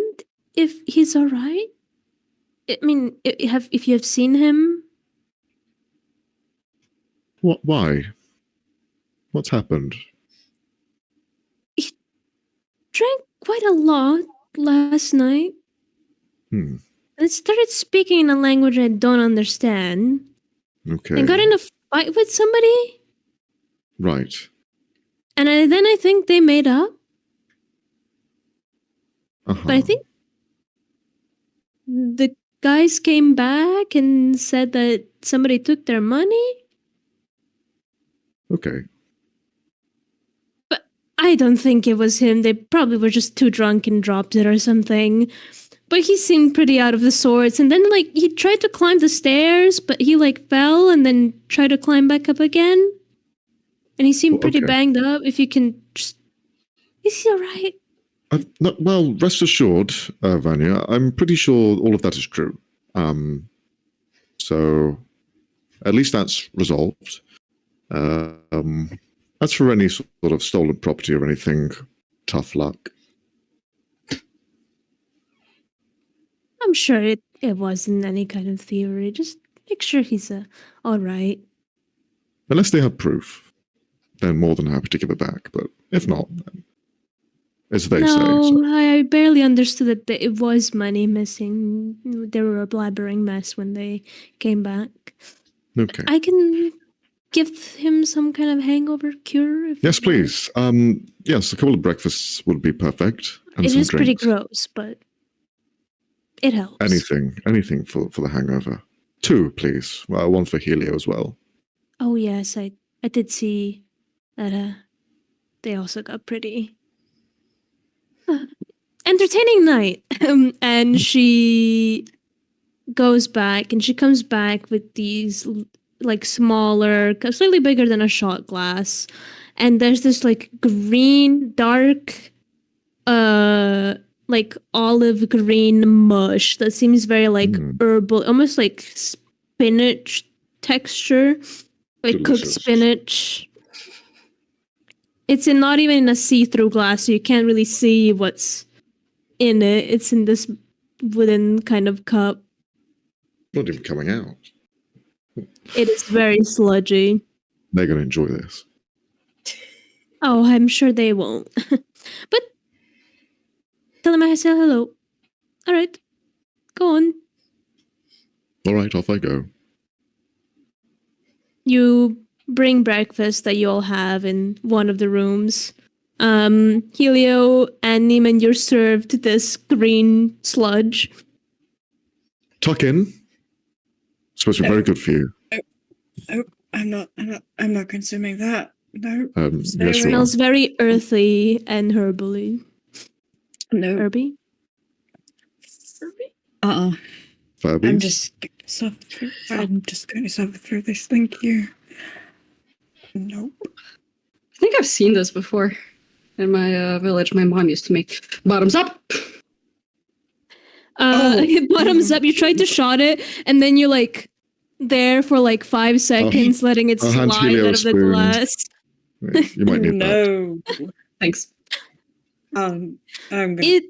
if he's all right? I mean, if you have seen him, What? Why? What's happened? drank quite a lot last night. Hmm. And started speaking in a language I don't understand. Okay. And got in a fight with somebody. Right. And then I think they made up. Uh-huh. But I think the guys came back and said that somebody took their money. Okay. But I don't think it was him. They probably were just too drunk and dropped it or something. But he seemed pretty out of the sorts. And then, like, he tried to climb the stairs, but he, like, fell and then tried to climb back up again. And he seemed pretty Okay. banged up. If you can just... Is he alright? No, well, rest assured, Vanya, I'm pretty sure all of that is true. So at least that's resolved. As for any sort of stolen property or anything, tough luck. I'm sure it wasn't any kind of thievery. Just make sure he's alright. Unless they have proof, then more than happy to give it back. But if not, then as they say. No, So. I barely understood that it was money missing. They were a blabbering mess when they came back. Okay. I can give him some kind of hangover cure. If Yes, you'd like. please. Yes, a couple of breakfasts would be perfect. And It some is pretty drinks. gross, but it helps. Anything for the hangover. 2, please. Well, 1 for Helio as well. Oh yes, I did see that. They also got pretty entertaining night. And she goes back, and she comes back with these like smaller, slightly bigger than a shot glass, and there's this like green, dark like olive green mush that seems very like herbal, almost like spinach texture, like cooked Delicious. spinach. It's not even in a see-through glass, so you can't really see what's in it. It's in this wooden kind of cup. Not even coming out. It is very sludgy. They're going to enjoy this. Oh, I'm sure they won't. But tell them I said hello. All right, go on. All right, off I go. You bring breakfast that you all have in one of the rooms. Helio and Neiman, you're served this green sludge. Tuck in. Supposed to be very good for you. Oh, I'm not consuming that. No. Yes, Stay you away. are. Smells very earthy and herbally. No. Herby? Furbies? I'm just going to suffer through this. Thank you. Nope. I think I've seen this before. In my village, my mom used to make bottoms up. Bottoms up. You tried to shot it, and then you're like there for like 5 seconds, letting it I'll hand slide Helio a out of the spoon. glass. Yeah, you might need that. No. Thanks. I'm gonna.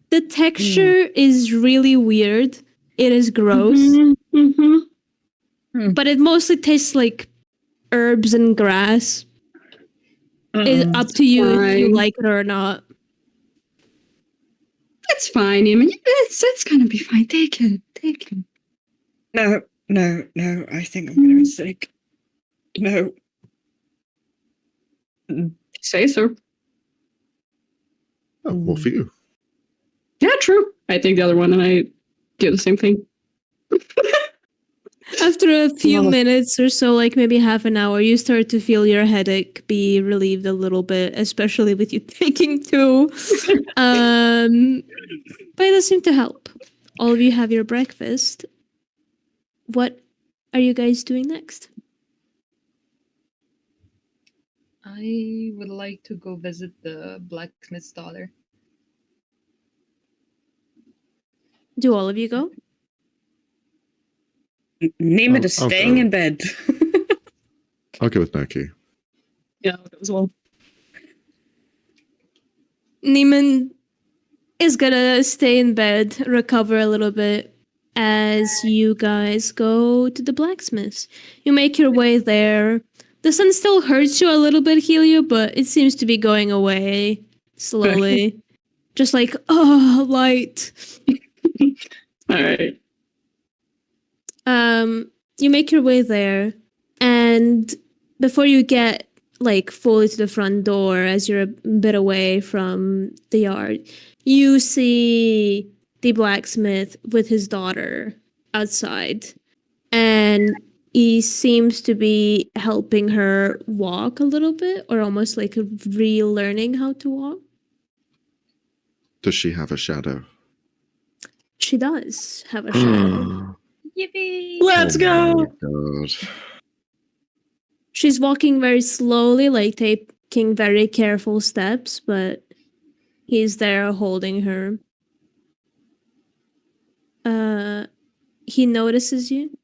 The texture is really weird. It is gross, but it mostly tastes like herbs and grass. It's up to you if you Fine. like it or not. It's fine, I mean, it's gonna be fine. Take it. No. I think I'm gonna be sick. No. Say so. Oh, well, for you. Yeah, true. I take the other one and I do the same thing. After a few Well- minutes or so, like maybe half an hour, you start to feel your headache be relieved a little bit, especially with you taking 2. But it does seem to help. All of you have your breakfast. What are you guys doing next? I would like to go visit the blacksmith's daughter. Do all of you go? Name it I'll is staying go. in bed. I'll go with Neki. Yeah, as well. Neiman is gonna stay in bed, recover a little bit as you guys go to the blacksmith's. You make your way there. The sun still hurts you a little bit, Helio, but it seems to be going away slowly. Just like, oh, light. All right. You make your way there, and before you get like fully to the front door, as you're a bit away from the yard, you see the blacksmith with his daughter outside, and he seems to be helping her walk a little bit, or almost like relearning how to walk. Does she have a shadow? She does have a shadow. Yippee! Let's go. My God. She's walking very slowly, like taking very careful steps, but he's there holding her. He notices you.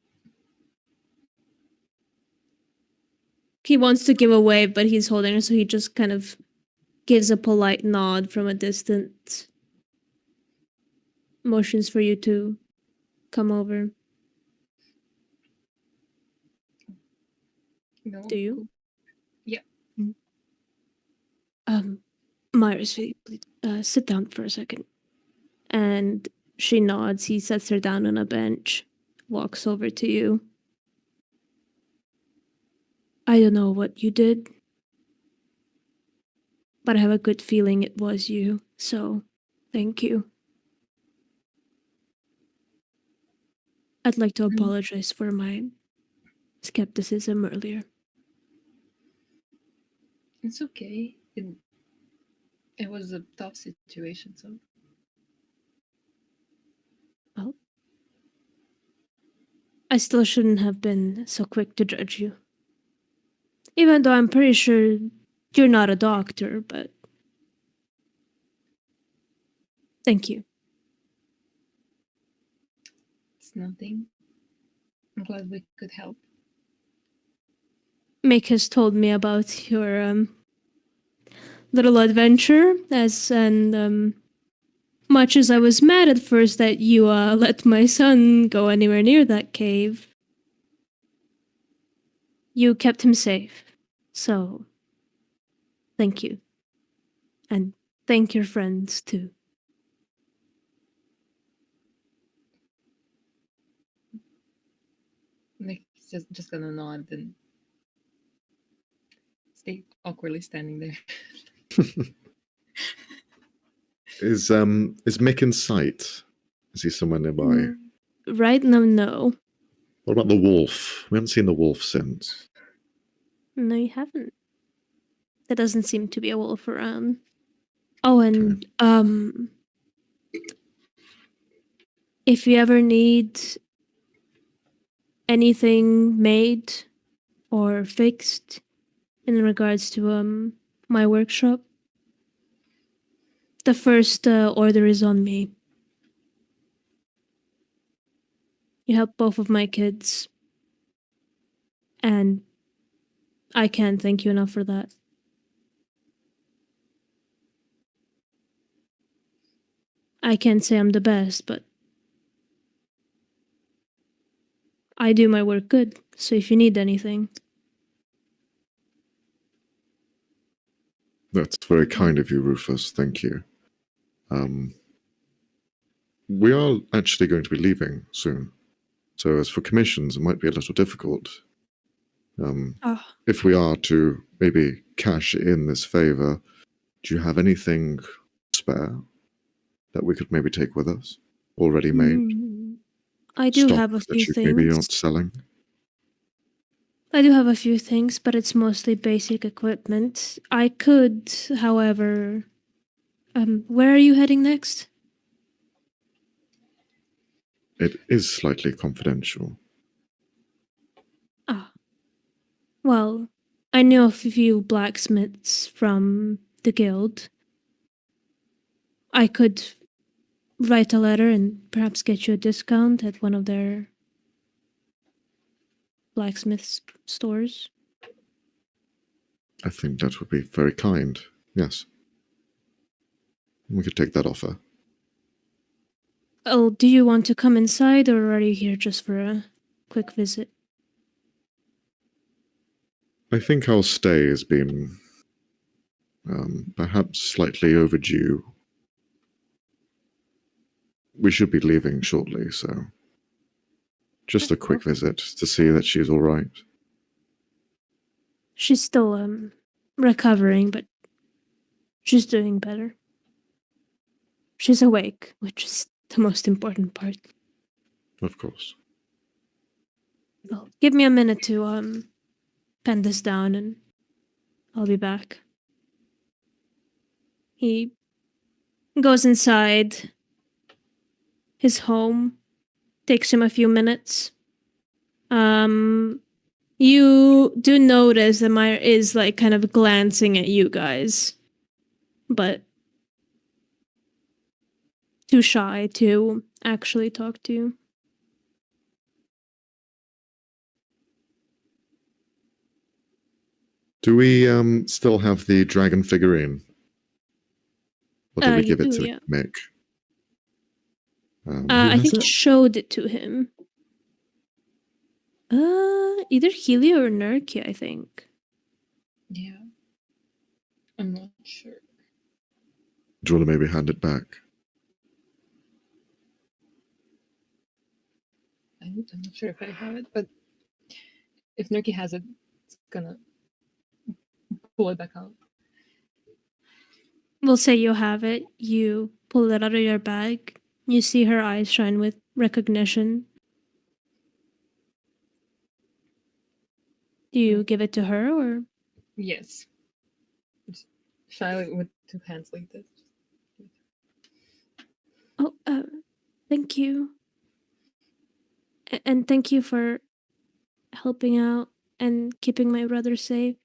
He wants to give a wave, but he's holding her, so he just kind of gives a polite nod from a distance. Motions for you to come over. No, Do you? cool. Yeah. Myra, sweetie, please, sit down for a second. And she nods. He sets her down on a bench, walks over to you. I don't know what you did, but I have a good feeling it was you, so thank you. I'd like to apologize for my skepticism earlier. It's okay. It was a tough situation, so Well, I still shouldn't have been so quick to judge you. Even though I'm pretty sure you're not a doctor, but Thank you. It's nothing. I'm glad we could help. Mick has told me about your little adventure, much as I was mad at first that you let my son go anywhere near that cave, you kept him safe. So, thank you. And thank your friends, too. Nick's just gonna nod and stay awkwardly standing there. Is Mick in sight? Is he somewhere nearby? Right now, no. What about the wolf? We haven't seen the wolf since. No, you haven't. There doesn't seem to be a wolf around. Oh, and if you ever need anything made or fixed in regards to my workshop, the first order is on me. You helped both of my kids, and I can't thank you enough for that. I can't say I'm the best, but I do my work good, so if you need anything. That's very kind of you, Rufus. Thank you. We are actually going to be leaving soon. So as for commissions, it might be a little difficult. If we are to maybe cash in this favor, do you have anything spare that we could maybe take with us? Already made? I do Stock have a few that you maybe things. not selling? I do have a few things, but it's mostly basic equipment. I could, however... where are you heading next? It is slightly confidential. Ah. Well, I know a few blacksmiths from the guild. I could write a letter and perhaps get you a discount at one of their blacksmith stores. I think that would be very kind. Yes. We could take that offer. Oh, do you want to come inside, or are you here just for a quick visit? I think our stay has been perhaps slightly overdue. We should be leaving shortly, so just a quick visit to see that she's all right. She's still recovering, but she's doing better. She's awake, which is the most important part. Of course. Well, give me a minute to pen this down and I'll be back. He goes inside his home. Takes him a few minutes. You do notice that Meyer is like kind of glancing at you guys, but too shy to actually talk to you. Do we still have the dragon figurine? Or did we give it to Mick? I think you showed it to him. Either Helio or Nerky, I think. Yeah. I'm not sure. Do you want to maybe hand it back? I'm not sure if I have it, but if Nerky has it, it's gonna pull it back out. We'll say you have it. You pull it out of your bag. You see her eyes shine with recognition. Do you give it to her, or? Yes. Just shyly with two hands like this. Oh, thank you. And thank you for helping out and keeping my brother safe.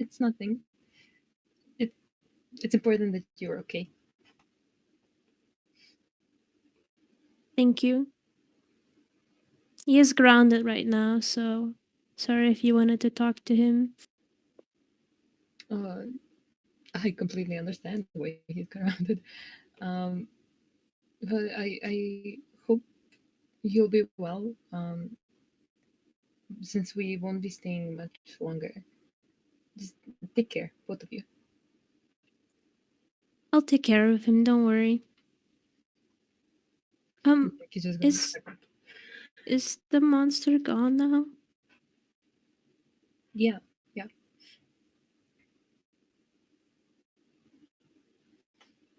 It's nothing. It's important that you're okay. Thank you. He is grounded right now, so sorry if you wanted to talk to him. I completely understand why he's grounded. Um, but I hope you'll be well. Since we won't be staying much longer, just take care, both of you. I'll take care of him, don't worry. He's just gonna Is the monster gone now? yeah.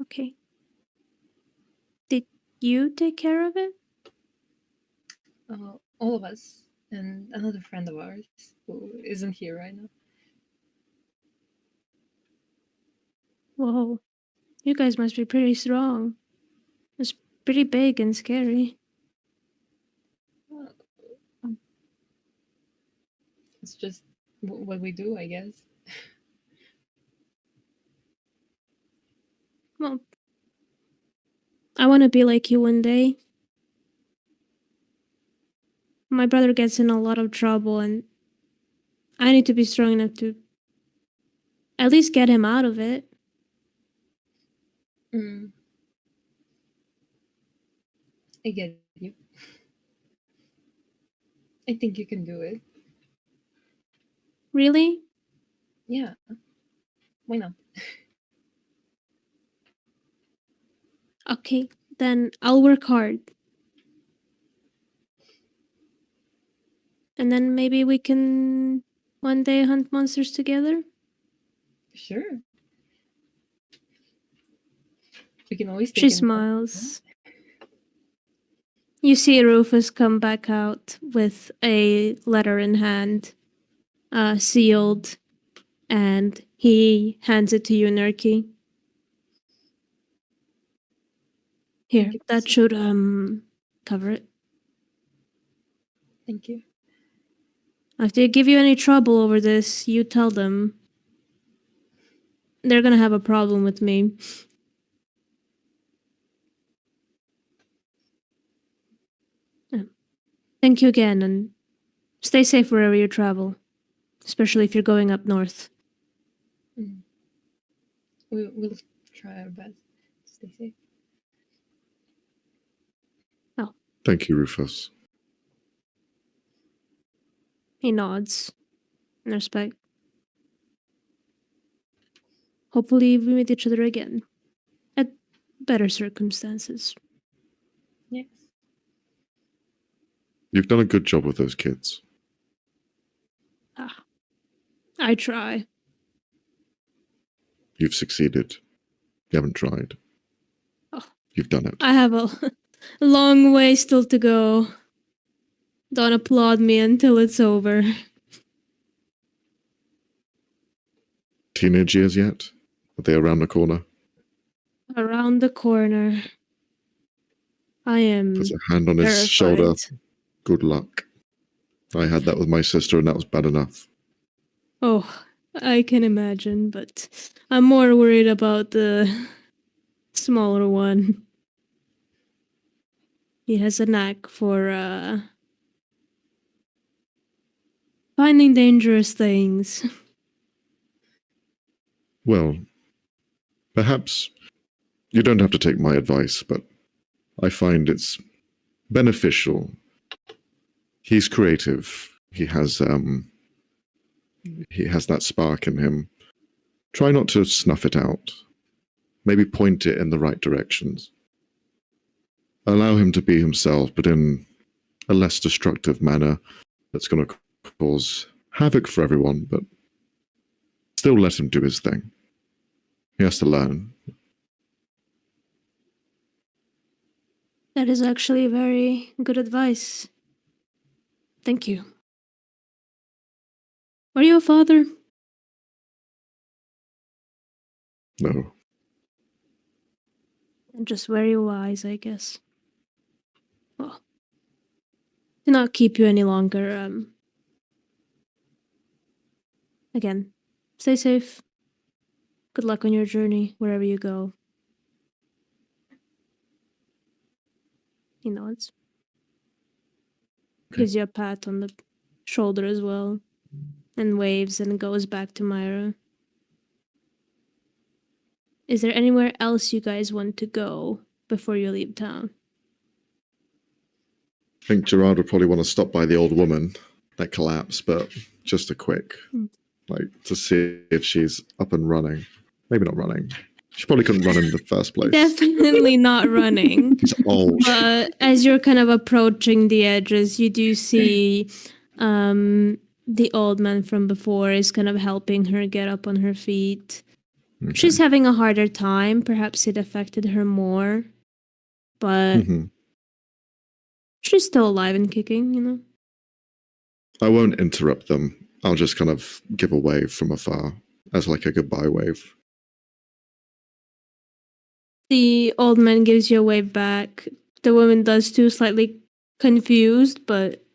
Okay. Did you take care of it? All of us and another friend of ours who isn't here right now. Whoa. You guys must be pretty strong. It's pretty big and scary. It's just what we do, I guess. Well, I want to be like you one day. My brother gets in a lot of trouble, and I need to be strong enough to at least get him out of it. Mm. I get you. I think you can do it. Really? Yeah. Why not? Okay, then I'll work hard. And then maybe we can one day hunt monsters together? Sure. We can always She take in. smiles. You see Rufus come back out with a letter in hand, sealed, and he hands it to you, Nerky. Here, you, that should cover it. Thank you. If they give you any trouble over this, you tell them. They're gonna have a problem with me. Thank you again, and stay safe wherever you travel, especially if you're going up north. Mm. We'll try our best to stay safe. Thank you, Rufus. He nods in respect. Hopefully, we meet each other again at better circumstances. Yes. You've done a good job with those kids. I try. You've succeeded. You haven't tried. Oh. You've done it. I have a long way still to go. Don't applaud me until it's over. Teenage years yet? Are they around the corner? Around the corner. I am Puts a hand on his terrified. shoulder. Good luck. I had that with my sister, and that was bad enough. Oh, I can imagine, but I'm more worried about the smaller one. He has a knack for finding dangerous things. Well, perhaps you don't have to take my advice, but I find it's beneficial. He's creative. He has that spark in him. Try not to snuff it out. Maybe point it in the right directions. Allow him to be himself, but in a less destructive manner that's going to cause havoc for everyone, but still let him do his thing. He has to learn. That is actually very good advice. Thank you. Are you a father? No. And just very wise, I guess. Well, to not keep you any longer, again, stay safe. Good luck on your journey, wherever you go. He nods. Okay. Gives you a pat on the shoulder as well. And waves and goes back to Myra. Is there anywhere else you guys want to go before you leave town? I think Gerard would probably want to stop by the old woman that collapsed, but just a quick, like, to see if she's up and running. Maybe not running. She probably couldn't run in the first place. Definitely not running. She's old. But as you're kind of approaching the edges, you do see the old man from before is kind of helping her get up on her feet. Okay. She's having a harder time. Perhaps it affected her more. But she's still alive and kicking, you know? I won't interrupt them. I'll just kind of give a wave from afar as like a goodbye wave. The old man gives you a wave back. The woman does too, slightly confused, but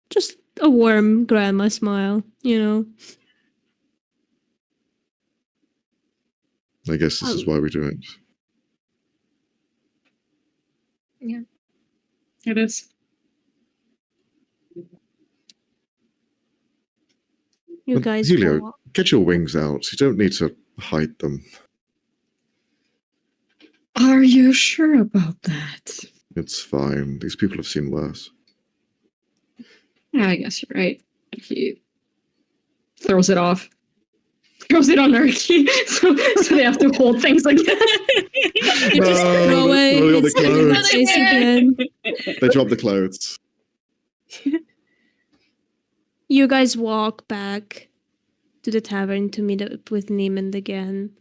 just a warm grandma smile, you know? I guess this is why we do it. Yeah. It is. You But guys Helio, walk. get your wings out. You don't need to hide them. Are you sure about that? It's fine. These people have seen worse. Yeah, I guess you're right. He throws it off. Throws it on Erky, so they have to hold things again. You just No, throw they it. really got the It's in the clothes. face again. They drop the clothes. You guys walk back to the tavern to meet up with Neiman again.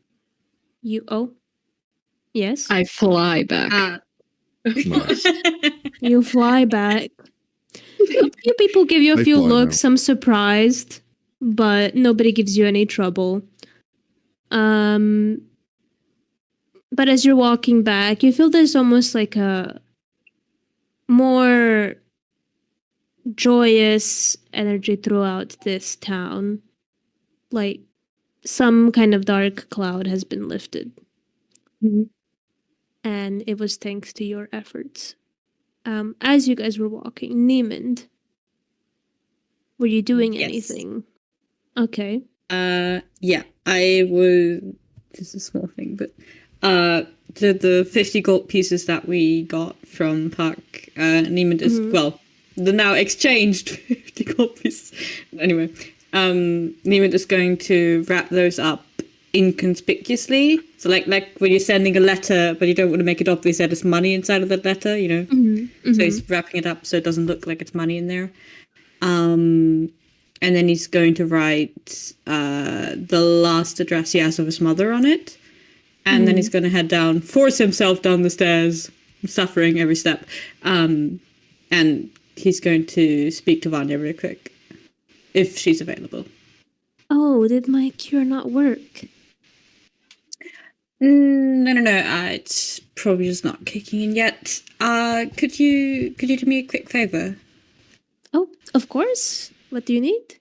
Yes? I fly back. Nice. You fly back. A few people give you a I few fly looks, now. some surprised, but nobody gives you any trouble. But as you're walking back, you feel there's almost like a more joyous energy throughout this town. Like some kind of dark cloud has been lifted. Mhm. And it was thanks to your efforts. As you guys were walking, Niemand, were you doing Yes. anything? Okay. Yeah, I would. This is a small thing, but the 50 gold pieces that we got from Park, Neiman is well, the now exchanged 50 gold pieces. Anyway, Neiman is going to wrap those up inconspicuously. So like when you're sending a letter, but you don't want to make it obvious that it's money inside of that letter, you know. So he's wrapping it up so it doesn't look like it's money in there. And then he's going to write the last address he has of his mother on it. And then he's going to head down, force himself down the stairs, suffering every step. And he's going to speak to Vanya real quick, if she's available. Oh, did my cure not work? No. It's probably just not kicking in yet. Could you do me a quick favor? Oh, of course. What do you need?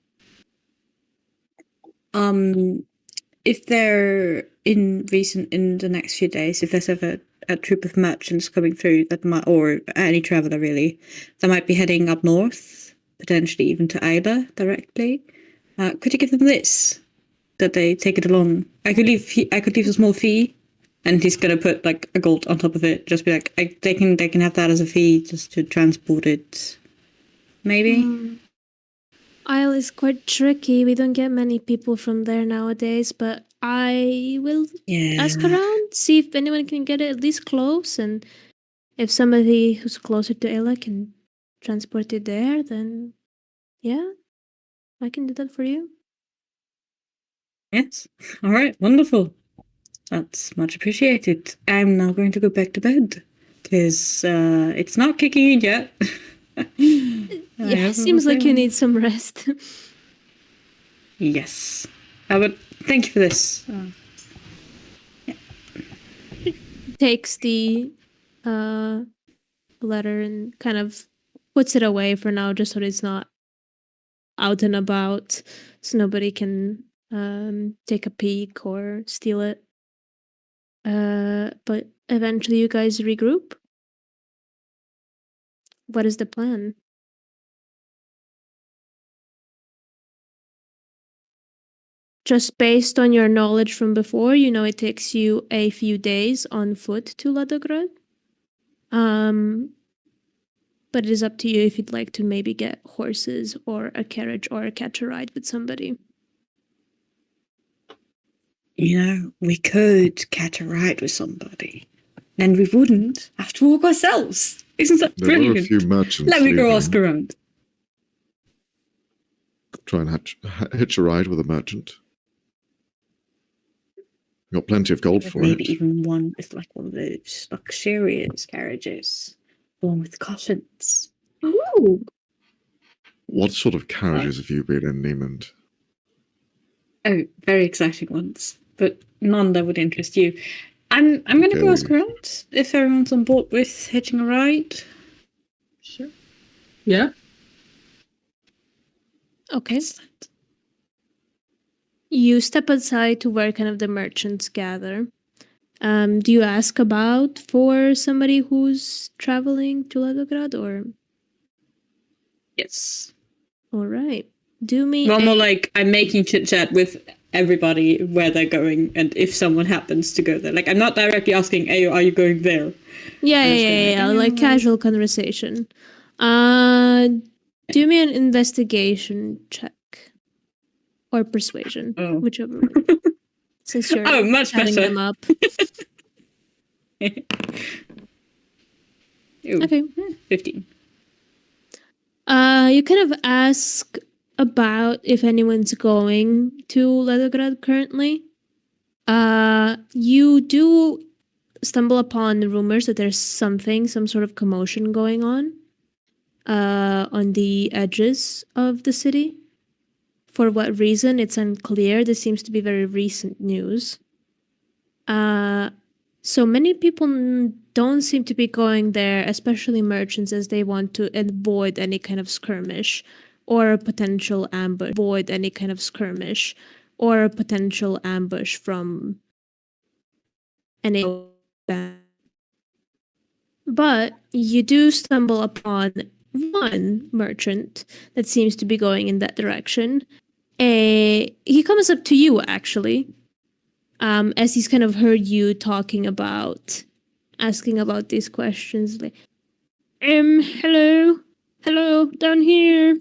If there in the next few days, if there's ever a troop of merchants coming through that might, or any traveler really, that might be heading up north, potentially even to Ida directly, could you give them this? That they take it along. I could leave a small fee, and he's gonna put like a gold on top of it. Just be like, they can have that as a fee just to transport it. Maybe. Isle is quite tricky. We don't get many people from there nowadays, but I will ask around, see if anyone can get it at least close, and if somebody who's closer to Ayla can transport it there, then yeah, I can do that for you. Yes. All right. Wonderful. That's much appreciated. I'm now going to go back to bed because it's not kicking in yet. Yeah, seems like you need some rest. Yes. But thank you for this. Takes the letter and kind of puts it away for now, just so it's not out and about, so nobody can take a peek or steal it. But eventually you guys regroup. What is the plan? Just based on your knowledge from before, you know it takes you a few days on foot to Ladograd. But it is up to you if you'd like to maybe get horses or a carriage or catch a ride with somebody. You know, we could catch a ride with somebody. Then we wouldn't have to walk ourselves. Isn't that There brilliant? were a few merchants. Let me go leaving. ask around. Try and hitch a ride with a merchant. Got plenty of gold for Maybe it. even one with like one of those luxurious carriages, one with cushions. Ooh. What sort of carriages have you been in, Niemand? Oh, very exciting ones, but none that would interest you. I'm going to go ask around if everyone's on board with hitching a ride. Sure. Yeah. Okay. Excellent. You step aside to where kind of the merchants gather. Do you ask about for somebody who's traveling to Ladograd or? Yes. All right. Do me. Well, more like I'm making chit chat with everybody where they're going, and if someone happens to go there, like I'm not directly asking, "Hey, are you going there?" Yeah, like casual conversation. Do me an investigation check or persuasion, whichever one. Since you're much chatting better. them up. Ooh, Okay. 15. You kind of ask about if anyone's going to Leningrad currently. You do stumble upon rumors that there's some sort of commotion going on the edges of the city. For what reason, it's unclear. This seems to be very recent news. So many people don't seem to be going there, especially merchants, as they want to avoid any kind of skirmish or a potential ambush. From any band. But you do stumble upon one merchant that seems to be going in that direction. He comes up to you, actually, as he's kind of heard you asking about these questions. Like, hello, down here.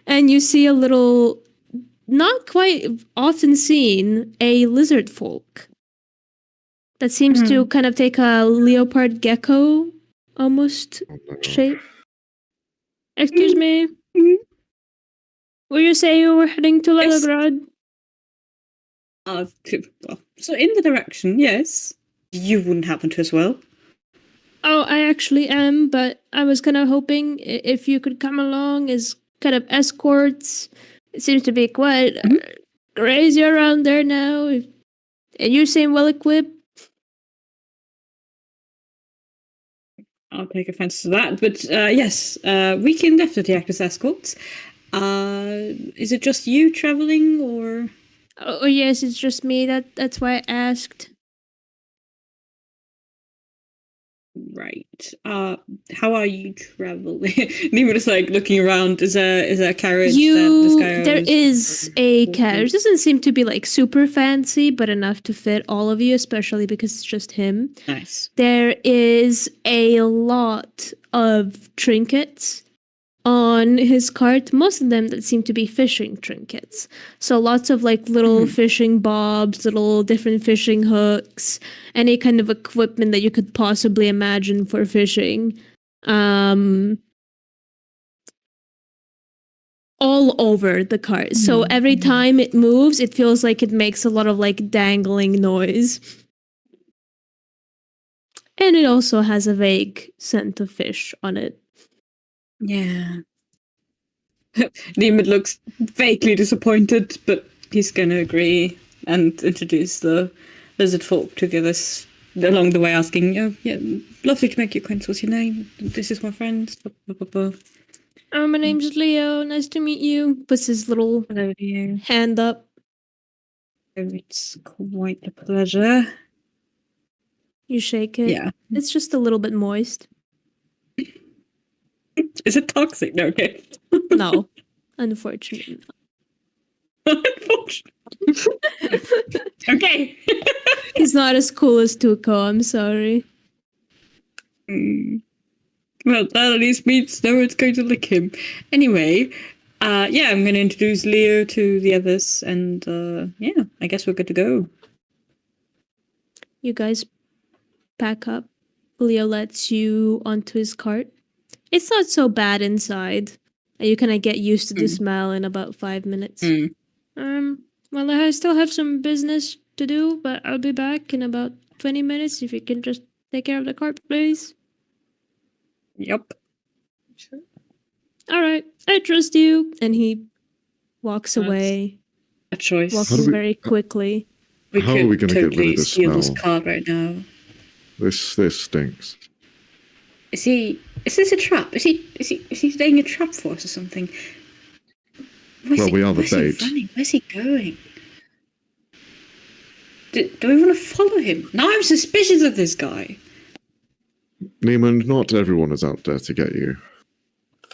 And you see a little, not quite often seen, a lizard folk that seems to kind of take a leopard gecko almost shape. Excuse me. Will you say you were heading to Yes. Leningrad? So in the direction, yes. You wouldn't happen to as well. Oh, I actually am, but I was kind of hoping if you could come along as kind of escorts. It seems to be quite crazy around there now. And you seem well equipped. I'll take offense to that, but yes, we can definitely act as escorts. Is it just you traveling, or? Oh yes, it's just me. That's why I asked. Right. How are you traveling? Nima is like looking around. Is there a carriage that this guy owns? There is a carriage. Doesn't seem to be like super fancy, but enough to fit all of you, especially because it's just him. Nice. There is a lot of trinkets on his cart, most of them that seem to be fishing trinkets. So lots of like little fishing bobs, little different fishing hooks, any kind of equipment that you could possibly imagine for fishing. All over the cart. So every time it moves, it feels like it makes a lot of like dangling noise. And it also has a vague scent of fish on it. Yeah. Nima looks vaguely disappointed, but he's going to agree and introduce the lizard folk to the others along the way, asking, "Oh, yeah, lovely to make your acquaintance. What's your name? This is my friend." Oh, my name's Leo. Nice to meet you. Puts his little Hello, Leo. hand up. It's quite a pleasure. You shake it. Yeah. It's just a little bit moist. Is it toxic? No, okay. No, unfortunately Unfortunately. Okay. he's not as cool as Tuco. I'm sorry. Well, that at least means no one's going to lick him. Anyway, yeah, I'm going to introduce Leo to the others, and yeah, I guess we're good to go. You guys pack up. Leo lets you onto his cart. It's not so bad inside. You kind of get used to the smell in about 5 minutes. Well, I still have some business to do, but I'll be back in about 20 minutes. If you can just take care of the cart, please. Yep. Sure. All right, I trust you. And he walks That's away, a choice. walking very quickly. How are we gonna get rid of totally this steal this smell? card right now. This stinks. Is this a trap? Is he laying a trap for us or something? Well, we are the where's he bait. running? Where's he going? Do we want to follow him? Now I'm suspicious of this guy. Neiman, not everyone is out there to get you.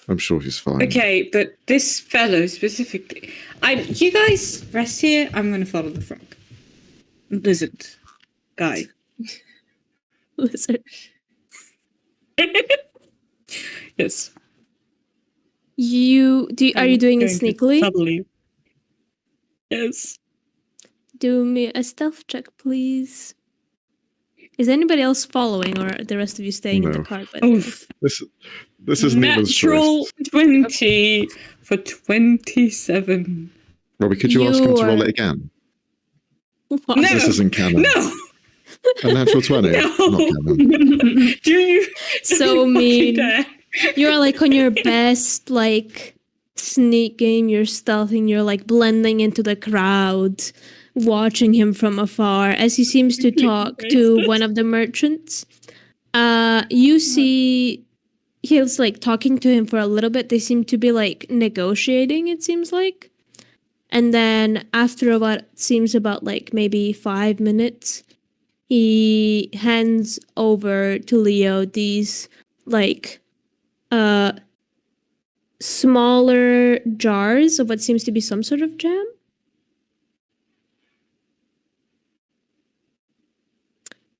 I'm sure he's fine. Okay, but this fellow specifically. You guys rest here. I'm going to follow the frog. Lizard guy. Lizard. Yes. Are you doing it sneakily? Subtly. Yes. Do me a stealth check, please. Is anybody else following, or are the rest of you staying in the No. cart? But This is Neiman's natural choice. 20 for 27. Robbie, could you ask him to roll are- it again? What? No. This isn't canon. No. A natural 20. No. Not canon. Do you? So you fucking mean. dare? You're like on your best, like sneak game. You're stealthing. You're like blending into the crowd, watching him from afar as he seems to talk to one of the merchants. You see, he's like talking to him for a little bit. They seem to be like negotiating. It seems like, and then after what seems about like maybe 5 minutes, he hands over to Leo these like smaller jars of what seems to be some sort of jam.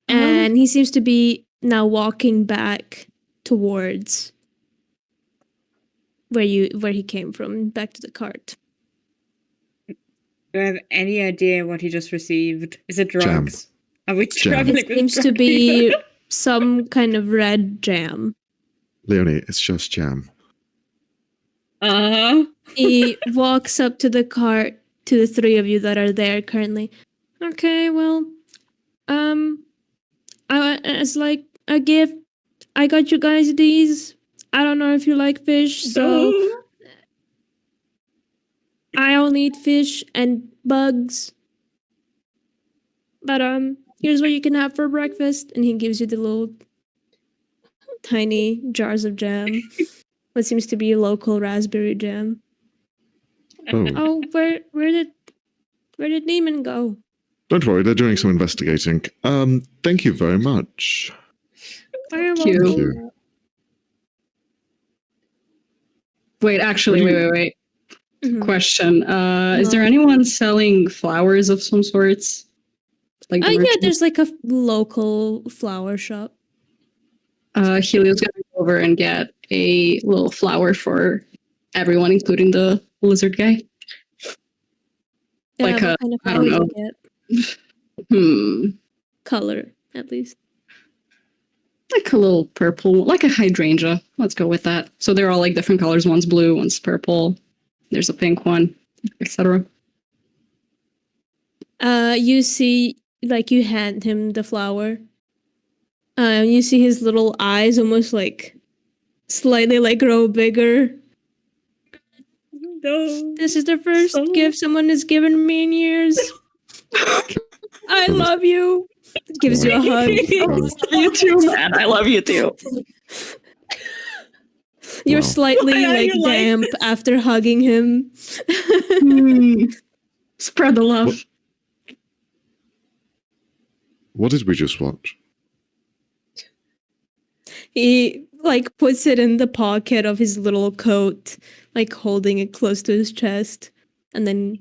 And he seems to be now walking back towards where he came from, back to the cart. Do I have any idea what he just received? Is it drugs? Are we Jam. traveling It with seems to drug be dealers? some kind of red jam. Leonie, it's just jam. Uh-huh. He walks up to the cart to the three of you that are there currently. Okay, well, it's like a gift. I got you guys these. I don't know if you like fish, so I only eat fish and bugs. But here's what you can have for breakfast, and he gives you the little tiny jars of jam. What seems to be local raspberry jam. Oh, Oh, where did Neiman go? don't worry, they're doing some investigating. Thank you very much. Thank you. Thank you. Wait, actually, What do wait. Mhm. Question. Is there anyone selling flowers of some sorts? Like the Yeah, merchant? there's like a local flower shop. Helio's gonna go over and get a little flower for everyone, including the lizard guy. Like What kind of I don't flower know. you get? Color, at least. Like a little purple, like a hydrangea. Let's go with that. So they're all like different colors. One's blue, one's purple. There's a pink one, etc. You see, like you hand him the flower. You see his little eyes almost like slightly like grow bigger. No. This is the first gift someone has given me in years. I love you. Gives you a hug. God. You too, man. I love you too. You're Wow. slightly Why are like you like damp after hugging him. Spread the love. What did we just watch? He like puts it in the pocket of his little coat, like holding it close to his chest, and then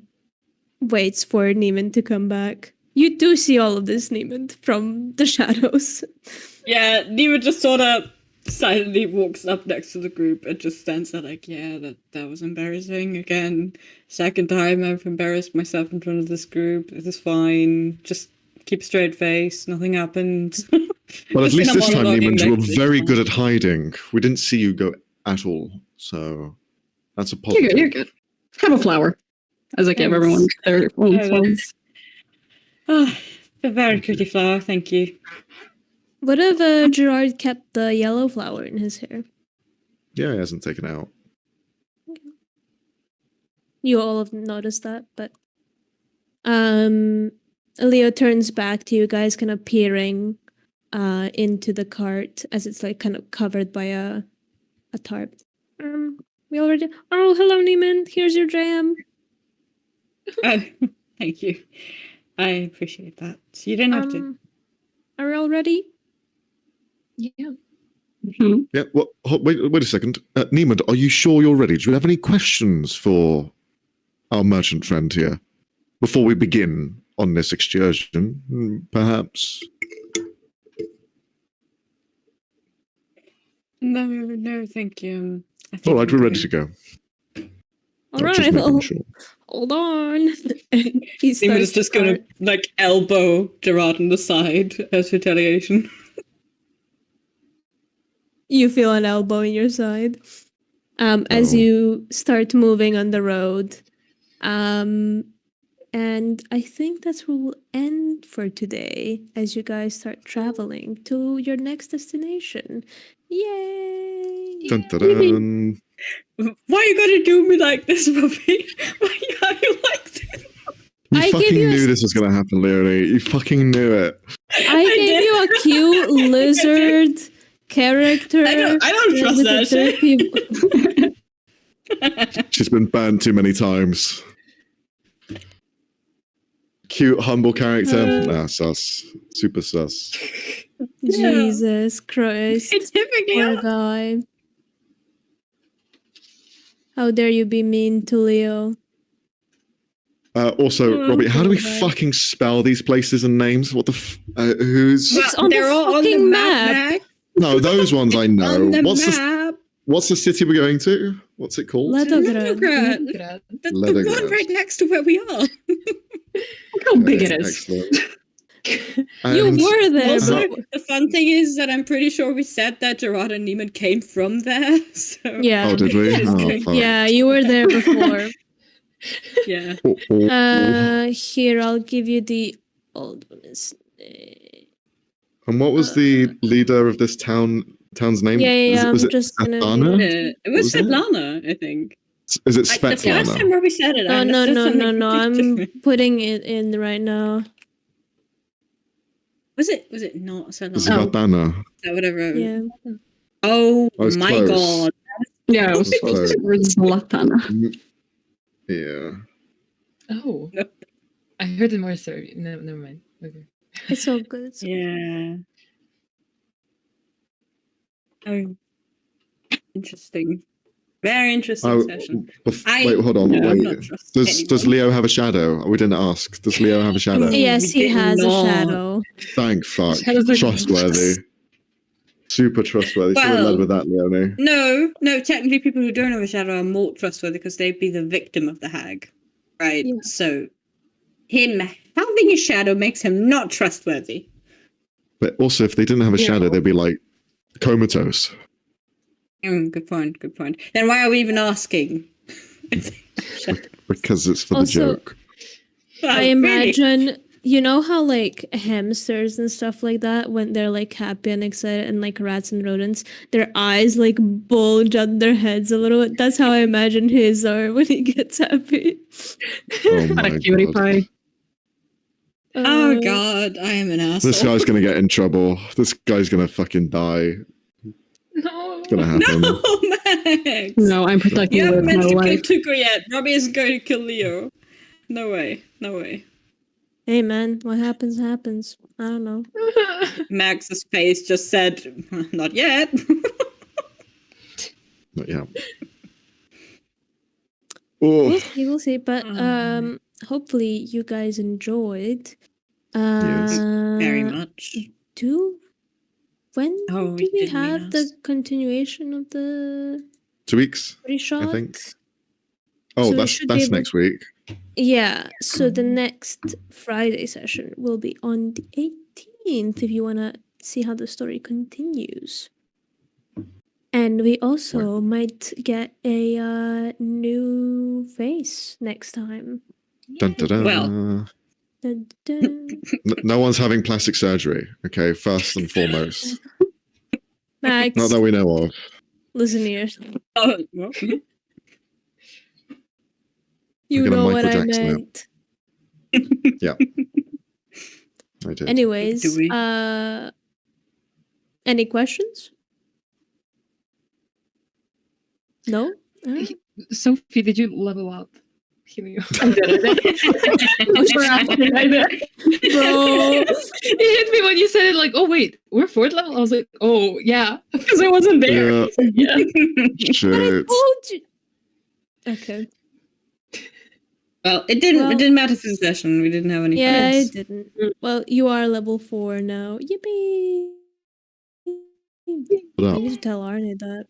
waits for Neiman to come back. You do see all of this, Neiman, from the shadows. Yeah, Neva just sort of silently walks up next to the group and just stands there like, yeah, that was embarrassing. Again, second time I've embarrassed myself in front of this group. This is fine. Just keep a straight face. Nothing happened. Well, at Just least in a this time, monologuing Neiman, you were like this. very good at hiding. We didn't see you go at all, so that's a positive. You're good. Have a flower. As I give Thanks. everyone their own Oh, flowers. Oh, a very pretty flower, thank you. What if Gerard kept the yellow flower in his hair? Yeah, he hasn't taken it out. You all have noticed that, but Leo turns back to you guys, kind of peering into the cart as it's like kind of covered by a tarp. We already. Oh, hello, Neiman. Here's your jam. Oh, thank you. I appreciate that. You didn't have to. Are we all ready? Yeah. Mhm. Yeah, well, wait a second. Neiman, are you sure you're ready? Do you have any questions for our merchant friend here before we begin on this excursion? Perhaps? No, thank you. I think All right, I'm we're ready to good. go. All Just right. making Well, sure. hold on. He Neiman is starts just the gonna cart. like elbow Gerard on the side as retaliation. You feel an elbow in your side. As Oh. you start moving on the road. And I think that's where we'll end for today as you guys start traveling to your next destination. Yay! Dun, dun, dun. Why you gotta do me like this, Robbie? Why are you like this? You I gave fucking you a knew this was going to happen, Leonie. You fucking knew it. I gave did. you a cute lizard character. I don't trust with that the shit. She's been burned too many times. Cute, humble character. Nah, sus. Super sus. Jesus Christ. It's typically Poor guy. How dare you be mean to Leo? Also, Oh, Robbie, how do we God. fucking spell these places and names? What the who's... It's on the they're all on the fucking map. map. Mac. No, those ones I know. On the What's map. the city we're going to? What's it called? Ledograd. Leningrad. The Leningrad. one right next to where we are. Look how big it is. Excellent. You And were there, Also, but the fun thing is that I'm pretty sure we said that Gerard and Neiman came from there. So yeah. Oh, did we? Just Oh, kidding. fuck. Yeah, you were there before. yeah. Here, I'll give you the old one. And what was the leader of this town's name? Yeah, Was I'm it just gonna Svetlana? It was was it? Svetlana, I think. Is it Like, the first time Svetlana? where we said it, I No, understood something no. completely I'm different. putting it in right now. Was it not Svetlana? Svetlana. Is that what I wrote? Yeah. Oh I was my close. god. Yeah, it was That's close. close. It was Zlatana. Yeah. Oh. No. I heard it more sorry. No, never mind. Okay. It's all good. Yeah. Oh. Interesting. Very interesting Oh, session. wait, hold on. Yeah. I'm Wait. not trusting Does anyone. Leo have a shadow? We didn't ask. Does Leo have a shadow? Yes, We he did has a not. shadow. Thank fuck. Shadows are Trustworthy. Super trustworthy. Should have Well- led with that, Leonie. No, technically people who don't have a shadow are more trustworthy because they'd be the victim of the hag. Right? Yeah. So him having a shadow makes him not trustworthy. But also, if they didn't have a Yeah. shadow, they'd be like comatose. Good point. Then why are we even asking? Because it's for the Also- joke. I Really? imagine, you know how like hamsters and stuff like that, when they're like happy and excited, and like rats and rodents, their eyes like bulge on their heads a little bit. That's how I imagine his are when he gets happy. Oh What my a cutie god. pie. Oh god, I am an asshole. This guy's gonna get in trouble. This guy's gonna fucking die. No. It's gonna happen. No, Max! No, I'm protecting You with haven't my managed to life. kill Tuko yet. Robbie isn't going to kill Leo. No way. Hey man, what happens happens. I don't know. Max's face just said, "Not yet." But yeah. Oh, We'll see. But hopefully you guys enjoyed. Yes. Very much. When Oh, do you we didn't mean have the us. continuation of the 2 weeks. pre-shot? think. Oh, So we that's should be able- next week. Yeah, so the next Friday session will be on the 18th if you want to see how the story continues. And we also might get a new face next time. Dun, dun, dun. Well. Dun, dun. No one's having plastic surgery. Okay, first and foremost. Max, Not that we know of. listen here. Oh, well. You gonna know what Michael I Jackson it. meant. I did. Anyways, Do we? any questions? No? Sophie, did you level up? Helio? I did. Thanks for asking. I did. Bro. It hit me when you said it, like, oh wait, we're 4th level? I was like, oh yeah. Because I wasn't there. Yeah. Yeah. Shit. Told you. Okay. Well, it didn't. Well- it didn't matter for the session. We didn't have any. Yeah, fights. it didn't. Well, you are level 4 now. Yippee! What I up? need to tell Arne that.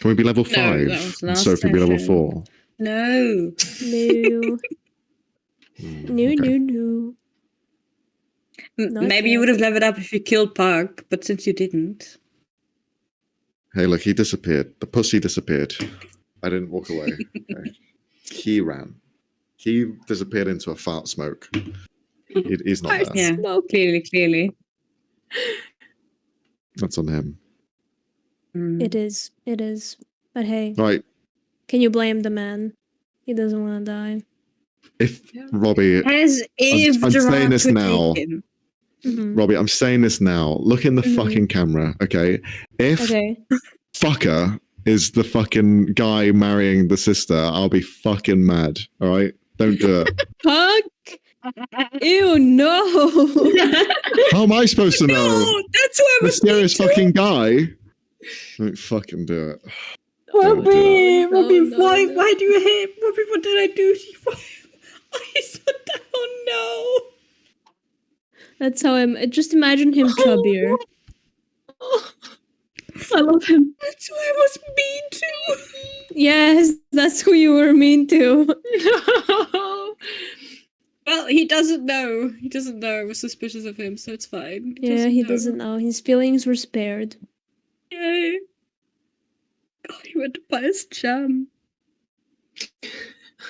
Can we be level No, 5? that was And last Sophie be level session. 4? No. No. No, Okay. no. Not Maybe you yet. would have leveled up if you killed Park, but since you didn't. Hey, look, he disappeared. The pussy disappeared. I didn't walk away. Okay. He ran. He disappeared into a fart smoke. He's not there. Yeah, Smoke. clearly. That's on him. It is. It is. But hey, Right. can you blame the man? He doesn't want to die. If Robbie, As if I'm saying Gerard this could now. take him. Mhm. Robbie, I'm saying this now. Look in the Mhm. fucking camera, okay? If Okay. fucker is the fucking guy marrying the sister, I'll be fucking mad. All right? Don't do it. Fuck! Ew, no! How am I supposed to know? No, that's who I was Mysterious mean to. fucking guy. Don't fucking do it. Robbie, No, Robbie, no, why? no. Why do you hate Robbie? What did I do? I said that. Oh That's how I'm. Just imagine him chubbier. I love him. no, that's who I was mean to. Yes, that's who you were mean to. No. Well, he doesn't know. He doesn't know. I was suspicious of him, so it's fine. Yeah, he know. doesn't know. His feelings were spared. Yay. God, he went to buy his jam.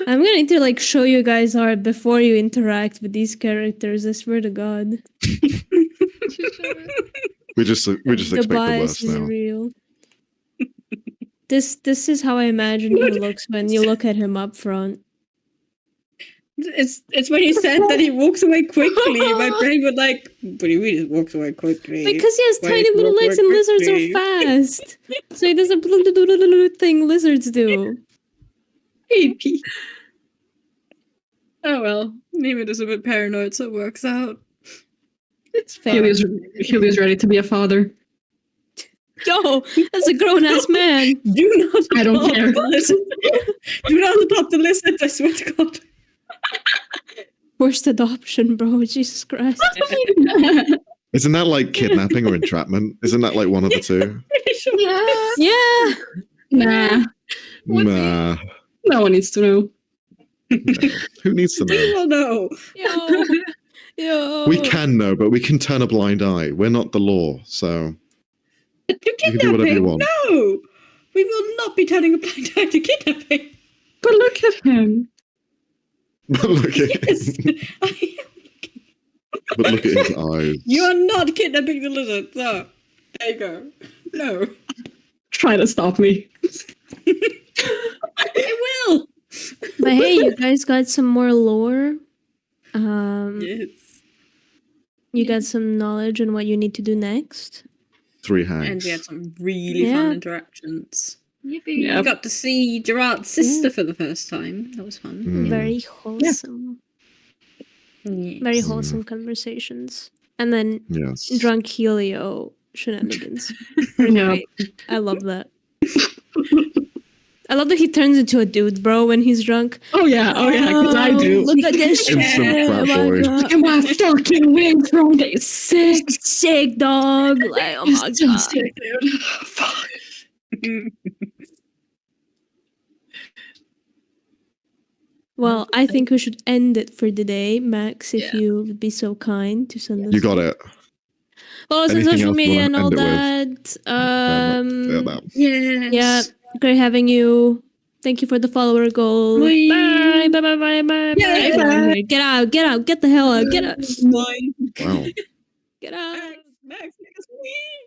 I'm gonna need to like show you guys art before you interact with these characters. I swear to God, We just the expect the bias worst is now. real. This is how I imagine he looks when you look at him up front. It's when you said that he walks away quickly. My brain would like, what do you mean he walks away quickly? Because he has Why tiny does he little walk legs away and lizards quickly? are fast. So he does a thing lizards do. Baby. Oh well, Neiman is a bit paranoid, so it works out. It's fair. Helio's ready to be a father. Yo, that's a grown ass man. Do not I don't adopt care. the lizard. Do not adopt the lizard, I swear to God. Worst adoption, bro. Jesus Christ. Isn't that like kidnapping or entrapment? Isn't that like one of the two? Pretty sure. Yeah. Yeah. Nah, Nah. no one needs to know. Okay. Who needs to We know? will know. Yo. Yo. We can know, but we can turn a blind eye. We're not the law, so To can do whatever you kidnapping? want. No! We will not be turning a blind eye to kidnapping. But look at him. look at Yes. but look at his eyes. You are not kidnapping the lizard. So, there you go. No. Try to stop me. I will. But hey, you guys got some more lore. Yes. You got some knowledge on what you need to do next. 3 And hands. we had some really Yeah. fun interactions. Yippee. Yeah. We got to see Gerard's sister for the first time. That was fun. Mm. Very wholesome. Yes. Very wholesome conversations. And then Yes. drunk Helio shenanigans. Yeah. I love that. I love that he turns into a dude, bro, when he's drunk. Oh yeah, because I do. Look at this shit. Instant frat Oh my boy. God. Look at my fucking wing throwing it sick. Sick, dog. Like, oh my So God. sick, dude. Fuck. Well, I think we should end it for today. Max, if you would be so kind to send us. You got it. Follow us on Anything social else you media wanna and all end it that. Yes. Yeah, great having you. Thank you for the follower goal. Bye. Bye, bye, bye, bye, bye, Yay, bye. bye. Get out, get the hell out, get out, Wow. get out. Max, make us leave.